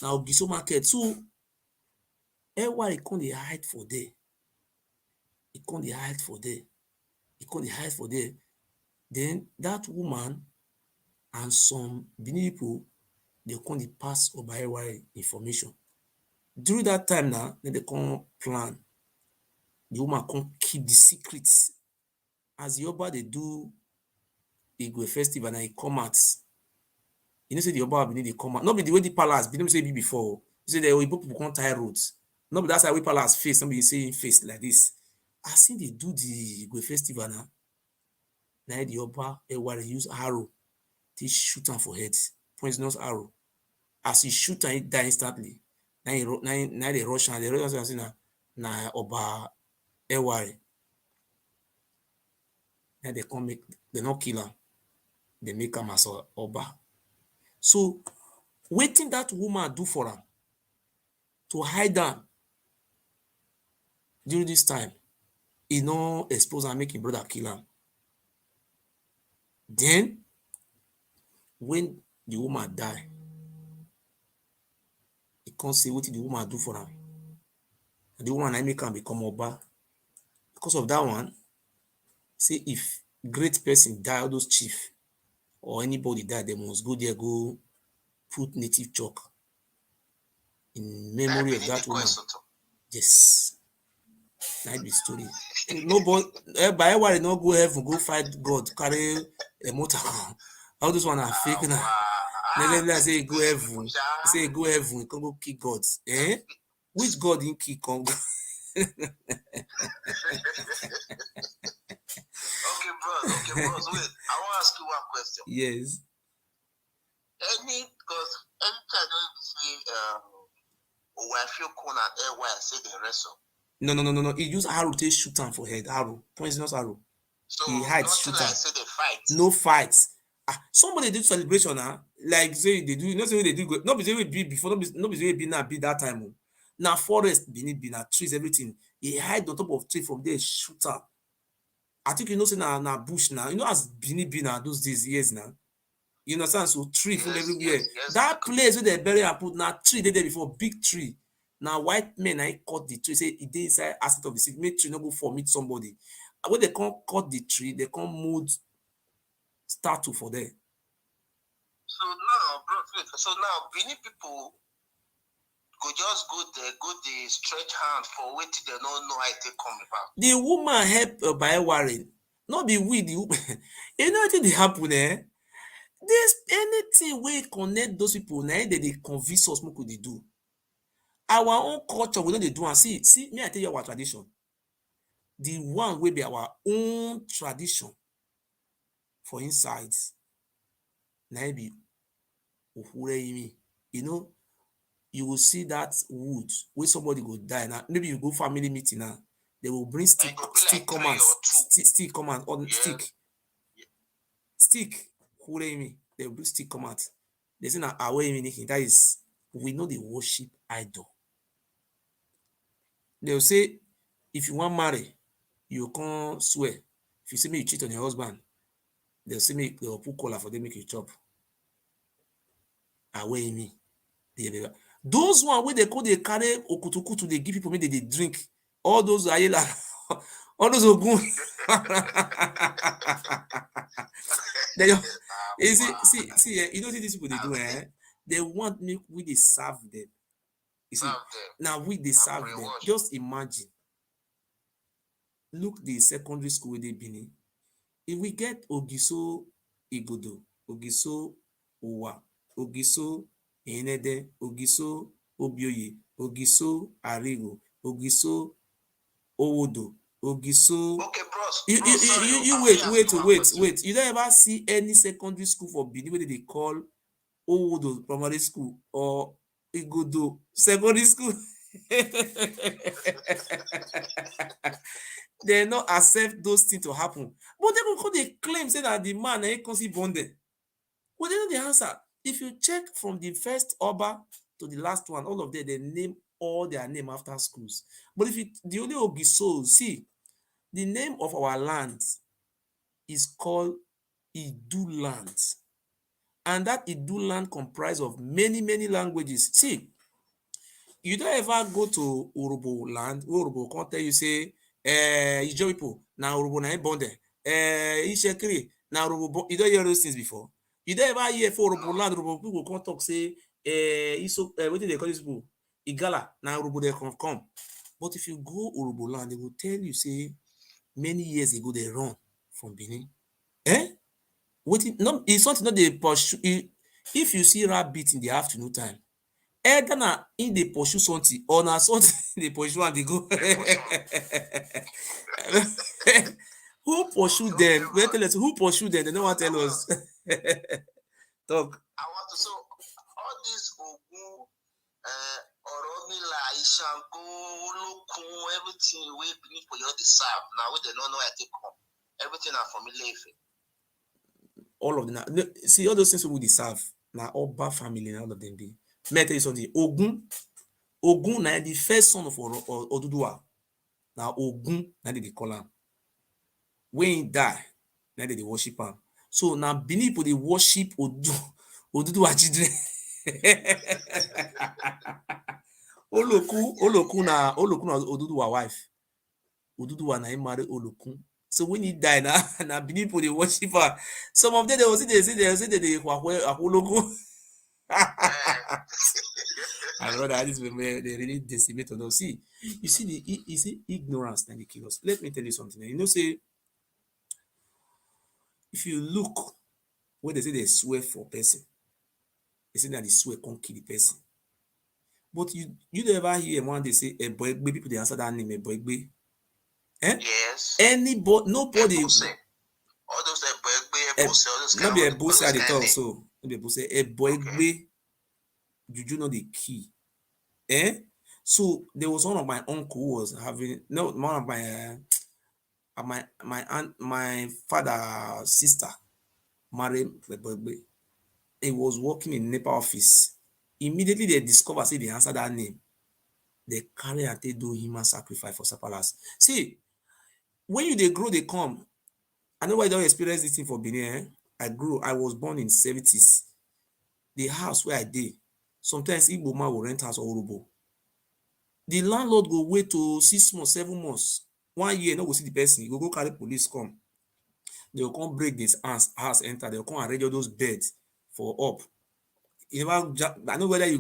Ogiso market. So Ewuare come dey hide for there. He come dey hide for there. He come dey hide for there. Then that woman and some Benin people, they come dey pass Oba Ewuare information. During that time now, then they come plan. The woman come keep the secrets. As the Oba they do Igwe festival and he come out. You know say the Oba Benin they come out. Not be the way the palace, Benin say be before. You say the Oyibo people come tie roads. Not be that's how we palace face. Somebody say face like this. I see they do the Igwe festival now. Now the Oba Ewuare use arrow to shoot him for head. Poisonous arrow. As he shoot him, he die instantly. Now they rush and they rush and say na Oba Ewuare. Now they come make they not kill him. They make him as Oba. So waiting that woman do for him to hide them during this time, he no expose and make his brother kill him. Then when the woman die, he can't say what the woman do for him. And the woman I make him become Oba. Because of that one, say if great person die, all those chief or anybody die, they must go there, go put native chalk in memory of that woman. Yes. That be story. Nobody by Ewuare no go heaven, go fight God, carry a motor. All those one are fake now. Never say go heaven. Say go heaven, can go kill God. Eh? Which God in kill come?
Okay, bros. Wait, I want to ask you one question.
Yes.
Because anytime you say Owafi Kona Ewuare say the wrestle.
No. He use arrow to shoot him for head. Arrow. Poisonous arrow.
So
he hides, shoot him.
Like say they fight.
No fights. Somebody do celebration like say they do. You know say they do. Not be say we be before. Not be say we be now be that time. Now forest beneath be now trees everything. He hide on top of tree from there shoot him. I think you know say na bush now. You know as Benin be now those days years now. You understand? So tree full everywhere.
Yes,
that place where they bury and put now tree they there before big tree. Now white men I cut the tree. Say it dey inside asset of the city. Make tree no go for meet somebody. And when they can't cut the tree, they can't mold statue for there.
So now, bro, Benin people go just go there, go the stretch hand for what they don't know how they come about.
The woman help by Ewuare. Not be we the woman. You know what they happen there? There's anything we connect those people now they convince us what could they do. Our own culture we know they do and see me I tell you our tradition. The one will be our own tradition for inside. Now be you know, you will see that wood where somebody go die now. Maybe you go family meeting now. They will bring stick commands, stick command or stick. They will bring stick commands. They say now that is we know they worship idol. They will say if you want marry, you can't swear. If you say me you cheat on your husband, they'll say me they'll put collar for them make you chop. Away me. Those one where they call they carry okutukutu, they give people maybe they drink. All those ayela, all those ogun. See, you know what these people they do, eh? They want me we they serve them. You see, now we they serve them. Just imagine. Look the secondary school where they been. If we get Ogiso Igodo, Ogiso Owa, Ogiso Enede, Ogiso Obioye, Ogiso Arigo, Ogiso Owodo, Ogiso.
Okay, bros.
You wait. You don't ever see any secondary school for Benin where they call Owodo primary school or Igodo secondary school. They not accept those things to happen. But they go they claim say that the man ain't considered bonded. Well, they know the answer. If you check from the first Oba to the last one, all of them, they name all their name after schools. But if it, the only Ogiso, see, the name of our land is called Idu land. And that Idu land comprises of many, many languages. See, you don't ever go to Urubu land, Urubu can't tell you, say, Ijo people, now Urubu na bonde, Ishekiri, now Urubu, you don't hear those things before. You don't ever hear for Urubu land, Urubu people can't talk, say, what do they call this people? Igala, now Urubu they come. But if you go Urubu land, they will tell you, say, many years ago they run from Benin. No, it's something not they pursue. If you see rabbit in the afternoon time, either na in dey pursue something or na something dey pursue am dey go. Who pursue them? Well, tell us who pursue them. They don't want to tell us. Talk.
I want to so all these Ogun, Oromila, Ishango, Olokun, everything we believe for you deserve. Now we don't know where they come. Everything are familiar.
All of them. See all those things we deserve. Now Oba family, all of them be. May I tell you something? Ogun na the first son of Oduduwa. Now Ogun na they call him. When he die, na they worship him. So now Benin people they worship Oduduwa children. Oloku na Oduduwa wife. Oduduwa na him marry Oloku. So when he die na Benin people they worship her. Some of them they will say they Oloku. I know that this way they really decimate on us. See, you see ignorance and the kill us. Let me tell you something. You know, say if you look where they say they swear for person, they say that they swear can't kill the person. But you never hear one they say a boy people they answer that name a boy.
Yes.
Anybody, nobody.
All those
not be a boss at the top, so not be a boss. A boy you know the key. So there was one of my uncle who was having one of my aunt, my father's sister married a boy. He was working in NEPA office. Immediately they discover, say they answer that name. They carry and they do human sacrifice for Sapalas. See, when they grow, they come. I know why I don't experience this thing for Benin. I was born in 70s. The house where I did, sometimes Igbo man will rent house or Urubo. The landlord go wait to 6 months, 7 months, 1 year, no go see the person. He go carry police come. They will come break this house, enter. They will come arrange all those beds for up. I know whether you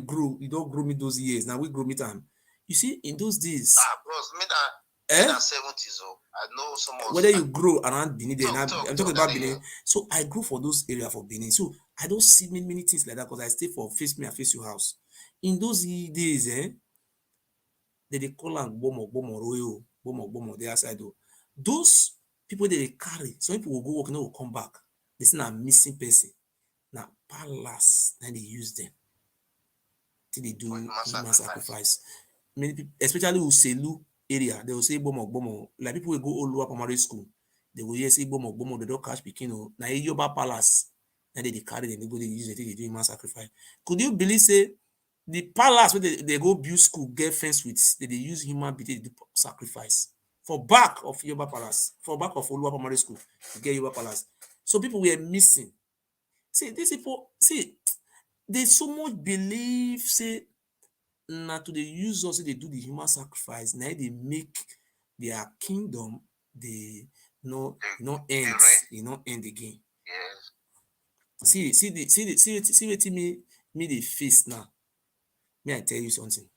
don't grow me those years. Now we grow me time. You see, in those days.
Bros, me that 70s. I know some of
whether you grow around Benin, I'm talking about Benin. So I grew for those areas for Benin. So I don't see many things like that because I stay for face me and face your house. In those days, they call them bomo, the outside. Those people they carry, some people will go work and they will come back. They say a missing person. Now palace, then they use them. Till they do human sacrifice. Many people, especially Uselu area, they will say bomo. Like people will go all over primary school. They will hear say bomo, they don't catch Pekino. Now Yoba Palace, and they carry them, they go, they use it, they do human sacrifice. Could you believe say the palace where they go build school, get fence with, they use human being to do sacrifice? For back of Yoba Palace, for back of Oluwa Primary School, to get Yoba Palace. So people were missing. See, these people, they so much believe, say, now to the use also they do the human sacrifice. Now they make their kingdom they no end, end again.
Yes.
See what me the face now. May I tell you something?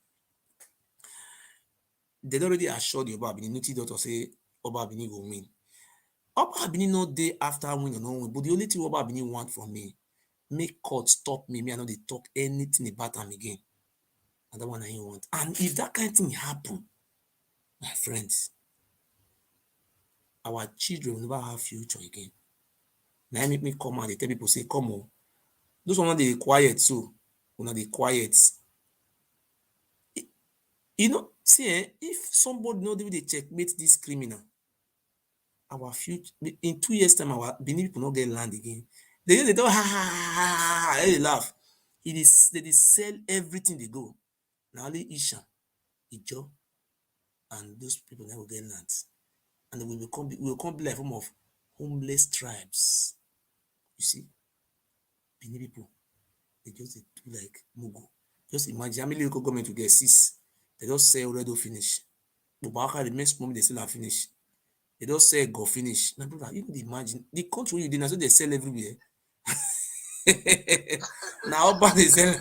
They already assured you about Benin. Noti doctor say Oba Benin will win. Oba Benin no day after win or no win, but the only thing Oba Benin want from me, make court stop me. I know they talk anything about them again. And that one I want. And if that kind of thing happen, my friends, our children will never have future again. Now make me come out. They tell people say, come on. Those one they quiet, so when they quiet. You know, see, if somebody know they checkmate this criminal, our future in 2 years' time, our Benin people not get land again. They don't they laugh. They sell everything they go. Now only Isha, Ijo, and those people that will get lands. And we will come be like form of homeless tribes. You see, Benin people, they just do like Mugu. Just imagine how many local government will get 6. They just say already finish. But the next moment they still have finish. They just say go finish. Now, brother, you can imagine the country you did, so they sell everywhere. Now, how bad is it?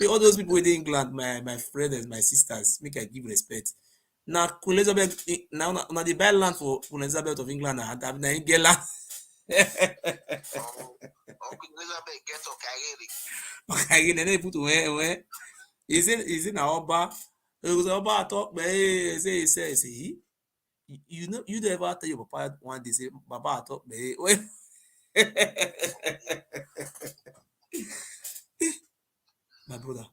All those people in England, my friends, my sisters, make I give respect. Now, Queen Elizabeth, now they buy land for Queen Elizabeth of England and now get land.
Queen Elizabeth get
Okay, then they put where? Is it now Oba? It was Oba talk, but say, you know, you never tell your papa one day say, Baba talk, but my brother,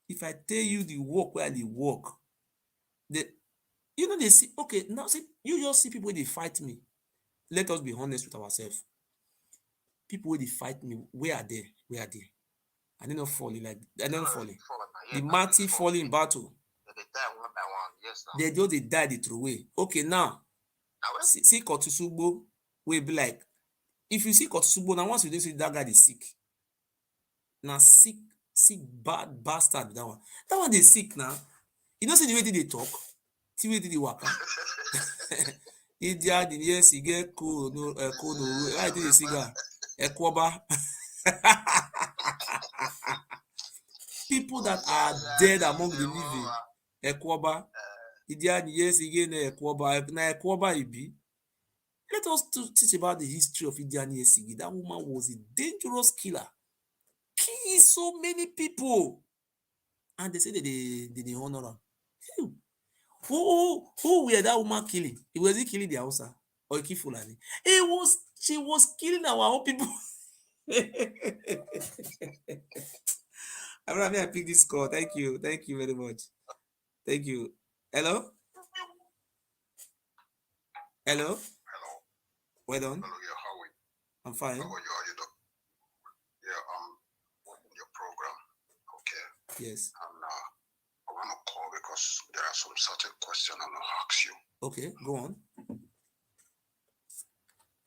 if I tell you the work where they work, you know they see, okay, now see, you just see people they fight me. Let us be honest with ourselves. People where they fight me, where are they? Where are they? I did not falling like I don't falling. The mighty falling in battle.
They die one by one. Yes,
They just they die the true way. Okay, now see Kotusugbo will be like, if you see Kotusugbo, now once you don't see that guy is sick. Now sick bad bastard that one. That one they sick now. You don't see the way they talk, see the way they work. Idiot, yes, he get cool, no, cool, no. I did a cigar, Ekoba. People that are dead among the living, Ekoba. Idiot, yes, again, Ekoba. Now Ekoba, it be. Let us teach about the history of Idiot Yesigi. That woman was a dangerous killer. Killed so many people. And they say that they honor her. Who were that woman killing? Was he killing the Hausa or Fulani? She was killing our own people. I'm I pick this call. Thank you very much. Thank you. Hello.
Hello.
Well done.
Hello. Yeah, how are you?
I'm fine.
How are you? Yeah, watching your program. Okay.
Yes.
And I want to call because there are some certain questions I'm going to ask you.
Okay, go on.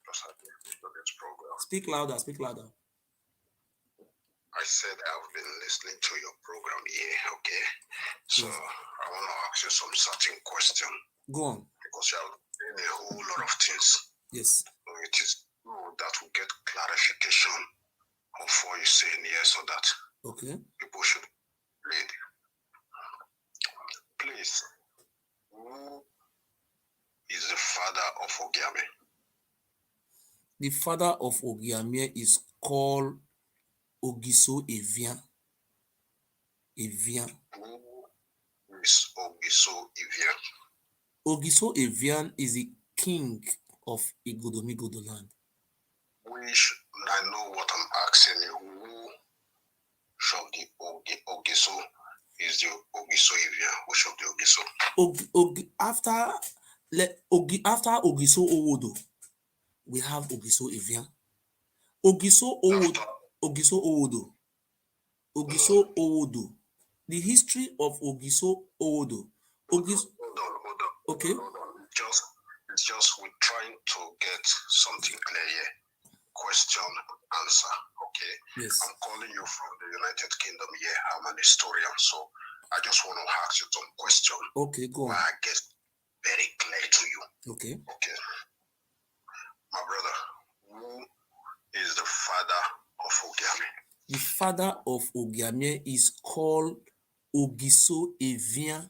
Just at the end of this program.
Speak louder.
I said I've been listening to your program here, okay? So yes. I want to ask you some certain questions.
Go on.
Because you have done a whole lot of things.
Yes.
So it is that will get clarification before you saying yes or that.
Okay.
People should read. Please, who is the father of Ogiame?
The father of Ogiame is called Ogiso Evian.
Who is Ogiso Evian?
Ogiso Evian is the king of Igodomigodo land.
Which I know what I'm asking you. Who of the Ogiso is the Ogiso Evian? Which of the Ogiso?
After Ogiso Owodo, we have Ogiso Evian. Ogiso Owodo. The history of Ogiso Owodo.
Hold on.
Okay.
Hold on. It's just we're trying to get something clear here. Question, answer. Okay.
Yes.
I'm calling you from the United Kingdom here. I'm an historian, so I just want to ask you some questions.
Okay, go on.
I get very clear to you.
Okay.
Okay. My brother, who is the father of Ogiame?
The father of Ogiame is called Ogiso Evian.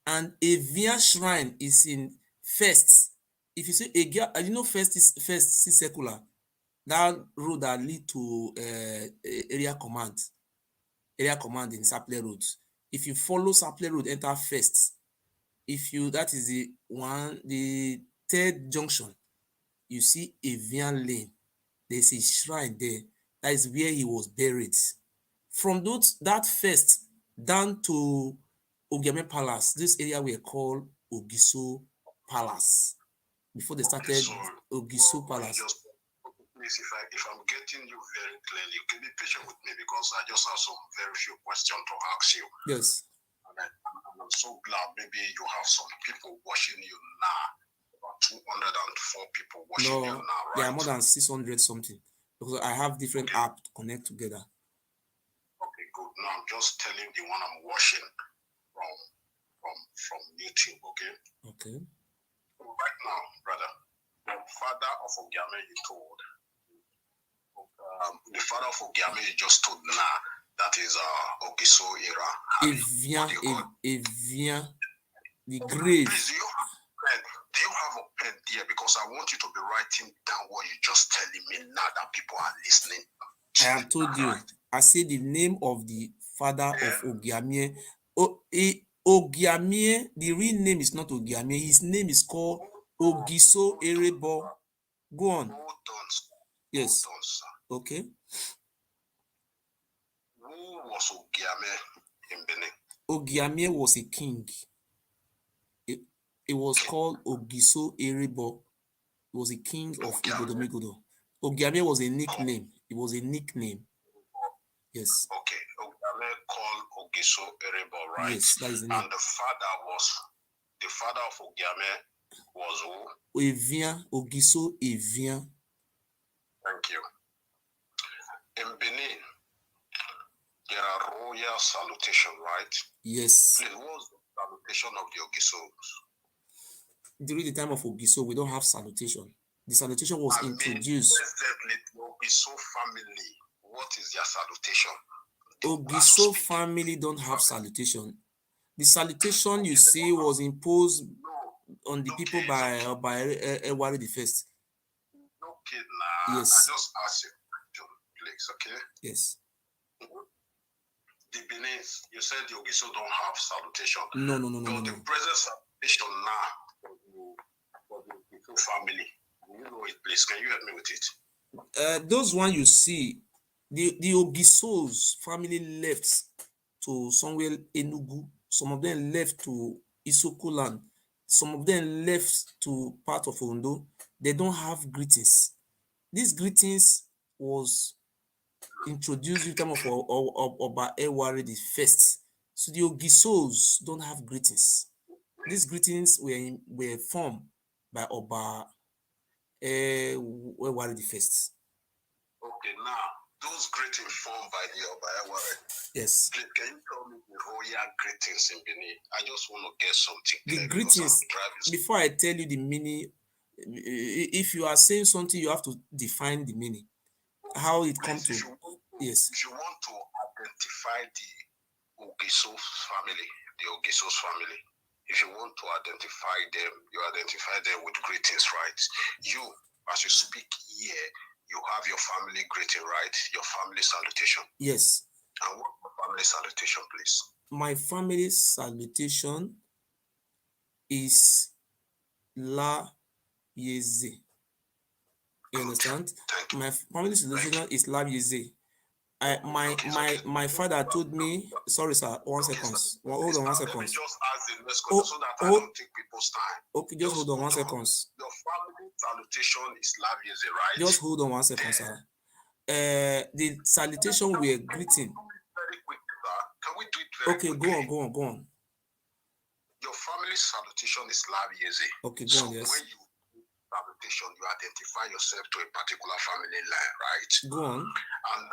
And Evian shrine is in First. If you say First is secular. That road that lead to area command in Saple Road. If you follow Saple Road, enter First. That is the third junction, you see Evian Lane. There's a shrine there. That is where he was buried. From that First, down to Ogiame Palace. This area we call Ogiso Palace. Before they started Ogiso Palace.
Please, if I'm getting you very clearly, can be patient with me because I just have some very few questions to ask you.
Yes.
And I'm so glad maybe you have some people watching you now. About 204 people watching you now, right?
There are more than 600 something because I have different apps to connect together.
Okay, good. Now I'm just telling the one I'm watching from YouTube, okay?
Okay.
Right now, brother, the father of Ogiame you told, the father of Ogiame you just told now, that is Ogiso era.
Evien, the grave.
Please, do you have a pen there? Because I want you to be writing down what you're just telling me now that people are listening.
I have told you. Right? I say the name of the father of Ogiame. Ogiame, the real name is not Ogiame. His name is called Ogiso Erebo. Go on.
Hold on, sir.
Yes.
Hold on, sir.
Okay.
Who was Ogiame in Benin?
Ogiame was a king. It was called Ogiso Erebo. He was a king of Igodomigodo. Ogiame was a nickname. It was a nickname. Yes.
Okay. Ogiame called Ogiso Erebo, right?
Yes, that is the name.
And the father of Ogiame was who?
Evien, Ogiso Evien.
Thank you. In Benin, there are royal salutation, right?
Yes.
Please, what was the salutation of the Ogisos?
During the time of Ogiso, we don't have salutation. The salutation was introduced.
The Ogiso family, what is their salutation?
Ogiso family don't have salutation. The salutation you see was imposed on the people by Oba Ewuare the first.
Okay, now
yes.
I just ask you, please, okay?
Yes.
The Benin, you said the Ogiso don't have salutation.
No.
The present salutation now for the Ogiso family, you know it, please. Can you help me with it?
Those one you see, the Ogiso's family left to somewhere Enugu. Some of them left to Isoko land. Some of them left to part of Ondo. They don't have greetings. These greetings was introduced in terms of Oba Ewuare the first. So the Ogisos don't have greetings. These greetings were formed by Oba Ewuare the first.
Okay, now those greetings formed by the Oba Ewuare.
Yes.
Can you tell me the royal greetings in Benin? I just want to get something
clear. The greetings, before I tell you the meaning, if you are saying something, you have to define the meaning. How it comes to. Yes.
If you want to identify the Ogisos family, if you want to identify them, you identify them with greetings, right? You, as you speak here, you have your family greeting, right? Your family salutation.
Yes.
And what's your family salutation, please?
My family salutation is La Yeze. You understand? My family salutation is La Yeze. My father told me, sorry sir, 1 second. Hold on 1 second.
Let me just ask the next question so that I don't take people's time.
Okay, just hold on 1 second.
Your family salutation is La Yeze, right?
Just hold on 1 second, sir. The salutation we're greeting.
Very quick, sir. Can we do it very
quickly? Go on.
Your family salutation is La Yeze.
Okay, go on, yes.
When you salutation, you identify yourself to a particular family line, right?
Go on.
And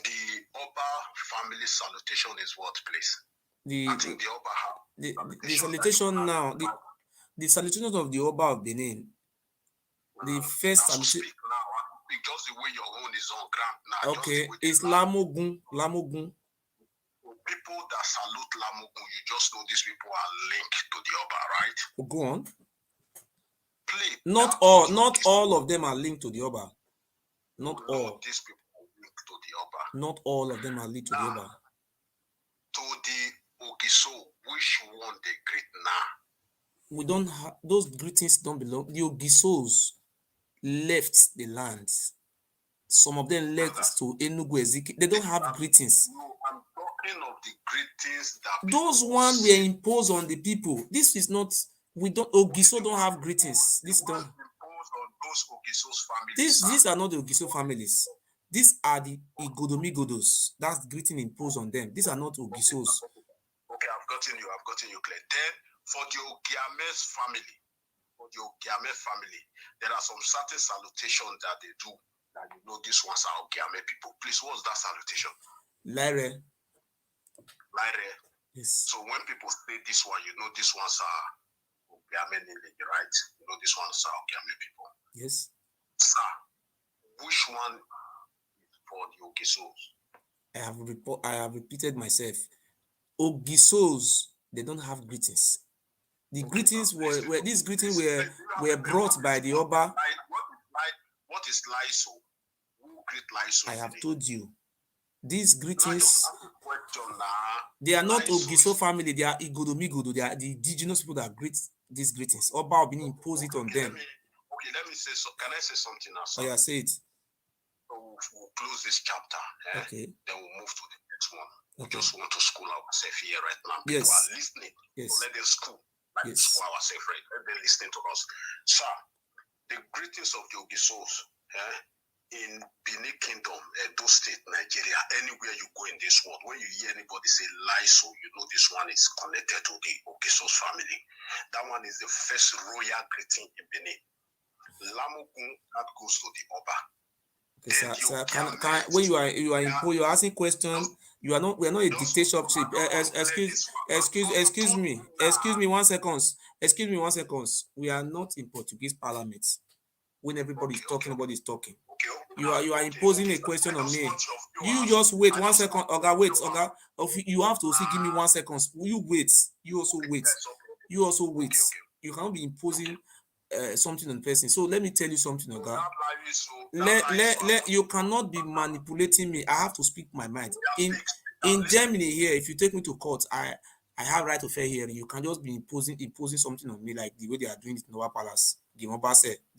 the Oba family salutation is what, please? I think the Oba have
the salutation now. The salutation of the Oba of Benin. The first salutation.
Just the way your own is on ground now.
Okay, it's Lamogun.
People that salute Lamogun, you just know these people are linked to the Oba, right?
Go on.
Please,
not all of them are linked to the Oba. Not all.
These people are linked to the Oba.
Not all of them are linked to the Oba.
To the Ogiso, which one they greet now?
We don't have those greetings. Don't belong. The Ogisos left the land. Some of them left to Enugu Ezike. They don't have greetings.
No, I'm talking of the greetings that
those
people
one were
say.
imposed on the people. This is not, we don't, Ogiso don't have greetings. This
The ones
don't,
imposed on those Ogiso's families.
these are not the Ogiso families. These are the Igodomigodos. That's greeting imposed on them. These are not Ogisos.
Okay, I've gotten you clear. Then for the Ogiame's family, there are some certain salutations that they do that you know these ones are Ogiame people. Please, what's that salutation?
Lyre. Yes.
So when people say this one, you know these ones are Ogiame, right? You know these ones are Ogiame people.
Yes.
Sir, which one is for the Ogisos?
I have repeated myself. Ogisos, they don't have greetings. The greetings were these greetings were brought by the Oba.
What is Laiso? Who greet Laiso?
I have told you. These greetings, they are not Ogiso family, they are Igodomigodo, they are the indigenous people that greet these greetings. Oba have been imposed it on them.
Let me say so. Can I say something now?
Oh yeah, say it.
So we'll close this chapter.
Okay.
Then we'll move to the next one. We
Okay.
just want to school ourselves here right now.
Yes.
People are listening.
Yes.
So let them school. Like school ourselves, right? Let them listen to us. Sir, the greetings of the Ogisos in Benin Kingdom, Edo State, Nigeria, anywhere you go in this world, when you hear anybody say Laiso, you know this one is connected to the Ogisos family. That one is the first royal greeting in Benin. Lamukun, that goes to the Oba.
Okay, sir, when you're asking questions, we are not a dictatorship. Excuse me 1 second. Excuse me 1 second. We are not in Portuguese parliament. When everybody is talking, nobody is talking. You are imposing a question on me. You just wait 1 second. Oga, wait, Oga. You have to also give me 1 second. You wait. You also wait. You also wait. You cannot be imposing something on the person. So let me tell you something, Oga. You cannot be manipulating me. I have to speak my mind. In Germany here, if you take me to court, I have right of fair hearing. You can just be imposing something on me like the way they are doing it in our palace. They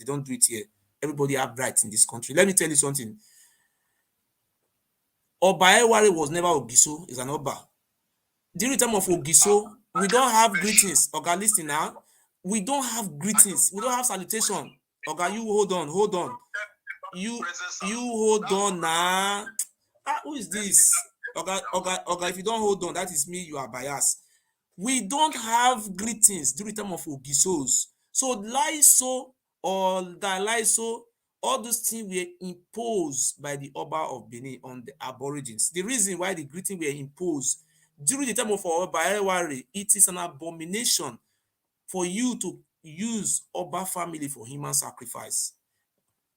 don't do it here. Everybody have rights in this country. Let me tell you something. Oba Ewuare was never Ogiso. Is an Oba. During the time of Ogiso, we don't have greetings. Oga, listen now. We don't have greetings. We don't have salutation. Oga, you hold on. You hold on now. Who is this? Oga, if you don't hold on, that is me. You are biased. We don't have greetings during the time of Ogisos. So Laiso or Dalaiso, all those things were imposed by the Oba of Benin on the Aborigines. The reason why the greeting were imposed during the time of Oba Ewuare, it is an abomination for you to use Oba family for human sacrifice.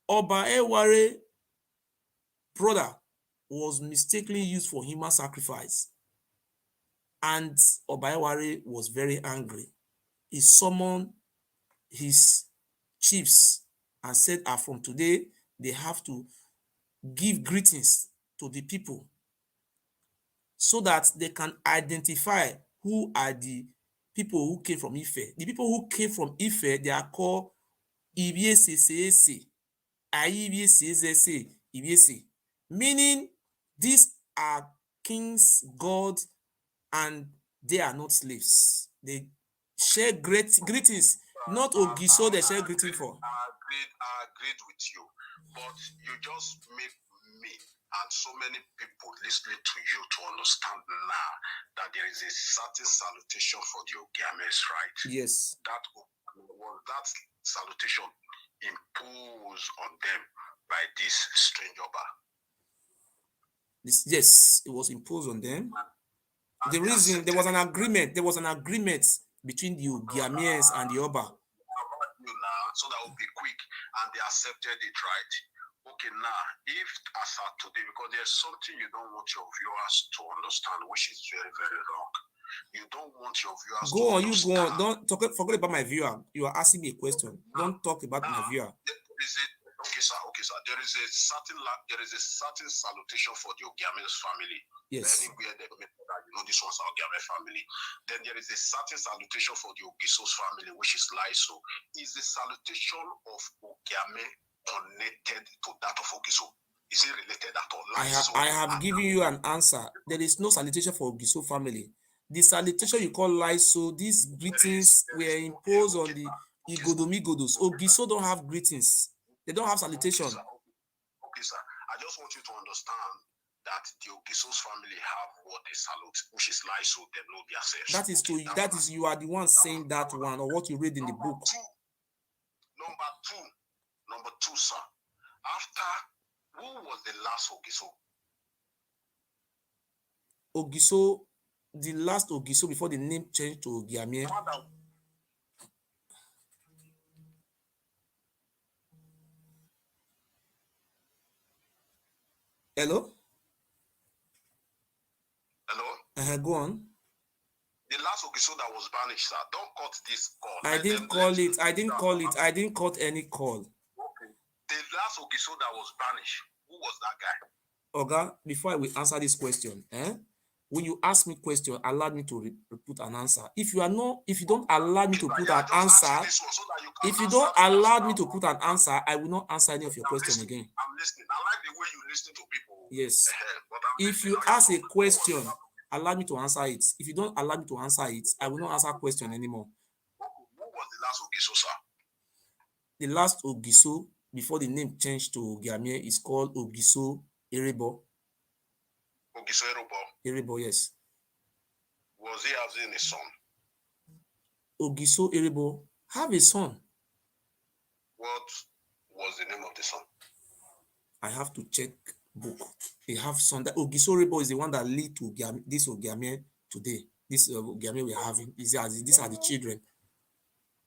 Oba Ewuare brother was mistakenly used for human sacrifice, and Oba Ewuare was very angry. He summoned his chiefs and said, from today, they have to give greetings to the people so that they can identify who are the people who came from Ife. The people who came from Ife, they are called Ibiesese, Ibiese, meaning these are kings, gods, and they are not slaves. They share greetings, not Ogiso they share greeting for.
I agreed with you, but you just make me and so many people listening to you to understand now that there is a certain salutation for the Ogiames, right?
Yes.
That salutation imposed on them by this strange Oba.
Yes, it was imposed on them. And the reason there was an agreement between the Ogiames and the Oba.
So that will be quick, and they accepted it, right? Okay, now, if as of today, because there's something you don't want your viewers to understand, which is very, very wrong. You don't want your viewers to understand.
Don't forget about my viewer. You are asking me a question. Don't talk about my viewer.
Okay, sir. There is a certain salutation for the Ogiames family.
Yes.
Anywhere they make that, you know, this one's Ogiame family. Then there is a certain salutation for the Ogiso's family, which is Laiso. Is the salutation of Ogiame connected to that of Ogiso? Is it related at all?
I have given you an answer. There is no salutation for Ogiso family. The salutation you call Laiso, these greetings were imposed on the Igodomigodos. Ogiso don't have greetings. They don't have salutation.
Okay, sir. I just want you to understand that the Ogiso's family have what they salute, which is Laiso. They know themselves.
That is you are the one saying that one, or what you read in the book.
Number two, sir. After, who was the last Ogiso?
Ogiso, the last Ogiso before the name changed to Ogiamie. Hello?
Hello?
Go on.
The last Ogiso that was banished, sir. Don't cut this call.
I didn't cut any call.
Okay. The last Ogiso that was banished, who was that guy?
Oga, before I will answer this question, when you ask me question, allow me to put an answer. If you don't allow me to put an answer, I will not answer any of your question again.
I'm listening. I like the way you listen to people.
Yes. If you ask a question, allow me to answer it. If you don't allow me to answer it, I will not answer question anymore.
Who was the last Ogiso, sir?
The last Ogiso before the name changed to Ogiamie is called Ogiso Erebo.
Ogiso
Erebo, yes.
Was he having a son?
Ogiso Erebo have a son.
What was the name of the son?
I have to check book. They have son. That Ogiso Erebo is the one that lead to this Ogiamie today. This Ogiamie we are having. These are the children.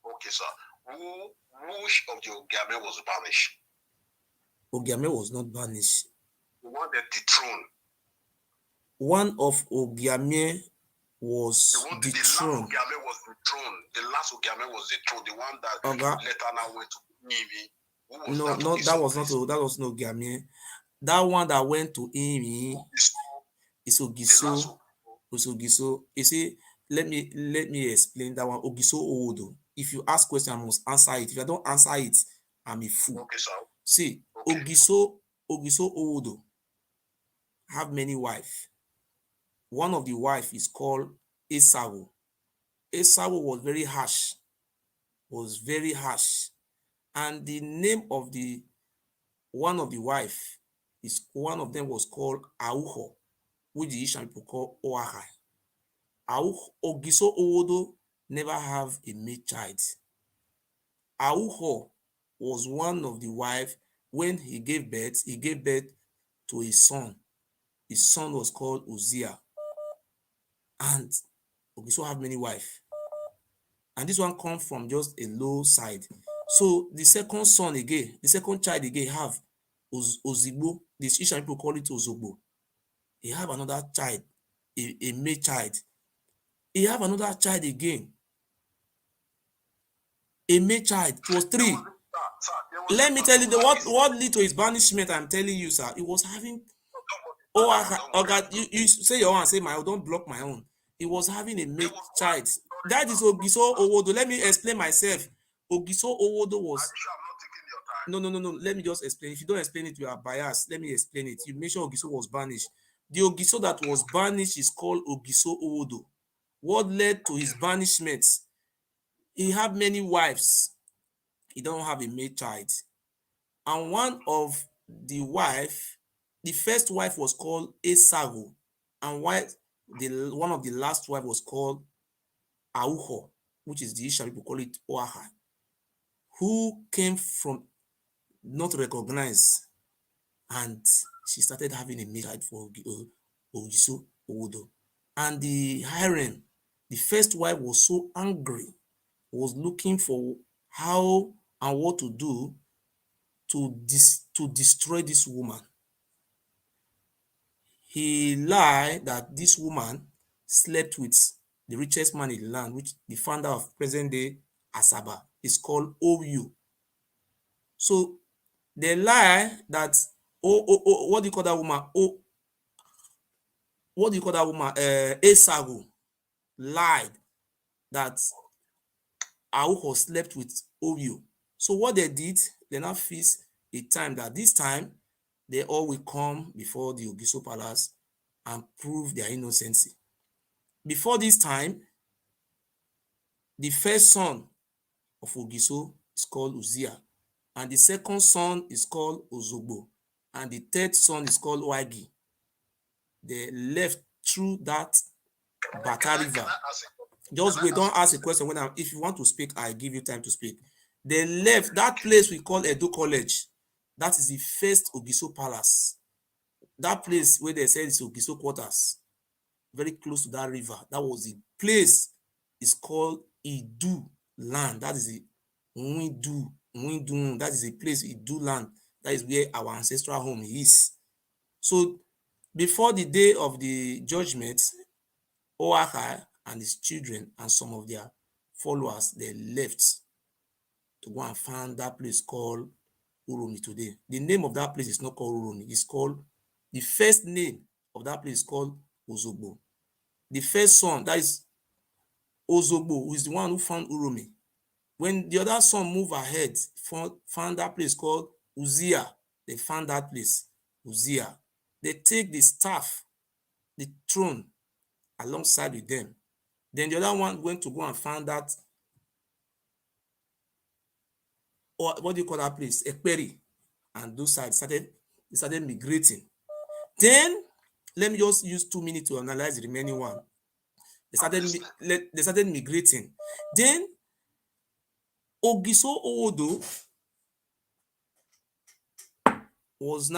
Okay, sir. Which of the Ogiamie was banished?
Ogiamie was not banished.
The one that dethroned.
One of Ogiamie was dethroned.
The last Ogiamie was dethroned. The one that later now went to Imi.
No, that was not Ogiamie. That one that went to Imi is Ogiso. Ogiso. You see, let me explain that one. Ogiso Owodo. If you ask question, I must answer it. If I don't answer it, I'm a fool.
Okay, sir.
See, okay. Ogiso Owodo have many wives. One of the wife is called Esawu. Esawu was very harsh. And the name of one of the wife is one of them was called Auho, which the Ishan people call Oahai. Ogiso Owodo never have a male child. Auho was one of the wife. When he gave birth to a son. His son was called Uzziah. And Ogiso have many wives. And this one comes from just a low side. So the second son again, the second child again have Ozigbo. The Ishan people call it Ozogbo. He have another child, a male child. He have another child again. A male child. It was 3. Let me tell you what led to his banishment. I'm telling you, sir. It was having. God, you say your own, say my own. Don't block my own. He was having a male child. That is Ogiso Owodo. Let me explain myself. Ogiso Owodo was. No. Let me just explain. If you don't explain it, you are biased. Let me explain it. You mentioned Ogiso was banished. The Ogiso that was banished is called Ogiso Owodo. What led to his banishment? He had many wives. He don't have a male child. And one of the wife, the first wife was called Esawu, and one of the last wife was called Auho, which is the Isha people call it Oahai, who came from not recognized, and she started having a male child for Ogiso Owodo. And the harem, the first wife was so angry, was looking for how and what to do to destroy this woman. He lied that this woman slept with the richest man in the land, which the founder of present-day Asaba is called OU. So they lie that what do you call that woman? What do you call that woman? Esagu lied that Auho slept with OU. So what they did, they now fixed a time that this time they all will come before the Ogiso Palace and prove their innocency. Before this time, the first son of Ogiso is called Uzia, and the second son is called Ozogbo, and the third son is called Wagi. They left through that Bata River. Just wait, don't ask a question. If you want to speak, I give you time to speak. They left that place we call Edo College. That is the first Ogiso Palace. That place where they said it's Ogiso quarters, very close to that river. That was the place. It's called Idu land. That is the Windu. That is the place, Idu land. That is where our ancestral home is. So before the day of the judgment, Oakai and his children and some of their followers, they left to go and find that place called Uromi today. The name of that place is not called Uromi. It's called, the first name of that place is called Ozogbo. The first son, that is Ozogbo, who is the one who found Uromi. When the other son moved ahead, found that place called Uzia. They found that place, Uzia. They take the staff, the throne, alongside with them. Then the other one went to go and find that, or what do you call that place? Ekperi. And those sides started migrating. Then, let me just use 2 minutes to analyze the remaining one. They started migrating. Then, Ogiso Owodo was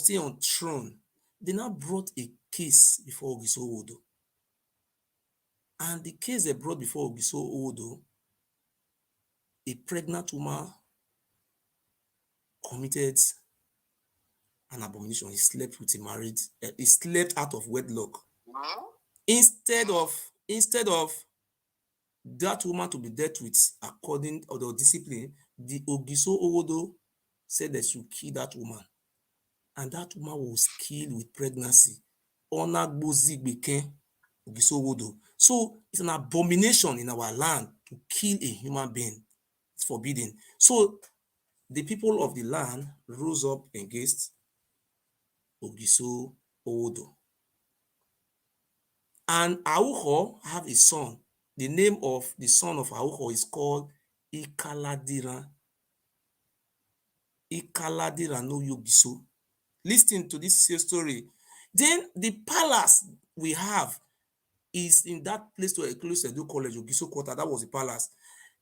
still on throne. They now brought a case before Ogiso Owodo. And the case they brought before Ogiso Owodo, a pregnant woman committed an abomination. He slept with he slept out of wedlock. Instead of that woman to be dealt with according to the discipline, the Ogiso Owodo said they should kill that woman. And that woman was killed with pregnancy. Ogiso Owodo. So it's an abomination in our land to kill a human being. It's forbidden. So the people of the land rose up against Ogiso Owodo. And Auho have a son. The name of the son of Auho is called Ikaladira. Ikaladira no Yogiso. Listen to this story. Then the palace we have is in that place to a close Edo College, Ogiso Quarter. That was the palace.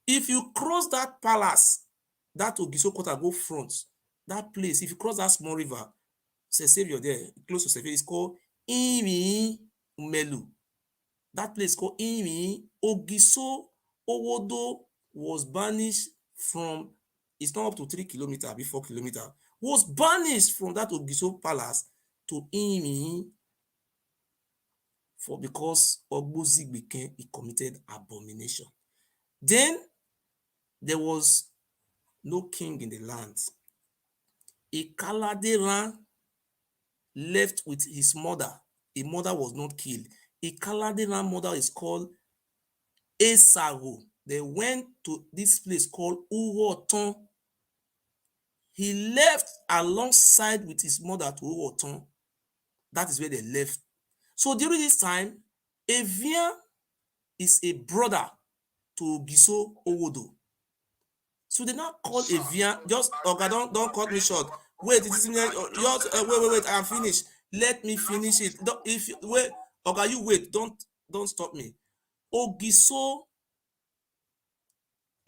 If you cross that palace, that Ogiso Quarter go front, that place, if you cross that small river, Savior there, close to Savior, it's called Imi Umelu. That place called Imi. Ogiso Owodo was banished from, it's not up to 3 kilometers, before 4 kilometers, was banished from that Ogiso Palace to Imi because Ogbozigbe he committed abomination. Then there was no king in the land. Ikaladera left with his mother. A mother was not killed. Ikaladera mother is called Esago. They went to this place called Uwoton. He left alongside with his mother to Uwoton. That is where they left. So during this time, Evian is a brother to Ogiso Owodo. So they now call Evian, just, okay, don't cut me short. Wait, wait, I'm finished. Let me finish it. Don't stop me. Ogiso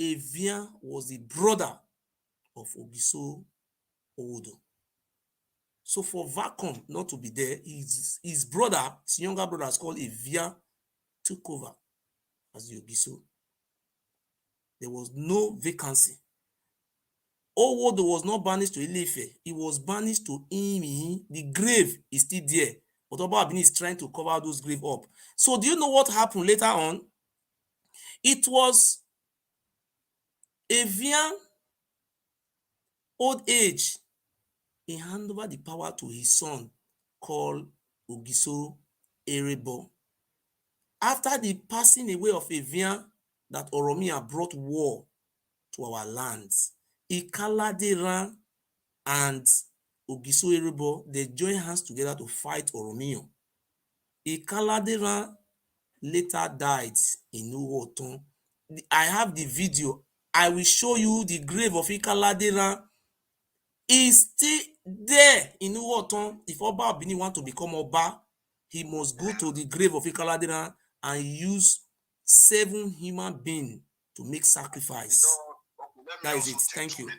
Evian was the brother of Ogiso Owodo. So for vacuum not to be there, his brother, his younger brother, is called Evian, took over as the Ogiso. There was no vacancy. Owodo was not banished to Ilefe. He was banished to Imi. The grave is still there. But Oba Ewuare is trying to cover those graves up. So do you know what happened later on? It was Evian old age. He handed over the power to his son called Ogiso Erebo. After the passing away of Evian, that Oromia brought war to our lands, Ikaladera and Ogiso Erebo, they join hands together to fight Oromio. Ikaladera later died in Uwoton. I have the video. I will show you the grave of Ikaladera. Is still there in Uwoton. If Oba of Benin want to become Oba, he must go to the grave of Ikaladera and use 7 human beings to make sacrifice. That is it. Thank you.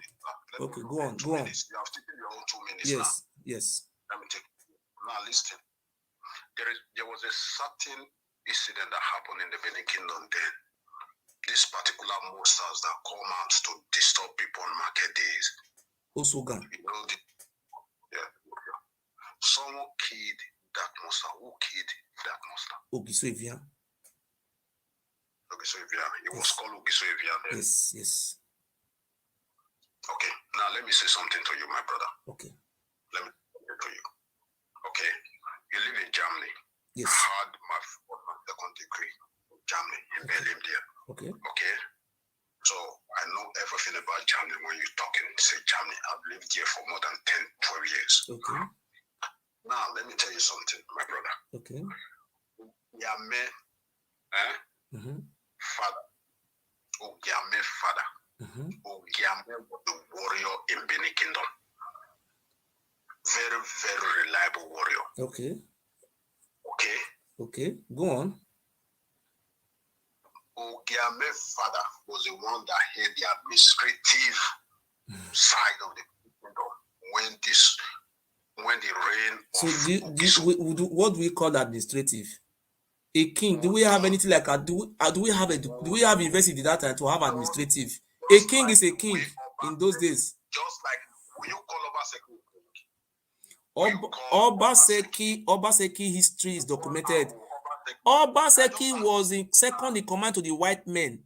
Okay, go on. Go on.
You have taken your own 2 minutes
Yes,
now.
yes.
Let me take now. Listen. There was a certain incident that happened in the Benin Kingdom then. These particular monsters that come out to disturb people on market days.
Osogan.
You know, someone killed that monster. Who killed that monster?
Ogiso Evian.
Ogiso Evian. It was called Ogiso Evian then.
Yes, yes.
Okay. Now let me say something to you, my brother.
Okay.
Let me say to you. Okay. You live in Germany.
Yes.
I had my second degree in Germany, in Berlin there.
Okay.
Okay. So I know everything about Germany when you talking, say Germany. I've lived here for more than 10, 12 years.
Okay.
Now let me tell you something, my brother.
Okay.
Yame, father. Ogiame father. Ogiame was the warrior in Benin Kingdom. Very, very reliable warrior.
Okay.
Okay.
Okay. Go on.
Ogiame father was the one that had the administrative side of the kingdom when the reign of
what do we call administrative? A king? Do we have anything like a do we have university that time to have administrative? A king is a king in those days.
Just like will you call Obaseki?
Obaseki history is documented. Obaseki was in second in command to the white men.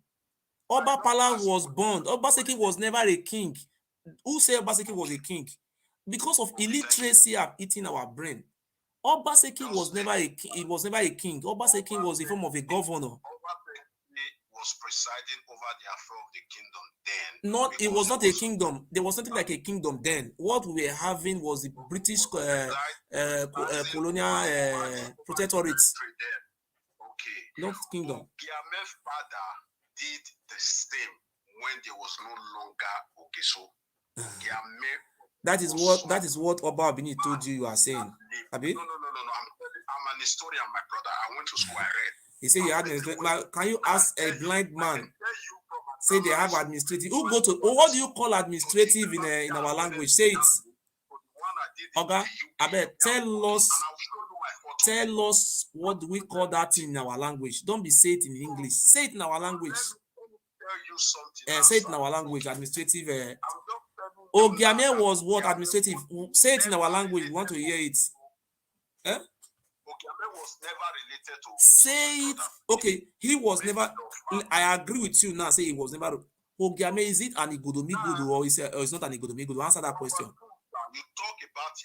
Oba Pala was born. Obaseki was never a king. Who said Obaseki was a king? Because of illiteracy have eaten our brain. Obaseki was never a king. He was never a king. Obaseki was a form of a governor.
Obaseki was presiding over the affair of the kingdom then.
It was not a kingdom. There was nothing like a kingdom then. What we were having was the British colonial protectorate.
Okay.
Not kingdom.
Ogiame's father did the same when there was no longer Ogiso.
That is what Oba Benin told you are saying. Abi?
No. I'm an historian, my brother. I went to school. I read.
He said you had administrative. Can you ask a blind man? Say they have administrative. What do you call administrative in our language? Say it. Oga, Abe, tell us what do we call that in our language. Don't be say it in English. Say it in our language. Say it in our language. Administrative. Ogiame was what administrative? Say it in our language. We want to hear it.
Ogiame was never related to.
Say it. Okay, he was never. I agree with you now. Say he was never. Ogiame, is it an Igodomigodo or is not an Igodomigodo? Answer that question.
You talk about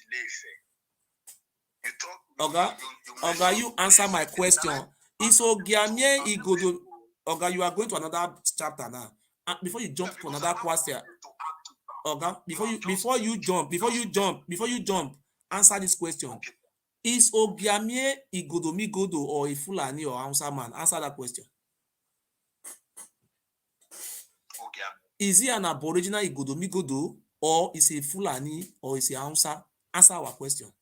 Ilefe.
Oga, you answer my question. Is Ogiame Igodo? Oga, you are going to another chapter now. Before you jump to another question. Oga, before you jump, answer this question. Is Ogiame Igodomigodo or a Fulani or Hausa man? Answer that question. Is he an aboriginal Igodomigodo or is he Fulani or is he Hausa? Answer our question.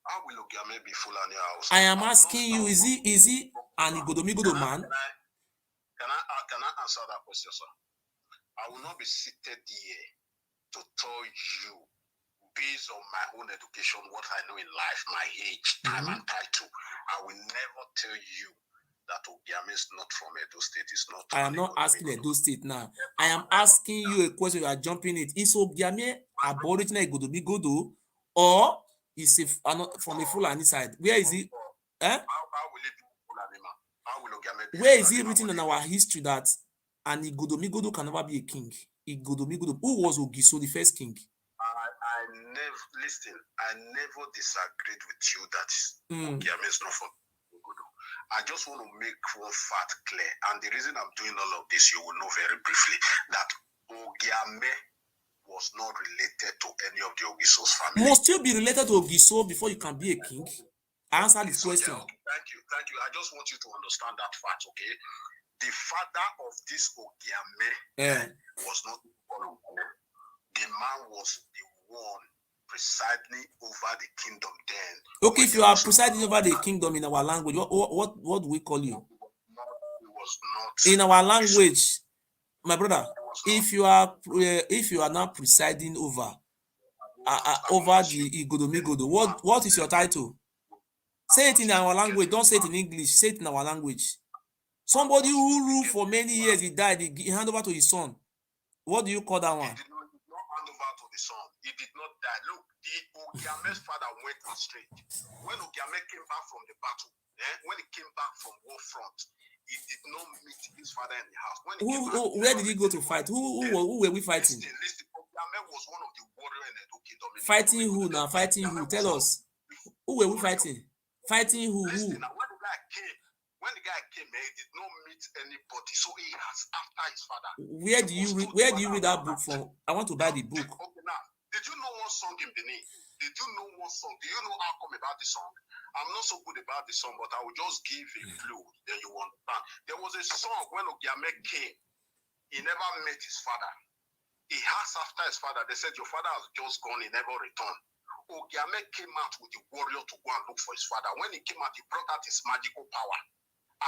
How will Ogiame be Fulani or Hausa?
I am asking you, is he an Igodomigodo man?
Can I answer that question, sir? I will not be seated here to tell you based on my own education, what I know in life, my age, time and title. I will never tell you that Ogiame is not from Edo State. It's not.
I am not asking Edo State now. I am asking you a question. You are jumping it. Is Ogiame aboriginal Igodomigodo or is he from the Fulani side? Where is he?
How will it be Fulani man? How will Ogiame be?
Where is he written in our history that an Igodomigodo can never be a king? Igodomigodo. Who was Ogiso, the first king?
I never disagreed with you that Ogiame is not from Igodo. I just want to make one fact clear, and the reason I'm doing all of this, you will know very briefly, that Ogiame was not related to any of the Ogiso's family.
Must you be related to Ogiso before you can be a king? Answer this question.
Okay, thank you. I just want you to understand that fact, okay? The father of this Ogiame was not the man was the one presiding over the kingdom then.
Okay, if you are presiding over the kingdom in our language, what do we call you?
It was not
In our language, my brother, if you are now presiding over the Igodomigodo, what is your title? Say it in our language. Don't say it in English. Say it in our language. Somebody who ruled for many years, he died. He handed over to his son. What do you call that one?
He did not hand over to the son. He did not die. Look, the Ogiame's father went astray. When Ogiame came back from the battle, when he came back from war front, he did not meet his father in the house. When he came back,
where did he go to fight? Who were we fighting?
Ogiame was one of the warriors in Edo Kingdom.
Fighting who now? Fighting who? Tell us. Who were we fighting? Fighting who?
Listen, when the guy came, he did not meet anybody, so he has after his father.
Where do you read that book from? I want to buy the book.
Okay, now, did you know one song in Benin? Did you know one song? Do you know how come about the song? I'm not so good about the song, but I will just give a clue, then you understand. There was a song when Ogiame came, he never met his father. He asked after his father, they said, your father has just gone, he never returned. Ogiame came out with the warrior to go and look for his father. When he came out, he brought out his magical power.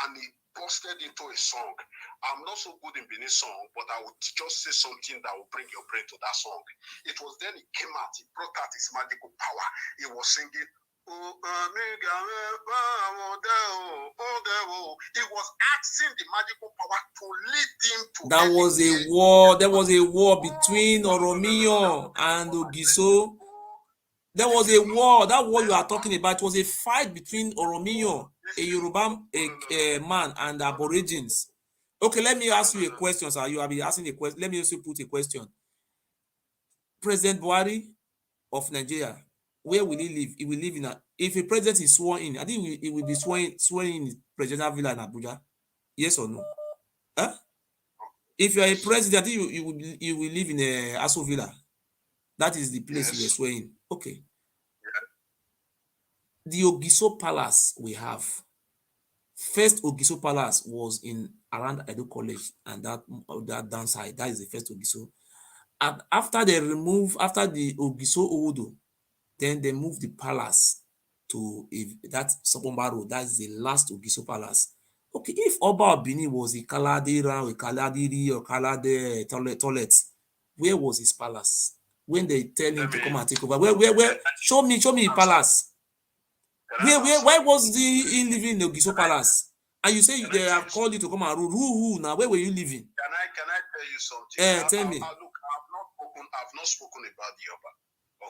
And he busted into a song. I'm not so good in Benin song, but I would just say something that will bring your brain to that song. It was then he came out, he brought out his magical power. He was singing, he was asking the magical power to lead him to.
There was a war. There was a war between Oromiyo and Ogiso. There was a war. That war you are talking about was a fight between Oromiyo, a Yoruba man, and Aborigines. Okay, let me ask you a question, sir. You have been asking a question. Let me also put a question. President BUHARI of Nigeria, where will he live? He will live in if a president is sworn in, I think he will be sworn in his presidential villa in Abuja. Yes or no? Huh? If you are a president, I think you will live in a Aso Villa. That is the place you were sworn in. Okay. The Ogiso Palace we have. First Ogiso Palace was in around Edo College and that downside. That is the first Ogiso. And after the Ogiso Owodo, then they moved the palace to that Sokomba Road. That is the last Ogiso Palace. Okay, if Oba of Benin was a Kaladira or Kaladiri or Kalade toilet, where was his palace? When they tell him to come and take over, where? Show me the palace. Where was he living in the Ogiso Palace? And you say they have called you to come and rule. Who now? Where were you living?
Can I tell you something?
Tell me.
Look, I've not spoken about the Oba.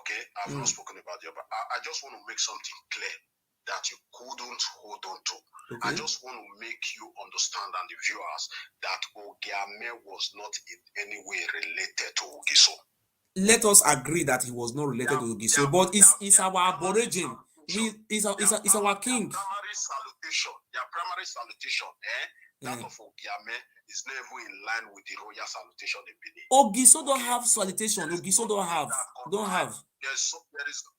Okay, I've not spoken about the Oba. I just want to make something clear that you couldn't hold on to. Okay. I just want to make you understand, and the viewers, that Ogiame was not in any way related to Ogiso.
Let us agree that he was not related to Ogiso, but it's our aborigine. It's our king.
Their primary salutation, that of Ogiame is never in line with the royal salutation in Benin.
Ogiso don't have salutation. Ogiso don't have.
There is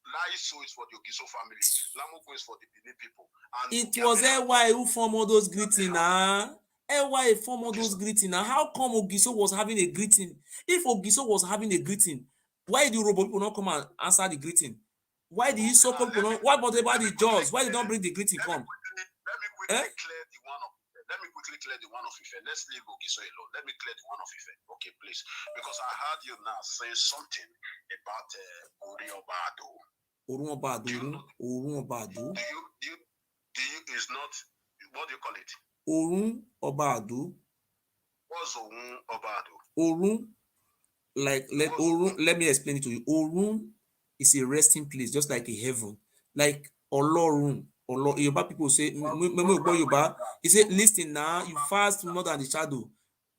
Laiso is for the Ogiso family. Lamugo is for the Benin people. And
it was EY who formed all those greetings. EY formed all those greetings. How come Ogiso was having a greeting? If Ogiso was having a greeting, why do Yoruba people not come and answer the greeting? Why the Isoko people not? What about the Jaws? Why they don't bring the greeting come?
Let me quickly clear the one of Ife. Let's leave Ogiso alone. Let me clear the one of Ife. Okay, please. Because I heard you now saying something about
Orun Obado.
Do you is not, what do you call it?
Orun Obado.
What's Orun Obado?
Orun, let me explain it to you. Orun is a resting place, just like a heaven. Like Olorun. Yoruba people say, he said, listen now, you fast more than the shadow.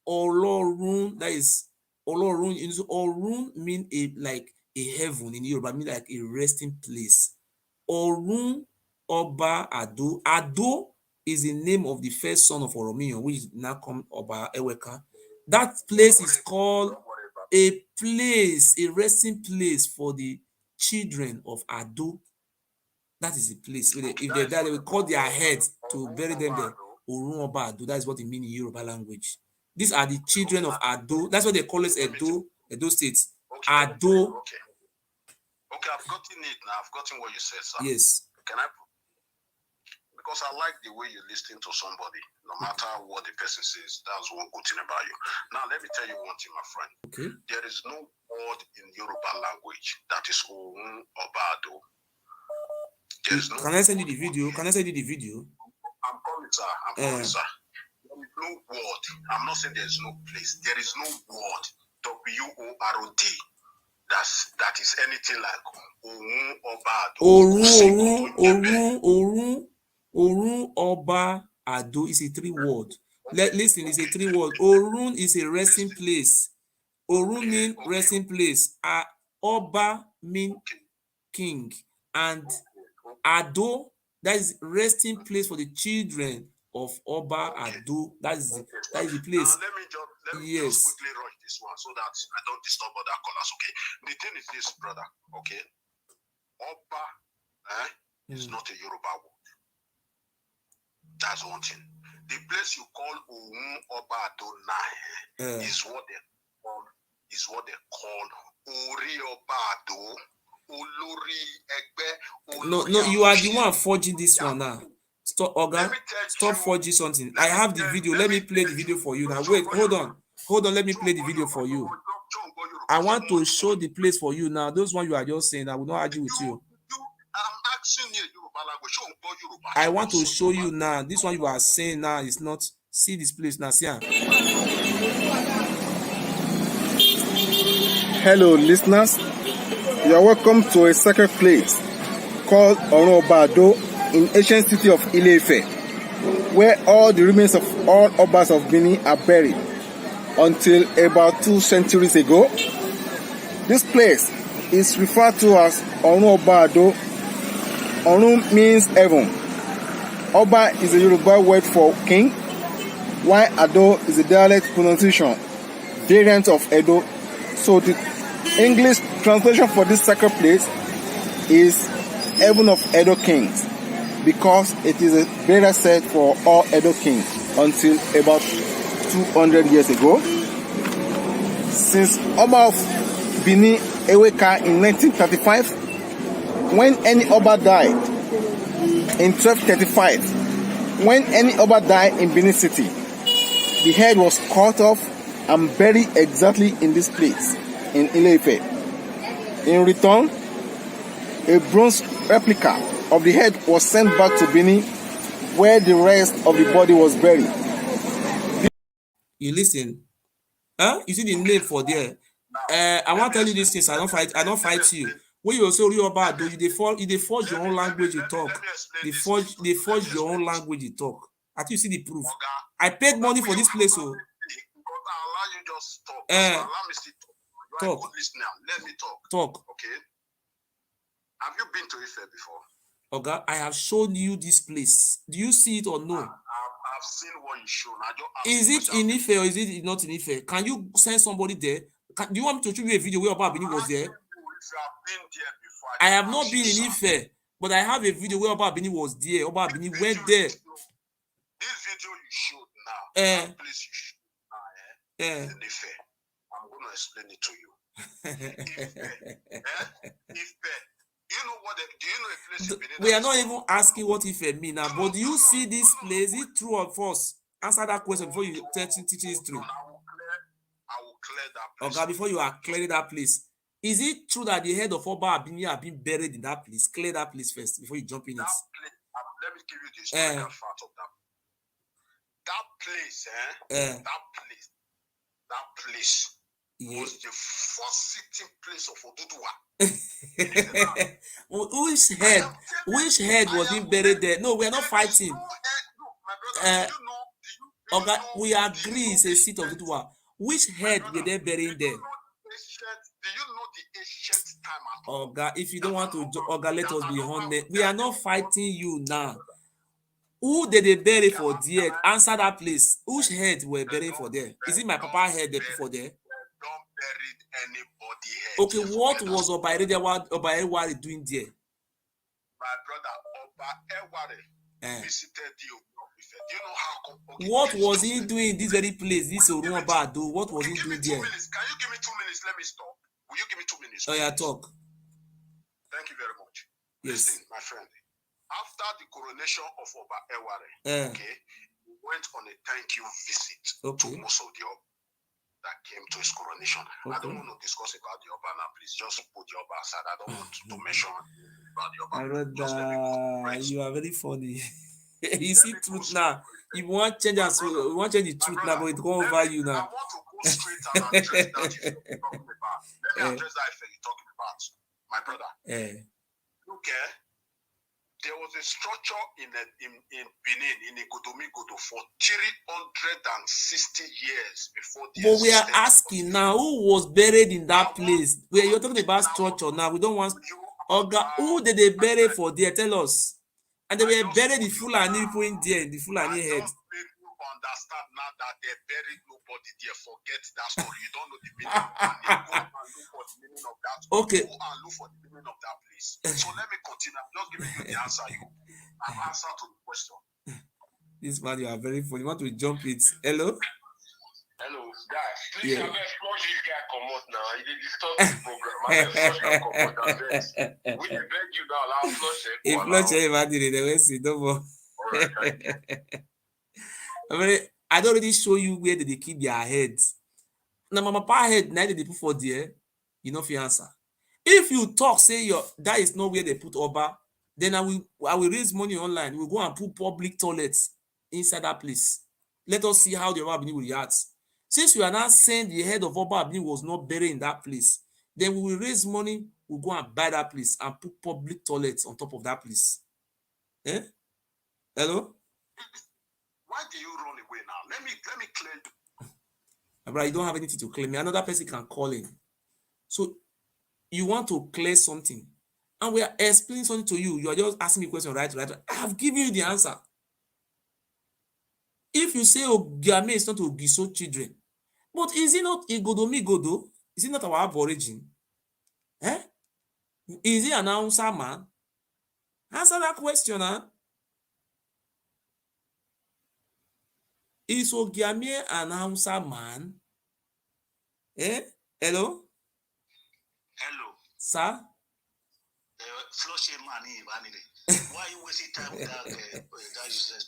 Olorun, that is Olorun. Orun mean like a heaven in Yoruba, mean like a resting place. Orun Oba Ado. Ado is the name of the first son of Oromiyo, which is now called Oba Ewuare. That place is called a place, a resting place for the children of Ado. That is the place. If they die, they will cut their heads to bury them there. Orun Oba Ado. That is what it means in Yoruba language. These are the children of Ado. That's what they call it, Edo State. Ado.
Okay, I've gotten it now. I've gotten what you said, sir.
Yes.
Can I? Because I like the way you listen to somebody, no matter what the person says. That's one good thing about you. Now, let me tell you one thing, my friend.
Okay.
There is no word in Yoruba language that is Orun Oba Ado. There is no.
Can I send you the video? Can I send you the video?
I'm coming, sir. I'm coming, sir. There is no word. I'm not saying there is no place. There is no word. WORD. That is anything like Orun Oba Ado.
Orun Oba Ado is a 3-word. Listen, it's a 3-word. Orun is a resting place. Orun means resting place. Oba means king. And Ado, that is resting place for the children of Oba Ado. That is the place.
Now, let me just quickly rush this one so that I don't disturb other callers. Okay. The thing is this, brother. Okay. Oba is not a Yoruba word. That's one thing. The place you call Orun Oba Ado now is what they call Ori Oba Ado.
No, you are the one forging this one now. Stop, Oga. Stop forging something. I have the video. Let me play the video for you now. Wait, hold on. Let me play the video for you. I want to show the place for you now. Those one you are just saying, I will not argue with you.
I'm asking you,
I want to show you now. This one you are saying now is not. See this place now. See.
Hello, listeners. You are welcome to a sacred place called Orun Oba Ado in ancient city of Ile-Ife, where all the remains of all Obas of Benin are buried until about 2 centuries ago. This place is referred to as Orun Oba Ado. Orun means heaven. Oba is a Yoruba word for king, while Ado is a dialect pronunciation variant of Edo. So the English translation for this sacred place is Heaven of Edo Kings, because it is a burial site for all Edo kings until about 200 years ago. Since Oba of Benin Eweka in 1935, when any Oba died in 1235, when any Oba died in Benin City, the head was cut off and buried exactly in this place in Ile-Ife. In return, a bronze replica of the head was sent back to Benin, where the rest of the body was buried.
You listen, You see the name for there. I want to tell you these things. I don't fight you. When you also read about, do you forge your own language you talk? They forge your own language you talk. I think you see the proof. I paid money for this place, so. Talk.
Let me talk.
Talk.
Okay. Have you been to Ife before?
Okay, I have shown you this place. Do you see it or no?
I've seen what you showed.
Is it in Ife or is it not in Ife? Can you send somebody there? Do you want me to show you a video where Oba Benin was there? I have not been in Ife, but I have a video where Oba Benin was there. Oba Benin went there.
This video you showed now, that place you showed now, is in Ife. I'm going to explain it to you. Ife. Do you know a place in Benin?
We are not even asking what Ife mean now, but do you see this place? Is it true or false? Answer that question before you teach history.
I will clear that place.
Okay, before you are clearing that place. Is it true that the head of Oba Benin have been buried in that place? Clear that place first before you jump in it.
Let me give you the historical fact of that. That place, that place was the first sitting place of Oduduwa.
Which head was being buried there? No, we are not fighting. Okay, we agree it's a seat of Oduduwa. Which head were they burying there?
Do you know the ancient time?
Oga, if you don't want to, Oga, let us be honest. We are not fighting you now. Who did they bury for there? Answer that, please. Which head were buried for there? Is it my papa head they put for there?
Don't buried anybody here.
Okay, what was Oba Ewuare doing there?
My brother Oba Ewuare visited the Oba of Ife. Do you know how? Okay,
What was he doing in this very place? This Oba Ado, what was he doing there?
Can you give me 2 minutes? Let me stop. Will you give me 2 minutes?
Oh yeah, talk.
Thank you very much.
Yes.
Listen, my friend. After the coronation of Oba Ewuare, okay, we went on a thank you visit to most of the Oba that came to his coronation. Okay. I don't want to discuss about the Oba now. Please just put the Oba aside. I don't want to mention about the Oba.
You are very funny. You see truth now. You want change us. We want change the truth now, but it go over you now.
I want to go straight and address that you're talking about. Let me address that you're talking about, my brother. Okay. There was a structure in Benin, in Igodomigodo, for 360 years before the
But we are asking now, who was buried in that place? Where you're talking about structure now, we don't want. Who did they bury for there? Tell us. And they were buried the Fulani people in there, the Fulani head.
Understand now that they buried nobody there. Forget that story. You don't know the meaning of that. Go and look for the meaning of that.
Okay.
Go and look for the meaning of that place. So let me continue. I'm just giving you the answer. An answer to the question.
This man, you are very funny. You want to jump it? Hello?
Hello, guys. Please, I'm flush this guy come out now. He did disturb the program. I'm flush him come out. We beg you now. I'll flush it.
If flush everybody, they will see no more. I don't already show you where they keep their heads. Now, my papa head, now they put for there, you know, if you answer. If you talk, say that is not where they put Oba, then I will raise money online. We'll go and put public toilets inside that place. Let us see how the Oba Abini will react. Since we are now saying the head of Oba Abini was not buried in that place, then we will raise money, we'll go and buy that place and put public toilets on top of that place. Eh? Hello?
Why do you run away now? Let me clear you.
Brother, you don't have anything to claim. Another person can call in. So you want to clear something, and we are explaining something to you. You are just asking me a question, right? I have given you the answer. If you say Ogiame is not Ogiso children, but is it not Igodomigodo? Is it not our aborigine? Eh? Is he an Hausa man? Answer that question, huh? Is Ogiame an Hausa man? Eh? Hello?
Hello.
Sir?
Flush him, man. Why are you wasting time with that?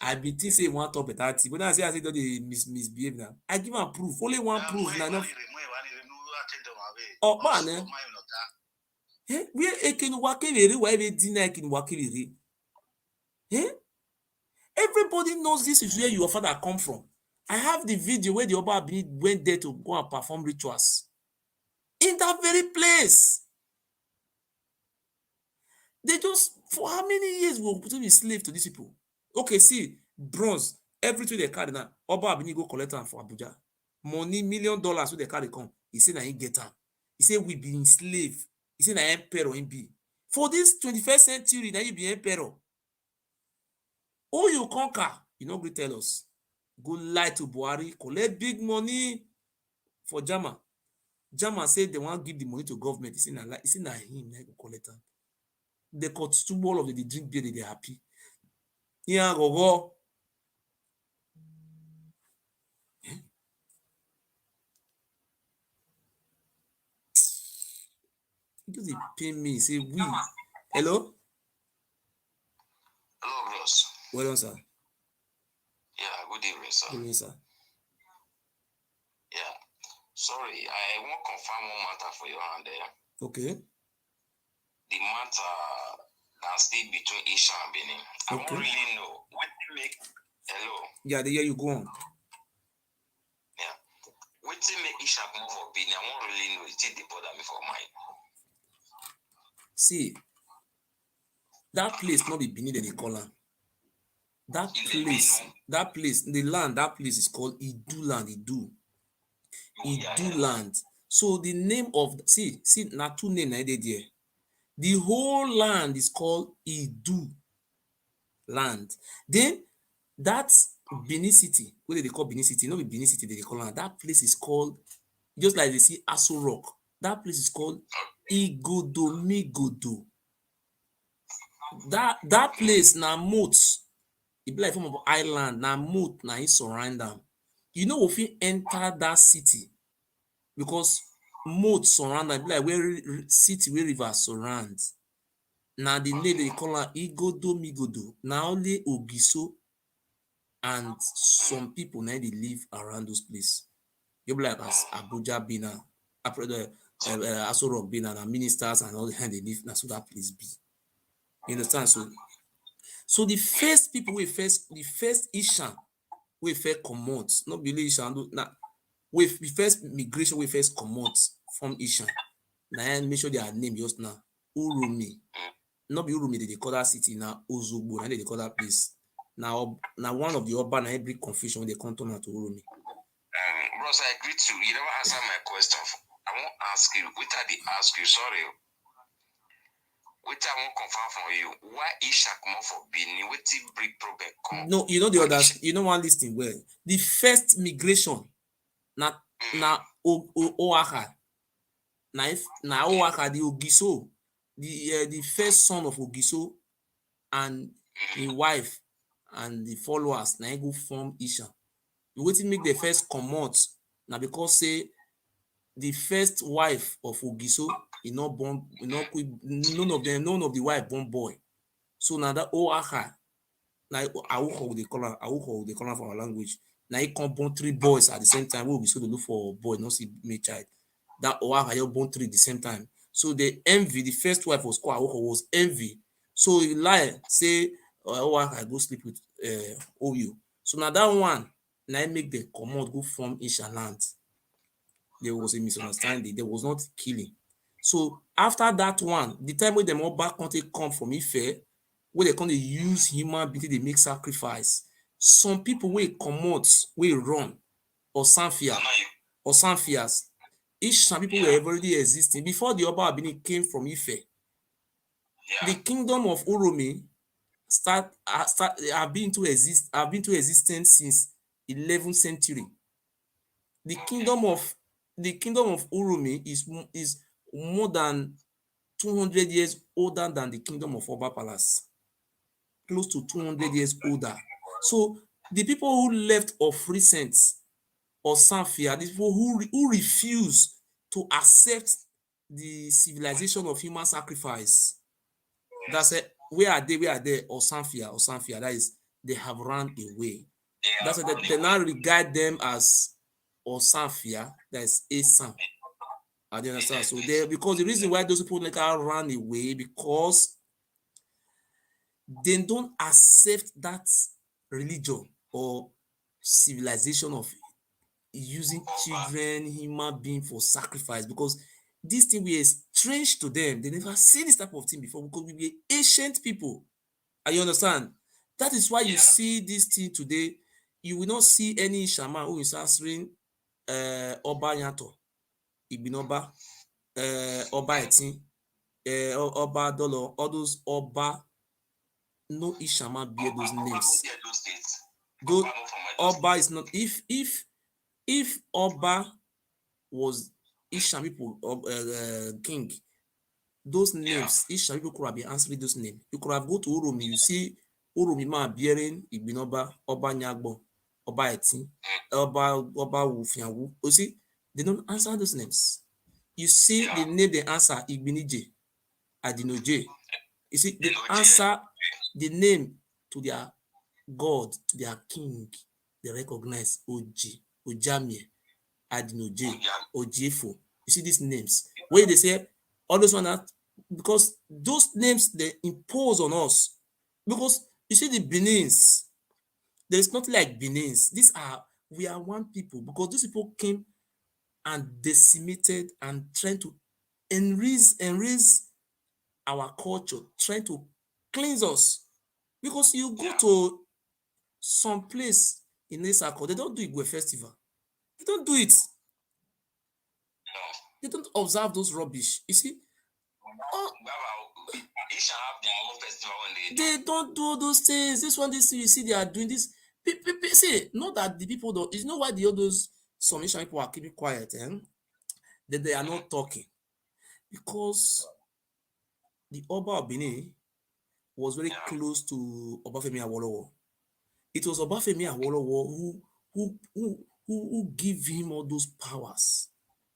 I be think say one talk better thing. But I say don't they misbehave now. I give him proof. Only one proof now. Enough. Oh man, eh? Where Ekenu Wakevere? Why we deny Ekenu Wakevere? Eh? Everybody knows this is where your father come from. I have the video where the Oba Abini went there to go and perform rituals. In that very place. They just, for how many years will be slave to these people? Okay, see, Bronz, everything they carry now, Oba Abini go collect them for Abuja. Money, $1 million with they carry come. He said, I ain't get them. He said, we be enslaved. He said, I emperor in be. For this 21st century, now you be emperor. Oh, you conquer. You know, great tell us. Go lie to BUHARI, collect big money for Jama. Jama said they want to give the money to government. He said, nah, him, go collect them. They cut all of the drink beer, they happy. Yeah, go. Because they pay me, say we. Hello?
Hello, Ross.
Well done, sir.
Yeah, good evening, sir.
Good evening, sir.
Yeah. Sorry, I won't confirm one matter for your hand there.
Okay.
The matter can stay between Isha and Benin. I don't really know. What to make. Hello.
Yeah, the year you go on.
Yeah. What to make Isha move for Benin? I won't really know. It's the bother me for mine.
See, that place not be Benin they call am. That place, the land, that place is called Idu land. Idu land. So the name of see, now two names I did there. The whole land is called Idu land. Then that's Benin City. What do they call Benin City? Not Benin City, they call land. That place is called Just like they see Aso Rock. That place is called Igodomigodo. That place na moat. It be like form of island, na moat, na it surround them. You know, if you enter that city, because moat surround them, be like where city where river surrounds. Now the name they call am Igodomigodo. Now only Ogiso and some people now they live around those places. You be like as Abuja Bina, Aso Rock Bina, and ministers and all the hand they live. That's what that place be. You understand? So the first people the first Ishan we first comot, not believe Ishan, we the first migration we first comot from Ishan. Now make sure their name just now Urumi. Not be Urumi, they call that city now Ozugbo, and they call that place. Now one of the urban and bring confusion when they come to Urumi.
Bros, I agree to you. Never answer my question. I won't ask you. What I did ask you? Sorry. What I won't confirm for you. Why Isha come for Benin? What the big problem come?
No, you know the others. You know one listing well. The first migration na Oaha. Na Oaha the Ogiso, the first son of Ogiso and his wife and the followers na go form Isha. The way to make the first comot na because say the first wife of Ogiso is not born, none of the wife born boy. So now that Oaha, now Awuho they call her for our language. Now he can born 3 boys at the same time. We Ogiso they look for a boy, not see me child. That Oaha you born 3 at the same time. So the envy, the first wife was called Awuho was envy. So he lie say Oaha go sleep with Oyo. So now that one. Now make the command go from Isha land. There was a misunderstanding. There was not killing. So after that one, the time when the Oba country come from Ife, where they come to use human being, they make sacrifice. Some people will come out, will run, or Sanfias. Some people were already existing before the Oba Benin came from Ife. The kingdom of Uromi have been to existence since 11th century. The kingdom of Urumi is more than 200 years older than the kingdom of Oba Palace. Close to 200 years older. So the people who left of recent or Sanfia, the people who refuse to accept the civilization of human sacrifice. That's it. Where are they? Or Sanfia. That is, they have run away. That's why they now regard them as Osanfia, that is Asan. I understand. So because the reason why those people like run away because they don't accept that religion or civilization of using children, human being for sacrifice, because this thing we are strange to them. They never see this type of thing before because we be ancient people. And you understand? That is why you see this thing today. You will not see any shaman who is answering Oba Yanto, Ibinoba, Oba Etin, Oba Dolo, all those Oba. No Ishaman bear those names. Though Oba is not. If Oba was Isham people king, those names Isham people could have been answering those names. You could have go to Urumi. You see Urumi man bearing Ibinoba, Oba Nyagbo, Oba Etin, Oba Wufianwu. You see, they don't answer those names. You see the name they answer Igbinije, Adinoje. You see, they answer the name to their God, to their king. They recognize Oji, Ojamie, Adinoje, Ojefo. You see these names. Where they say all those ones, because those names they impose on us. Because you see the Benins, there is nothing like Benins. We are one people, because those people came and decimated and trying to enrich our culture, trying to cleanse us. Because you go to some place in Nesako, they don't do Igwe festival. They don't do it. They don't observe those rubbish. You see? They don't do those things. This thing you see, they are doing this. See, not that the people don't. You know why the others some Asian people are keeping quiet? that they are not talking because the Oba of Benin was very close to Obafemi Awolowo. It was Obafemi Awolowo who give him all those powers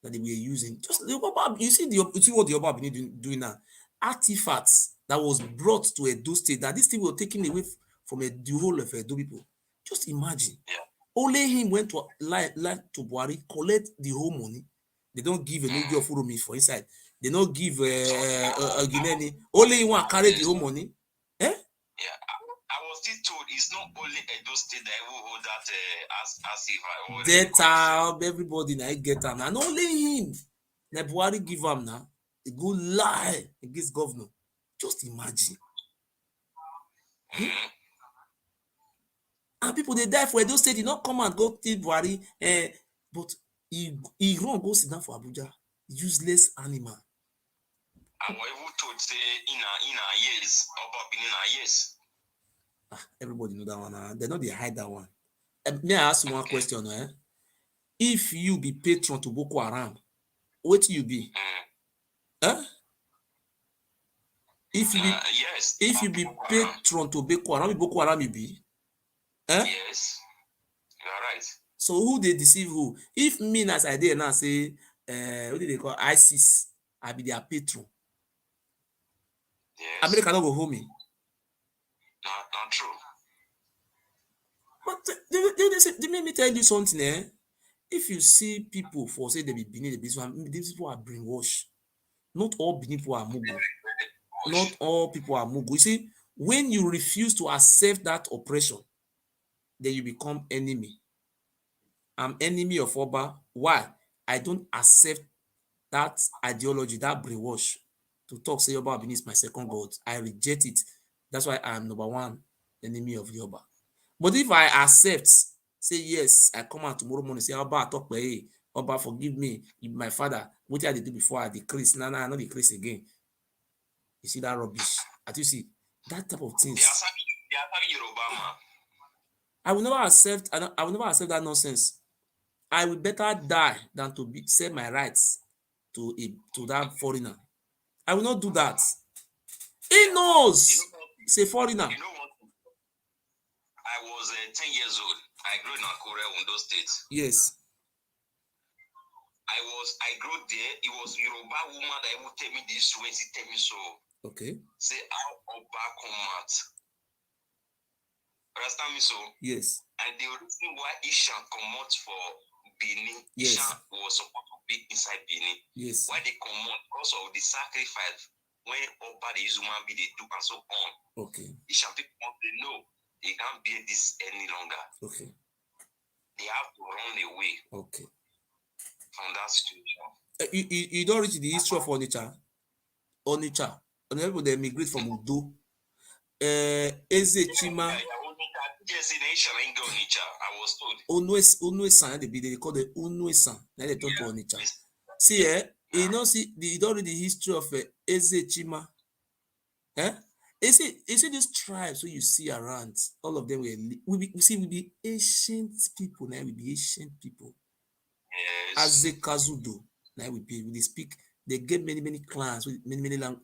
that they were using. Just the Oba, you see what the Oba of Benin doing now. Artifacts that was brought to Edo State, that this thing was taken away from the whole of Edo people. Just imagine. Only him went to lie to Buhari, collect the whole money. They don't give a lady of Uromi for inside. They don't give a Guinea. Only he want carry the whole money.
Yeah, I was still told it's not only Edo State that will hold that as if
I everybody now get him, and only him. Na Buhari give him now. He go lie against governor. Just imagine. And people they die for Edo State. He not come and go till Buhari, but he run go sit down for Abuja. Useless animal.
And what even told say in a years about being in a years.
Everybody know that one. They know they hide that one. May I ask you one question? If you be patron to Boko Haram, what you be? If you be,
yes.
If you be patron to Boko Haram you be?
Yes, you are right.
So who they deceive who? If me as I did now say, what did they call ISIS? I be their patron.
Yes.
America don't go home me.
Not true.
But they made me tell you something. If you see people for say they be Benin, these people are brainwashed. Not all Benin people are Mugu. Not all people are Mugu. You see, when you refuse to accept that oppression, then you become enemy. I'm enemy of Oba. Why? I don't accept that ideology, that brainwash. To talk, say Oba Benin is my second God. I reject it. That's why I'm number one enemy of Yoruba. But if I accept, say yes, I come out tomorrow morning, say Oba, I talk by hey, Oba, forgive me, my father, what did I do before I decrease? No, I not decrease again. You see that rubbish? As you see, that type of things.
They are having Yoruba, man.
I will never accept that nonsense. I will better die than to sell my rights to that foreigner. I will not do that. He knows. He's a foreigner.
You know what? I was 10 years old. I grew in Akure, Ondo State.
Yes.
I grew there. It was Yoruba woman that would tell me this when she tell me so.
Okay.
Say how Oba come out. Understand me so?
Yes.
And the reason why Ishan come out for Benin,
yes.
Ishan was supposed to be inside Benin.
Yes.
Why they come out? Because of the sacrifice when Oba the human be they do and so on.
Okay.
Ishan people they know they can't bear this any longer.
Okay.
They have to run away.
Okay.
From that situation.
You don't reach the history of Onitsha. Onitsha. And people they migrate from Udo. Eze Chima.
Yes, in Asia, I was told.
Unuesan, they call the Unuesan. Now they turn to Onitsha. See, you know, you don't read the history of Eze Chima. You see these tribes who you see around, all of them will be ancient people. Now we be ancient people.
Yes.
Azekazudo. Now they speak. They get many clans with many languages.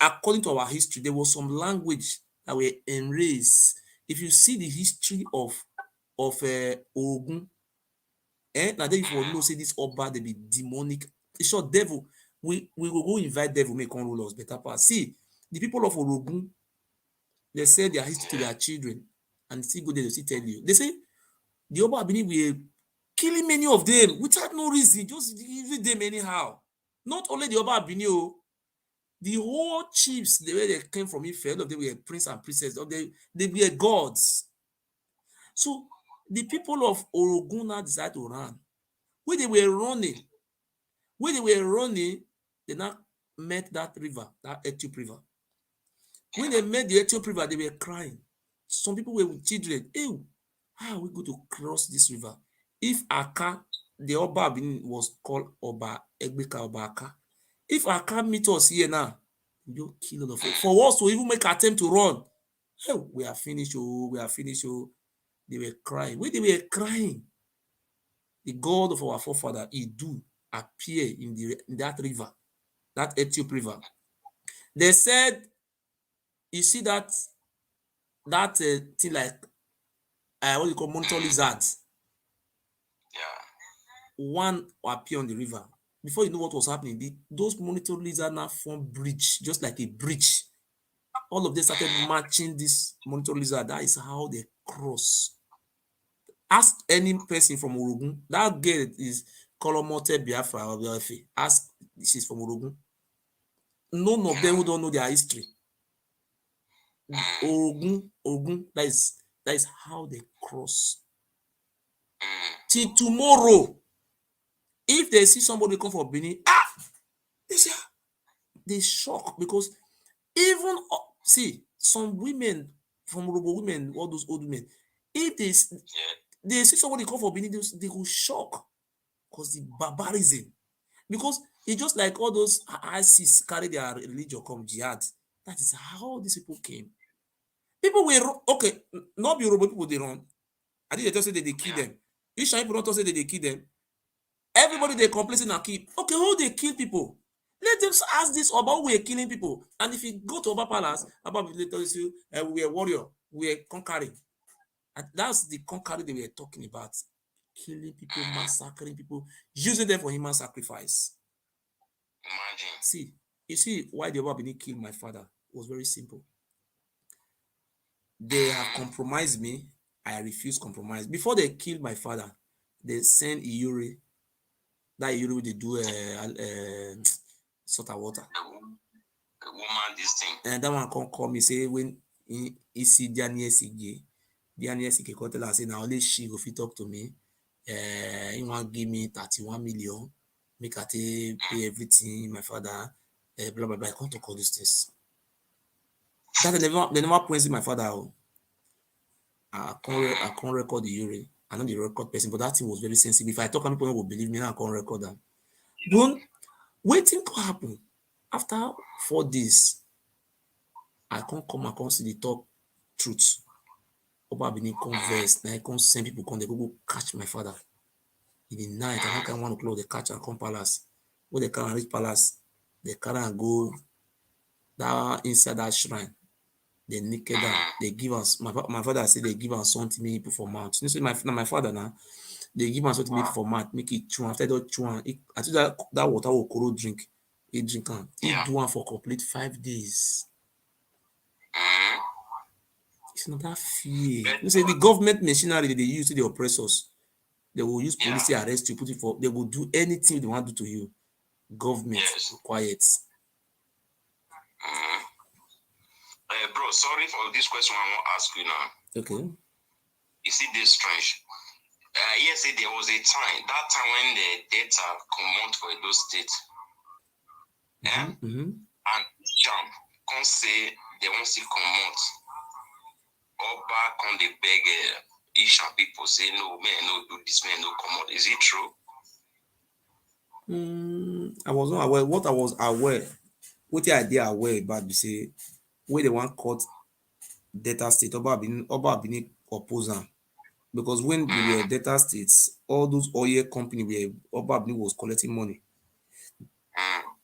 According to our history, there was some language that were erased. If you see the history of Ogun, now then if you know say this Oba they be demonic. It's your devil. We will go invite devil make on rule us better part. See the people of Ogun, they say their history to their children, and still go there to still tell you. They say the Oba Benin will killing many of them without no reason, just giving them anyhow. Not only the Oba Benin, the whole chiefs, the way they came from Ife, all of them were prince and princess, they were gods. So the people of Orogun decided to run. When they were running, they now met that river, that Ethiop river. When they met the Ethiop river, they were crying. Some people were with children. Ew, how are we going to cross this river? If Aka, the Oba was called Oba Egbeka Oba Aka. If Aka meet us here now, you kill all of it. For us to even make an attempt to run, hey, we are finished. Oh, we are finished. Oh, they were crying. When they were crying, the God of our forefather, he do appear in that river, that Ethiopia river. They said, you see that thing like what you call monitor lizards. One appear on the river. Before you know what was happening, those monitor lizards now form bridge, just like a bridge. All of them started matching this monitor lizard. That is how they cross. Ask any person from Orogun. That girl is Kolomote Biafra or Biafra. Ask, this is from Orogun. None of them who don't know their history. Orogun, that is how they cross. Till tomorrow, if they see somebody come from Benin, they shock, because even see some women from Orogun women, all those old women, if they see somebody come from Benin, they will shock, because the barbarism. Because it's just like all those ISIS carry their religion come jihad. That is how these people came. People will, okay, not be Yoruba people they run. I think they just say that they kill them. If people don't say that they kill them, everybody they complain and kill. Okay, who they kill people? Let them ask this about we are killing people. And if you go to Oba Palace, Oba will tell you, we are warrior, we are conquering. And that's the conquering they were talking about. Killing people, massacring people, using them for human sacrifice.
Imagine.
See, you see why the Oba Benin killed my father was very simple. They have compromised me. I refuse compromise. Before they killed my father, they sent Ewuare. That Ewuare they do salt of water.
The woman, this thing.
And that one can call me, say when he see Daniel Sige call tell her, say now only she go fit talk to me. He want give me 31 million. Make I pay everything, my father, blah blah blah. I can't talk all these things. That they never praise my father. I can't record the Ewuare. I know the record person, but that thing was very sensitive. If I talk, people will believe me. Now I can't record them. Don't waiting to happen. After 4 days, I can't come. I can't see the talk truth. Oba Benin converse. Now I can't send people come. They go catch my father in the night. I can't 1 o'clock. They catch and come palace. When they can't reach palace, they can't and go that inside that shrine. They naked down. They give us my father said they give us something me people for mouth. You know, my father now they give us something me for mouth, make it chew. After that chew, I think that water will Koro drink. He drink and he do one for complete 5 days. It's not that fear. You say the government machinery they use to the oppressors. They will use police arrest you, put it for. They will do anything they want to do to you. Government quiet.
Bro, sorry for this question I want to ask you now.
Okay.
You see this strange? Yes, there was a time, that time when the data come out for those states. And jump, can say they won't see come out. Or back on the beg Isha people say, no, man, no, do this, man, no, come out. Is it true?
I was not aware. What I was aware, what the idea aware about, be say, where they want cut data state, Oba Benin opposer. Because when we were data states, all those oil company where Oba Benin was collecting money,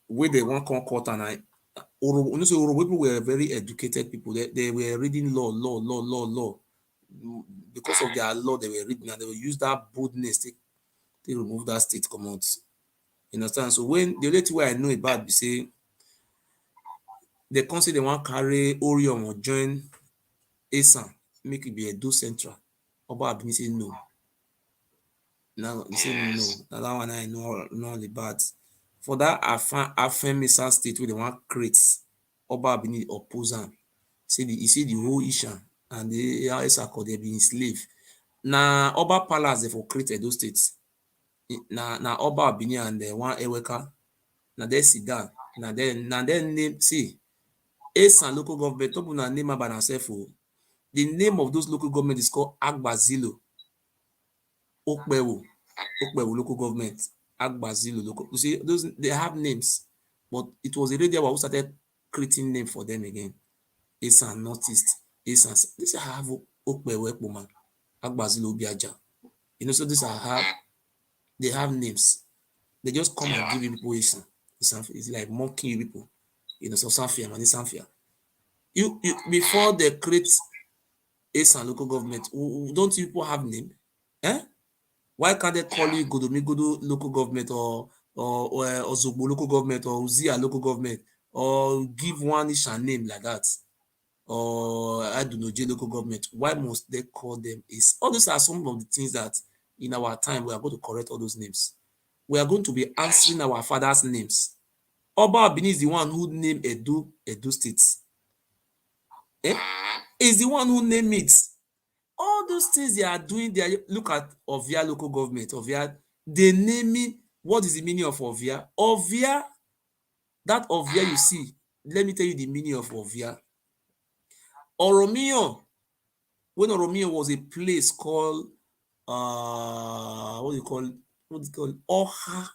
where they want come cut and people were very educated people. They were reading law. Because of their law, they were reading and they will use that boldness to remove that state command. You understand? So when the only thing I know about, say they consider they want carry Orion or join ASAN, make it be a do central. Oba Benin say no. Now he say no. Now that one I know all about. For that Afemisa state where they want create, Oba Benin oppose am. You see the whole issue and the Isako they be enslaved. Now Oba Palace they for create those states. Now Oba Benin and the one Eweka. Now they sit down. Now then name see ASAN local government. Top na name by themselves. The name of those local government is called Agbazilo. Okbewo local government. Agbazilo local. You see, those they have names, but it was already who started creating name for them again. ASAN Northeast. ASAN. This I have Okbewo Ekpoma. Agbazilo Biaja. You know, so this I have. They have names. They just come and give you people it's like mocking you people. You know, so Sanfia, money Sanfia. You before they create and local government, don't you people have name? Eh? Why can't they call you Godomigodo local government or Ozugbo local government or Uzia local government or give one ish a name like that? Or I don't know, J local government. Why must they call them is? All those are some of the things that in our time we are going to correct all those names. We are going to be answering our father's names. Oba Ewuare is the one who named Edo State. Is the one who named it. All those things they are doing, look at Ovia local government. Ovia, they naming, what is the meaning of Ovia? Ovia, that Ovia you see, let me tell you the meaning of Ovia. Oromio, when Oromio was a place called, what do you call Oha.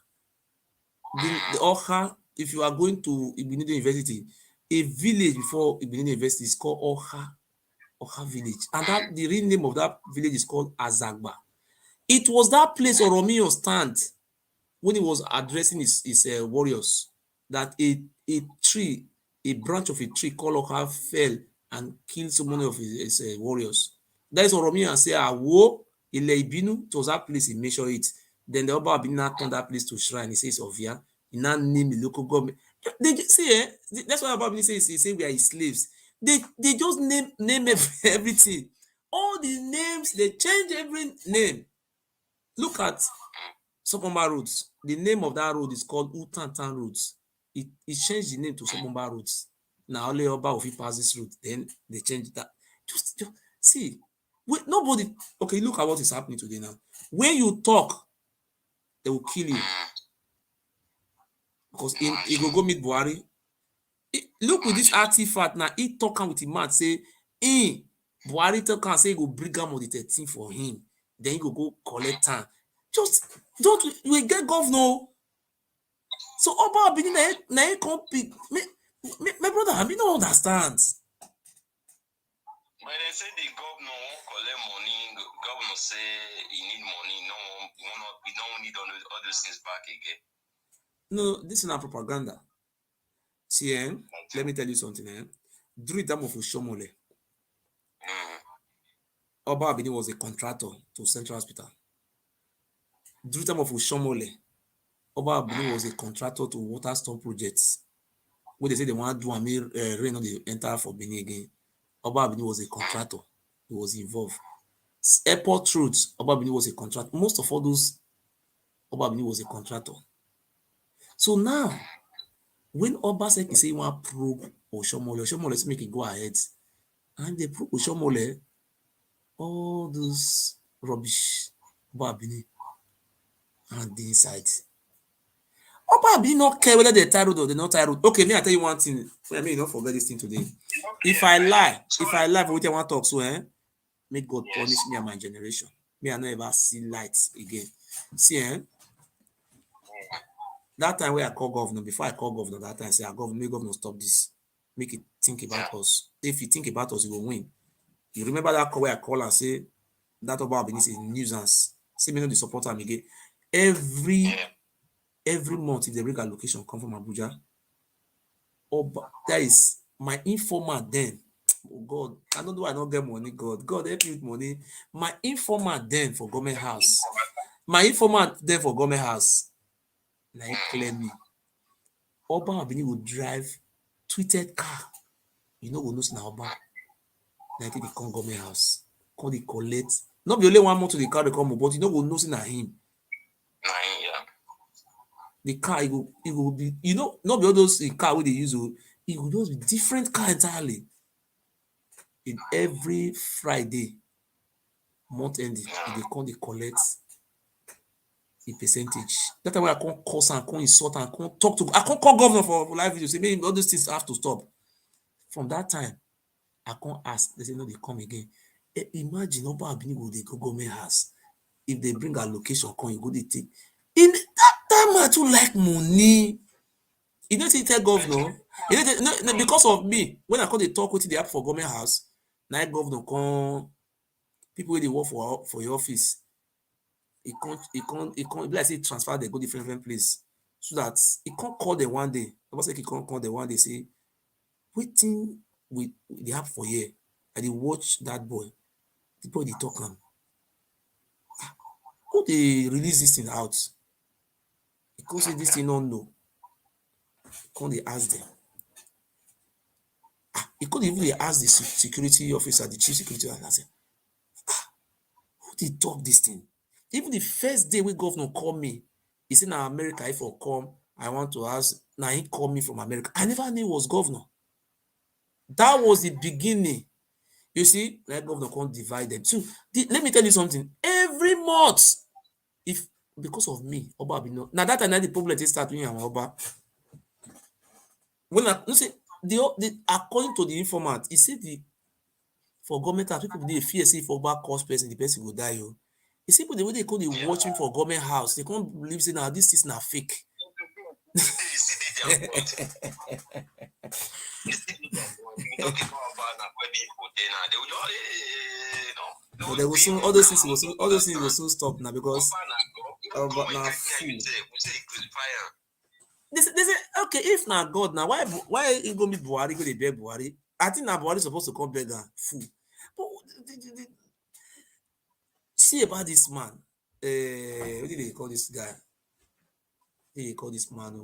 The Oha, if you are going to Benin University, a village before Benin University is called Oha village, and that the real name of that village is called Azagba. It was that place Oromio stand when he was addressing his warriors that a tree, a branch of a tree called Oha fell and killed so many of his warriors. That is Oromio and say, "Awo ile ibinu." It was that place he measured it. Then the Oba Ewuare turned that place to shrine. He says Ovia. He now named the local government. They see, that's why Oba Ewuare says he say we are his slaves. They just name everything. All the names, they change every name. Look at Sopomba Roads. The name of that road is called Utantan Roads. It changed the name to Sopomba Roads. Now only Oba Ofi pass this route. Then they changed that. Just see. Nobody. Okay, look at what is happening today now. When you talk, they will kill you. Because he go meet Buhari. Look with this artifact now. He talking with him man say, Buhari talk and say he go bring him on the 13th for him. Then he go collect time. Just don't we get governor. So Oba Ewuare na come pick. My brother, I don't understand.
When they say the governor won't collect money, governor say he need money. We don't need all those things back again.
No, this is not propaganda. See, let me tell you something. During the time of Ushomole, Oba Ewuare was a contractor to Central Hospital. During the time of Ushomole, Oba Ewuare was a contractor to water storm projects. When they say they want to do a rain on the enter for Benin again, Oba Ewuare was a contractor. He was involved. Airport roads, Oba Ewuare was a contractor. Most of all those, Oba Ewuare was a contractor. So now, when Obaseki say he want to probe Oshomole say make it go ahead, and they probe Oshomole, all those rubbish, Oba Ewuare and the inside. Oba Ewuare not care whether they tie road or they not tie road. Okay, me I tell you one thing. I mean, you don't forget this thing today. If I lie for what I want to talk, so may God punish me and my generation. Me I not ever see lights again. See, that time where I call governor, before I call governor, that time I say, governor, stop this. Make it think about us. If you think about us, you will win. You remember that call where I call and say, that Oba Ewuare is a nuisance. Say me know the support am again. Every month, if they bring a location come from Abuja, that is my informant then. Oh God, I don't know I don't get money. God help me with money. My informant then for government house. Like clear me. Oba Ewuare will drive tweeted car. You know, we know now Oba. Like they come government house. Come they collect. Not be only 1 month to the car they come, but you know we know na him.
Yeah.
The car it will be, you know, not be all those car where they use it will just be different car entirely. In every Friday, month ending, they come they collect a percentage. That's why I can't curse and can't insult and can't talk to. I can't call governor for live video. Say maybe all those things have to stop. From that time, I can't ask. They say no, they come again. Imagine Oba Ewuare they go government house. If they bring a location, come you go they take. In that time, I too like money. You know, tell governor. You know, because of me, when I call the talk with the app for government house, now governor come people where they work for your office. he can't, like say transfer, they go different place. So that he can't call them one day. Obaseki he can't call them one day, say, waiting with the app for here. And they watch that boy. The boy they talk him. Who they release this thing out? He can't say this thing don't know. Can't they ask them? He could even ask the security officer, the chief security officer, who did talk this thing? Even the first day when governor called me, he said, now America, if I come, I want to ask. Now he called me from America. I never knew he was governor. That was the beginning. You see, like governor can't divide them. So let me tell you something. Every month, if because of me, Oba be no. Now that time the problem is start doing Oba. When I say the according to the informant, he said for government house, people they fear say if Oba cause person, the person will die. You. You see, the way they call they watching for government house, they can't believe say now this is not fake. But they will soon all those things will soon stop now because but now they say okay, if now God now why it gonna be Buhari go dey beg Buhari? I think now Buhari supposed to come beg am fool. But see about this man. What did they call this guy? They call this man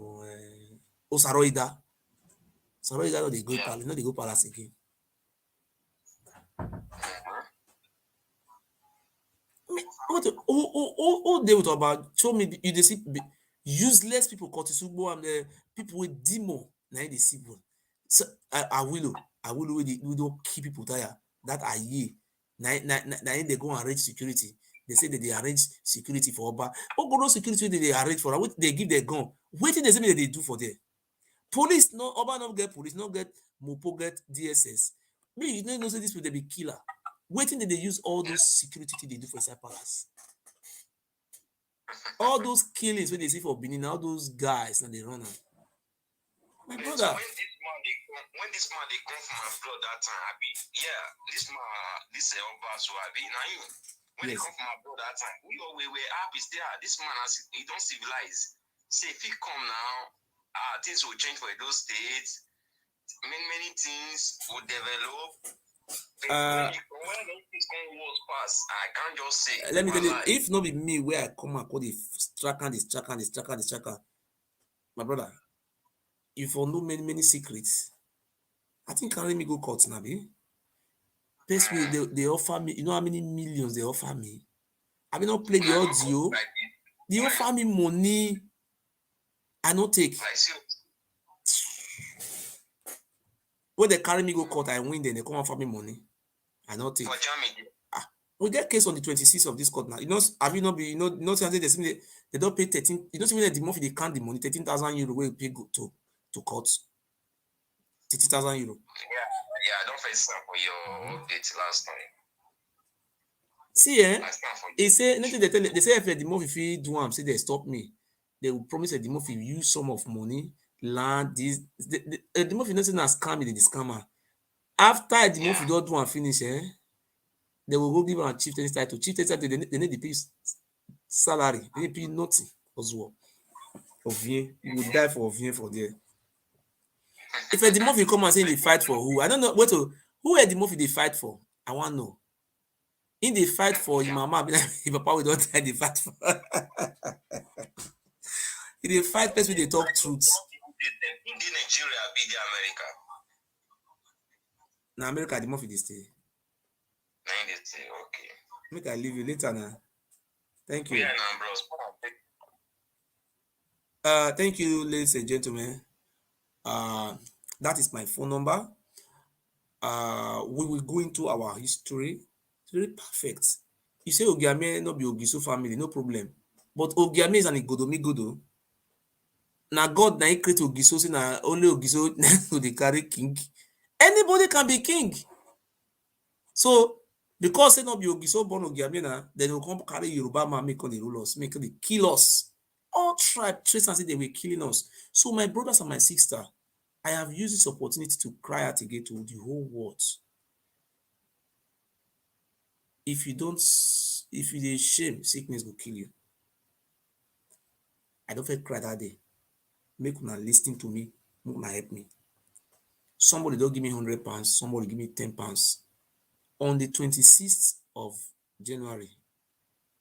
Saroida. Saroida no dey go palace, no dey go palace again. Who they would about show me you see useless people Kotisugbo and the people with demo na they see one. So I will we don't keep people there that are ye. Now they go and arrange security. They say that they arrange security for Oba. Ogono security they arrange for what they give their gun. Waiting they say that they do for them. Police no Oba not get police, not get Mopo get DSS. Me you know say this will they be killer. Waiting that they use all those security they do for inside palace. All those killings when they see for Benin, all those guys and they run out. My brother.
So when this man they come from abroad that time, I be this man this Oba so I be now you when they come from abroad that time, we were happy there. This man he don't civilize. Say if he come now, things will change for those states. Many things will develop. When this wars pass, I can't just say.
Let me tell you, if not be me where I come and call the tracker, my brother, if you know many secrets, I think carry me go court now, be. First way they offer me, you know how many millions they offer me. I mean not play the audio. They offer me money. I not take. When they carry me go court, I win. Then they come offer me money. I not take. We get case on the 26th of this court now. You know, have you not be? You know, they don't pay 13. You know, even the month they count the money, 13,000 euro. Where you pay go to court, 30,000 euro.
Yeah, I don't face that for your update last time.
See, they say nothing. They say if the month if you do say they stop me, they will promise that the month if you use some of money, land this. The month if nothing has scam, the scammer. After the month you don't do and finish, they will go give a chieftain title. Chieftain title, they need the piece salary. They need pay nothing as well. You will die for for there. If the month you come and say they fight for who, I don't know who are the month they fight for. I want to know. In the fight for your mama, if papa we don't die, they fight for. In the fight, person they talk truth.
In Nigeria, be the America.
Now America, the month they stay.
Okay.
Make I leave you later now. Thank you.
Yeah, bros.
Thank you, ladies and gentlemen. That is my phone number. We will go into our history. It's very perfect. You say Ogiame not be Ogiso family, no problem. But Ogiame is an Igodomigodo. Now God na create Ogiso, say na only Ogiso to the carry king. Anybody can be king. So because say not be Ogiso born Ogiame na, then will come carry Yoruba man make on the rule us, make they kill us. All tribe trace and say they were killing us. So my brothers and my sister, I have used this opportunity to cry out again to the whole world. If you dey shame, sickness will kill you. I don't feel cry that day. Make una listen to me, make una help me. Somebody don't give me £100, somebody give me £10. On the 26th of January,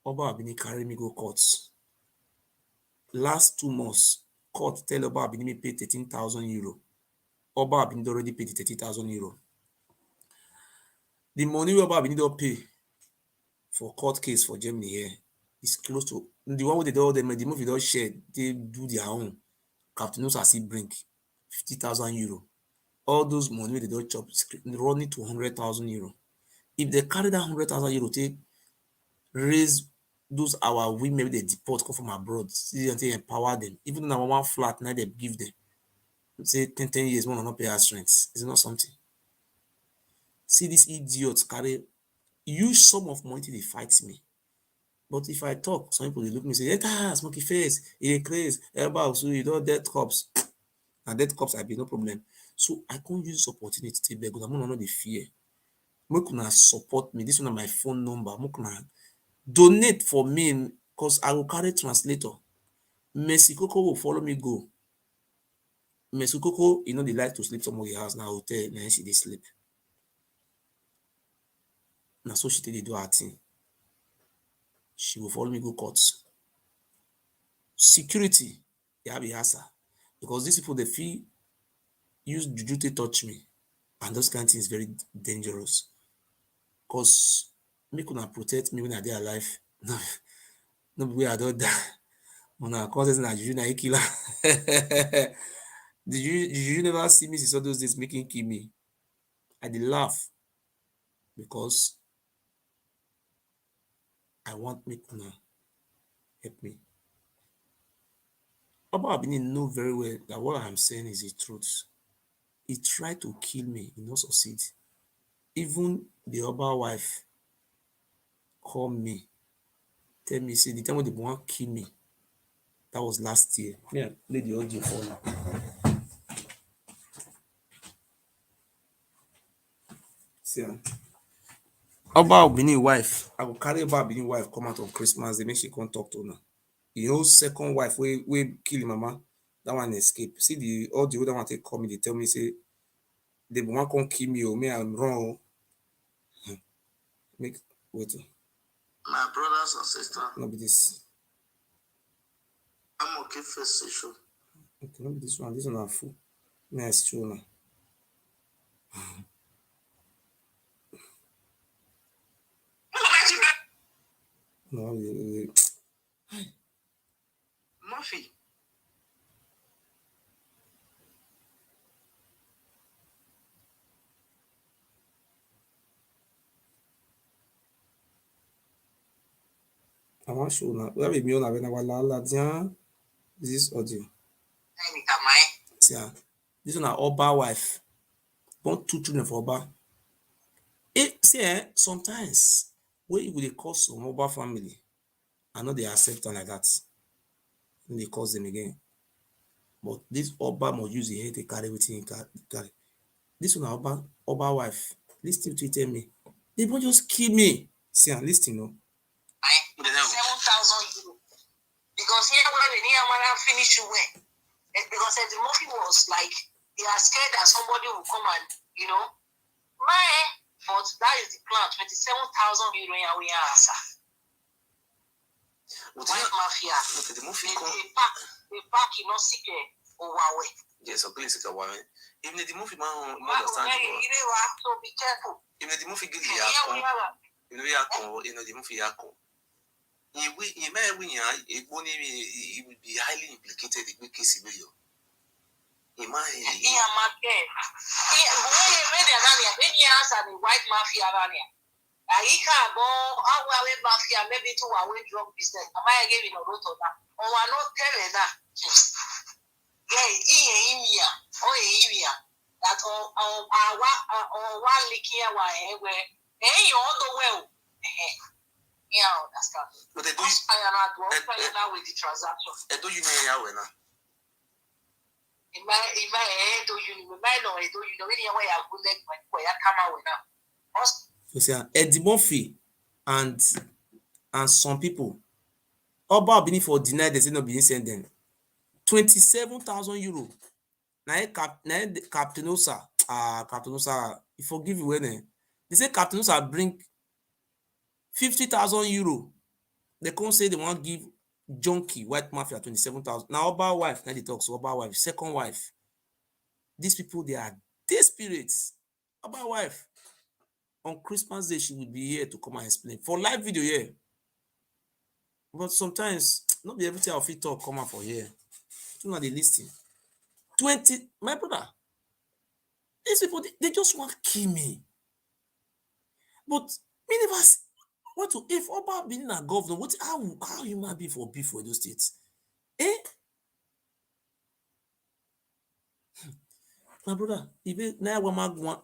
Oba Abini carry me go court. Last 2 months, court tell Oba Abini me pay €13,000. Oba Abini already paid the €30,000. The money Oba Abini don't pay for court case for Germany here is close to the one wey they do them. The movie don't share, they do their own. Captain Osasi bring €50,000. All those money they don't chop running to €100,000. If they carry that €100,000 take raise those our women they deport come from abroad, see until empower them. Even though one flat now they give them, say 10 years one will not pay us rent. Is it not something? See these idiots carry use some of money they fight me. But if I talk, some people they look at me and say, "Eta, smoky face, it is crazy, about so you don't dead cops." And dead cops I be no problem. So I can't use this opportunity to beg because I'm not the fear. Make una support me. This one is my phone number. Make una donate for me because I will carry translator. Messi Coco will follow me go. Messi Coco, you know, they like to sleep somewhere else now hotel, now she they sleep. Now so she they do her thing. She will follow me go courts. Security, they have a answer. Because these people they feel use juju to touch me. And those kind of things very dangerous. Because me could not protect me when I dey alive. No way I don't die. When I cause na juju na killer. Did you never see me since all those days making kill me? I did laugh because I want me to help me. Oba Abini know very well that what I'm saying is the truth. He tried to kill me, he not succeed. Even the Oba wife called me, tell me, say the time when they want to kill me, that was last year. Yeah, play the audio for now. See, Oba Abini wife, I will carry Oba Abini wife come out on Christmas, they make she come talk to her. You know, second wife, we kill him, mama, that one escape. See the audio, that one they call me, they tell me, say, they want to kill me, or me, I'm wrong. Make, wait.
My brothers and sisters,
Not be this.
I'm okay for session.
Okay, not be this one. This one are full. Nice, true now. No,
Murphy.
I want to show now. We have a million when I was this audio. See, this one are Oba wife. Born 2 children for Oba. See, sometimes when you will call some Oba family, I know they accept them like that. And they cause them again. But this Oba must use the head to carry everything he carry. This one Oba wife. Listen to it, tell me. They won't just kill me. See, listen, no.
7,000 euros. Because here when the Nehemiah finished well, because the movie was like they are scared that somebody will come and but that is the plan. 27,000 euro and we answer. White mafia.
Okay, the movie
they pack not sick Owawe.
Yes, okay, sick Owawe. Even the movie man understand.
So be careful.
Even the movie get the movie he will be highly implicated in the case of you. He might
the white mafia mafia maybe to our drug business. Am I giving a lot of that? Or are not telling that? Yeah, that or one leaking away where you all the well. Yeah, I understand.
But they do
with the transaction.
Do you know now?
In my head, do you know any way I would let my boy come out now?
You see, Eddie Murphy, and some people, Oba Benin for deny they say no Benin send them 27,000 euro. Now Captain Osa, Captain Osa, he forgive you when they say Captain Osa bring 50,000 euro. They can't say they want to give junkie white mafia 27,000. Now Oba wife, now they talk so Oba wife, second wife. These people they are desperate. Oba wife on Christmas Day she will be here to come and explain for live video here. But sometimes not be everything I'll fit talk come out for here. You know they listen. 20, my brother. These people they just want to kill me. But me never what to if Oba being a governor, what how you might be for beef for those states? Eh? My brother, if now one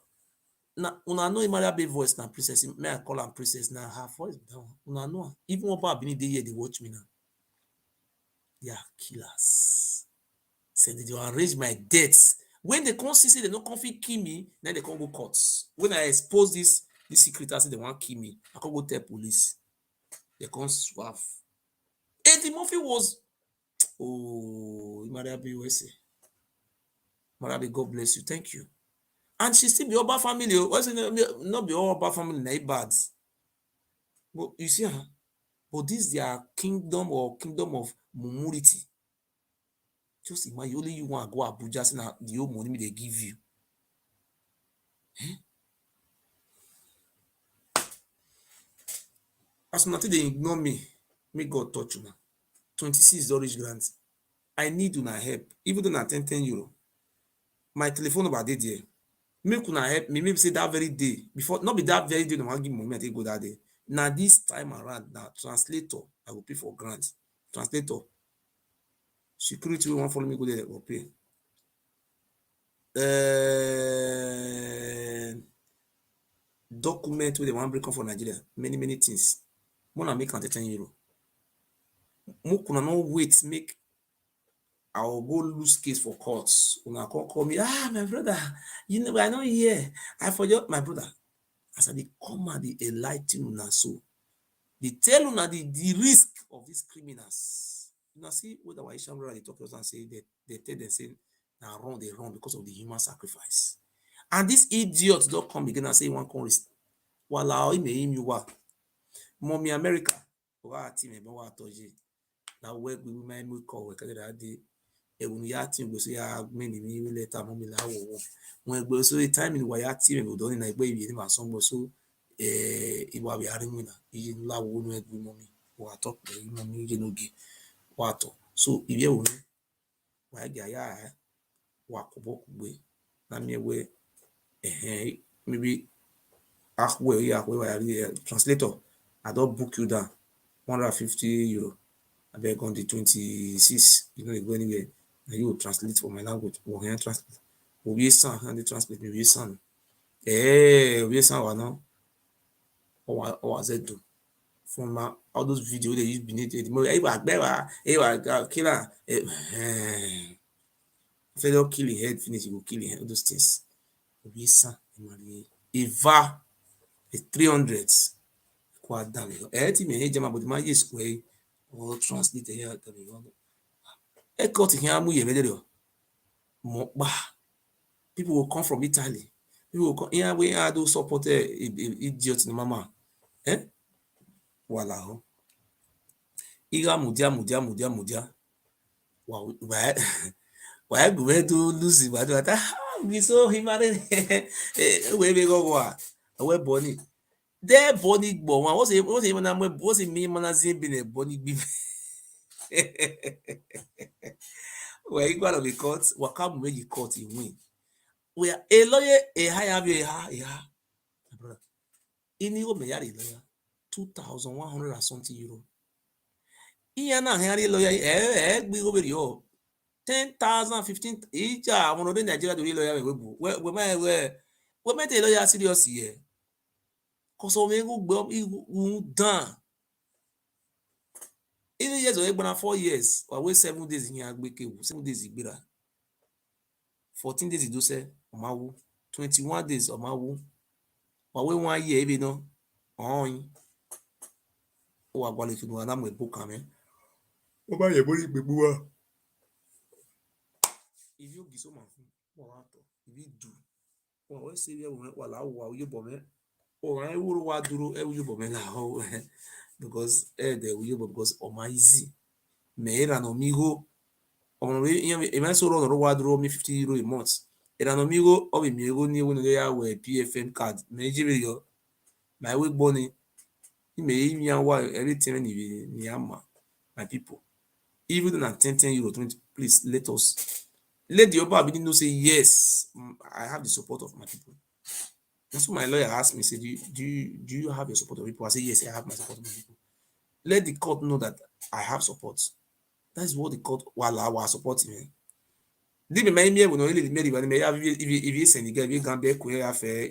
na una know Maria Bay voice na princess, may I call her princess now her voice down. Una know even Oba being dey here, they watch me now. They are killers. Say they will arrange my debts. When they come see they no come fit kill me, then they come go courts. When I expose this secret, I say they want kill me. I can go tell police. They come swerve. Eddie Murphy was Maria Bay USA. Maria Bay, God bless you. Thank you. And she still be Oba family. What's not be all Oba family na bad. But you see, but this their kingdom or kingdom of mumurity. Just imagine only you want to go Abuja, say na the old money they give you. As nothing they ignore me, may God touch you now. 26 orange grants. I need una help, even though na 10 euro. My telephone number dey there. Make una help me. Maybe say that very day before, not be that very day. No one give money. I take go that day. Now this time around, now translator I will pay for grants. Translator, security will want follow me go there. I will pay. Document where they want break up for Nigeria. Many things. Wanna make 10 euro. More kuna no wait make. I will go lose case for courts. Una call me, my brother, you know I know here. I forgot my brother. As I come and they enlighten una so. They tell una the risk of these criminals. You know, see what our Asian brother they talk to us and say they tell them say now wrong, they wrong because of the human sacrifice. And these idiots don't come again and say one can risk. Wala him you wa. Mommy America. Wa team e wa toje. Now work with my call work that day. When you are team, so ya many later, mommy la wo. When go so the time in why team go done in a baby in my son so iwa we are winner. You la wo no egbu mommy. Wa talk mommy you no get what so if you why ya wa kobo kugbe na me we maybe we translator I don't book you down 150 euro. I beg on the 26 you know go anywhere. You will translate for my language. Or can translate. We san and they translate me. We san. We san wa no. Or was it do? From all those videos they use beneath it. Killer. If they don't kill his head, finish. You will kill him. All those things. We san. Eva 300s. Quad down. Team hey jama but my is square or translate here. People will come from Italy. People will come here. We are those support idiots in mama. Voila. Iga mudia. Wow. Why go to lose it? But we saw him. Where we go? Where Bonnie? There Bonnie Bon. Was it me? Manazin been a Bonnie beef. Where you gonna be caught? What come when you caught in win? We are a lawyer, a higher, brother. In your lawyer, 2,100 or something euro. Iana Harry lawyer, we over you 10,000, 15 each. I want to Nigeria to lawyer. We met a lawyer serious here. Cause we go down. 8 years or 4 years, or wait 7 days in here, 7 days in Bira. 14 days in Dose, Omawu, 21 days Omawu. Or we 1 year, you know, on o agwale kinu ana mo book am o ba ye bori gbebu wa if you giso ma fun o wa to if you do o se we wa la wa yo bo me o ran ewuro wa duro e yo bo me la o because de yo bo because o ma easy me era no migo o me e ma so ro wa duro me €50 a month era no migo o be mi ego ni ewo no ya we PFM card me jibe yo my way money me me wa everything ni ama my people even na 10 euro 20 please let the Oba know say yes I have the support of my people. That's what my lawyer asked me, say do you have your support of people? I say yes, I have my support of my people. Let the court know that I have support. That's what the court while supporting me. Did me me no really me if you send the guy we can be ko ya fe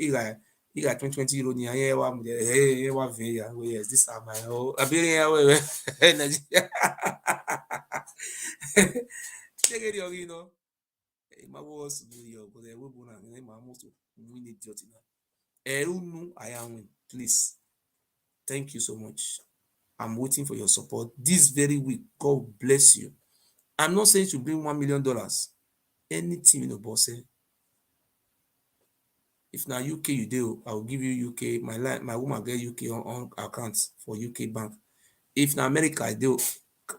he got 20 euro ni aye wa mu eh wa ve ya yes this are my oh abiri ya we Nigeria take it you know ma was do you but we go na ma most win idiot na erunu I am please thank you so much. I'm waiting for your support this very week. God bless you. I'm not saying to bring $1 million. Anything in the boss. If now UK you do, I will give you UK. My woman get UK on accounts for UK bank. If now America I do,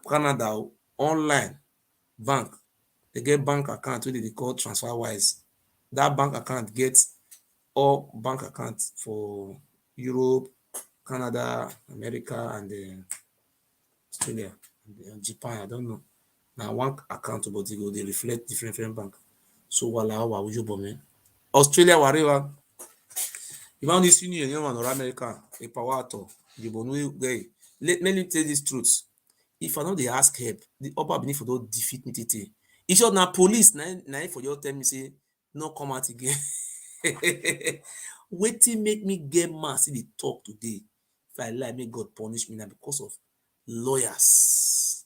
Canada online bank, they get bank account where they call TransferWise. That bank account gets all bank accounts for Europe, Canada, America, and Australia, and Japan. I don't know. Now one account, but they reflect different bank. So wala wa ujo bome. Australia whatever. If on this union, you know, or America, a power to the bonu guy. Let me tell this truth. If I know they ask help, the upper beneath for don't defeat me today. If you're not police, now for your tell me say no come out again. Waiting make me get mad see the talk today. If I lie, make God punish me now because of lawyers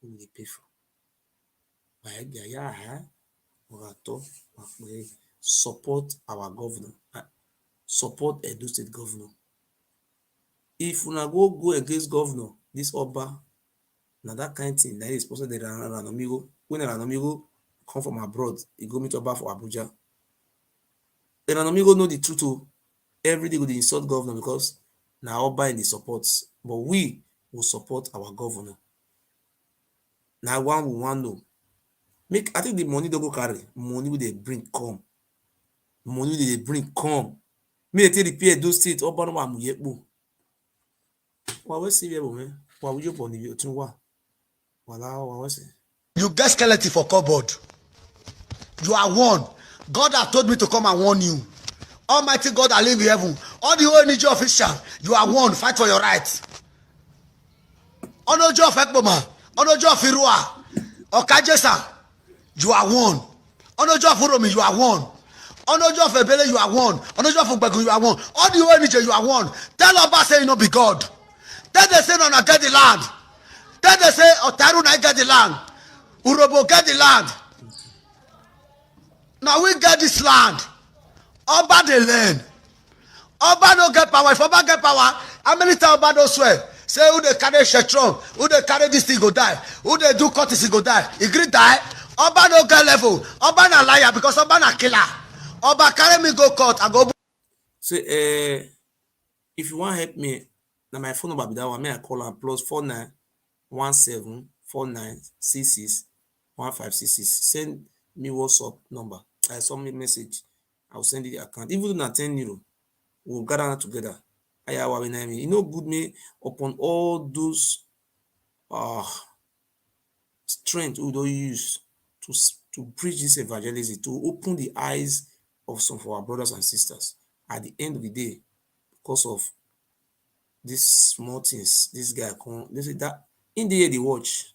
who they pay for. My guy, support our governor, support Edo State governor. If una go against governor, this Oba, now that kind of thing, that is supposed to be Ranomigo. When Ranomigo come from abroad, he go meet Oba for Abuja. Ranomigo know the truth too. Every day go dey insult governor because now Oba in the supports, but we will support our governor. Now one we want know. Make I think the money don't go carry. Money will they bring come. Money will they bring come. Me they repair those states. Oba no am yepo. Wa we see we man. Wa we job on the tun wa. Wala wa we see.
You get skeleton for cupboard. You are warned. God has told me to come and warn you. Almighty God that live in heaven. All the ONG officials, you are warned. Fight for your rights. Onojo of Ekboma, Onojo of Irua, Okajesa, you are warned. Onojo of Uromi, you are warned. Onojo of Ebele, you are warned. Onojo of Ugbegu, you are warned. All the ONG, you are warned. Tell Oba say you no be God. Tell them say no get the land. Tell them say Otaru na get the land. Urobo get the land. Now we get this land. Oba dey learn. Oba no get power. If Oba get power, how many times Oba don't swear? Say who they carry Shetron, who they carry this thing go die, who they do courtesy go die. He gree die. Oba no get level. Oba na liar because Oba na killer. Oba carry me go court. I go.
Say if you want help me, now my phone number be that one. May I call am +491749661566. Send me WhatsApp number. I send me message. I will send you the account. Even though na 10 euro, we'll gather together. You know, good me upon all those strength we don't use to preach this evangelism, to open the eyes of some of our brothers and sisters. At the end of the day, because of these small things, this guy come, they say that in the year they watch.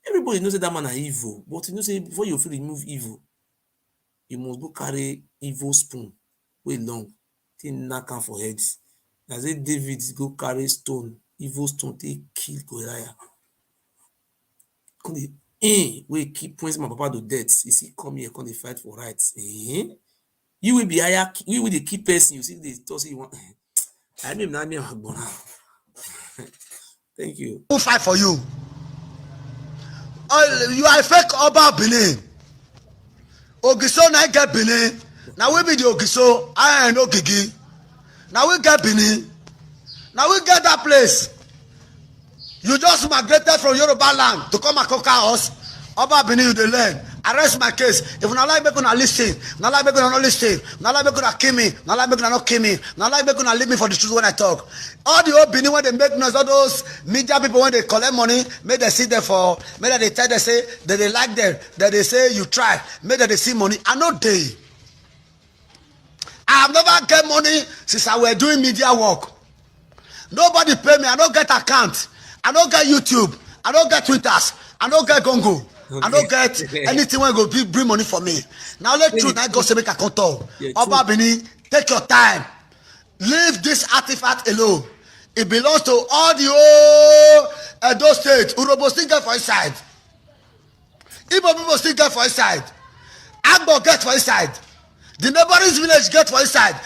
Everybody knows that man are evil, but you know, say before you feel remove evil, you must go carry evil spoon way long. Knock am for head. As if David go carry stone, evil stone, take kill Goliath. We keep pointing my papa to death. You see, come here, come they fight for rights. You will be higher, you will the key person. You see, they toss you want. I mean, thank you.
Who fight for you? You are a fake Oba Benin. Ogiso na get Benin. Now we be the Ogiso. I ain't no Gigi. Now we get Benin. Now we get that place. You just migrated from Yoruba land to come and conquer us. Oba Benin, you dey learn. Arrest my case. If you not like me, gonna listen. Not like me, gonna not listen. Not like me, gonna kill me. Not like me, gonna not kill me. Not like me, gonna leave me for the truth when I talk. All the old Benin when they make noise, all those media people when they collect money, make they sit there for, make they tell they say that they like them, that they say you try, make that they see money. I know they. I have never get money since I were doing media work. Nobody pay me. I don't get account. I don't get YouTube. I don't get Twitters. I don't get Gongo. Okay. I don't get anything when go bring money for me. Now let truth now go say make a control. Oba Benin, take your time. Leave this artifact alone. It belongs to all the old Edo State. Urobo still get for inside. Igbo people still get for inside. Agbo get for inside. The neighboring village get for inside.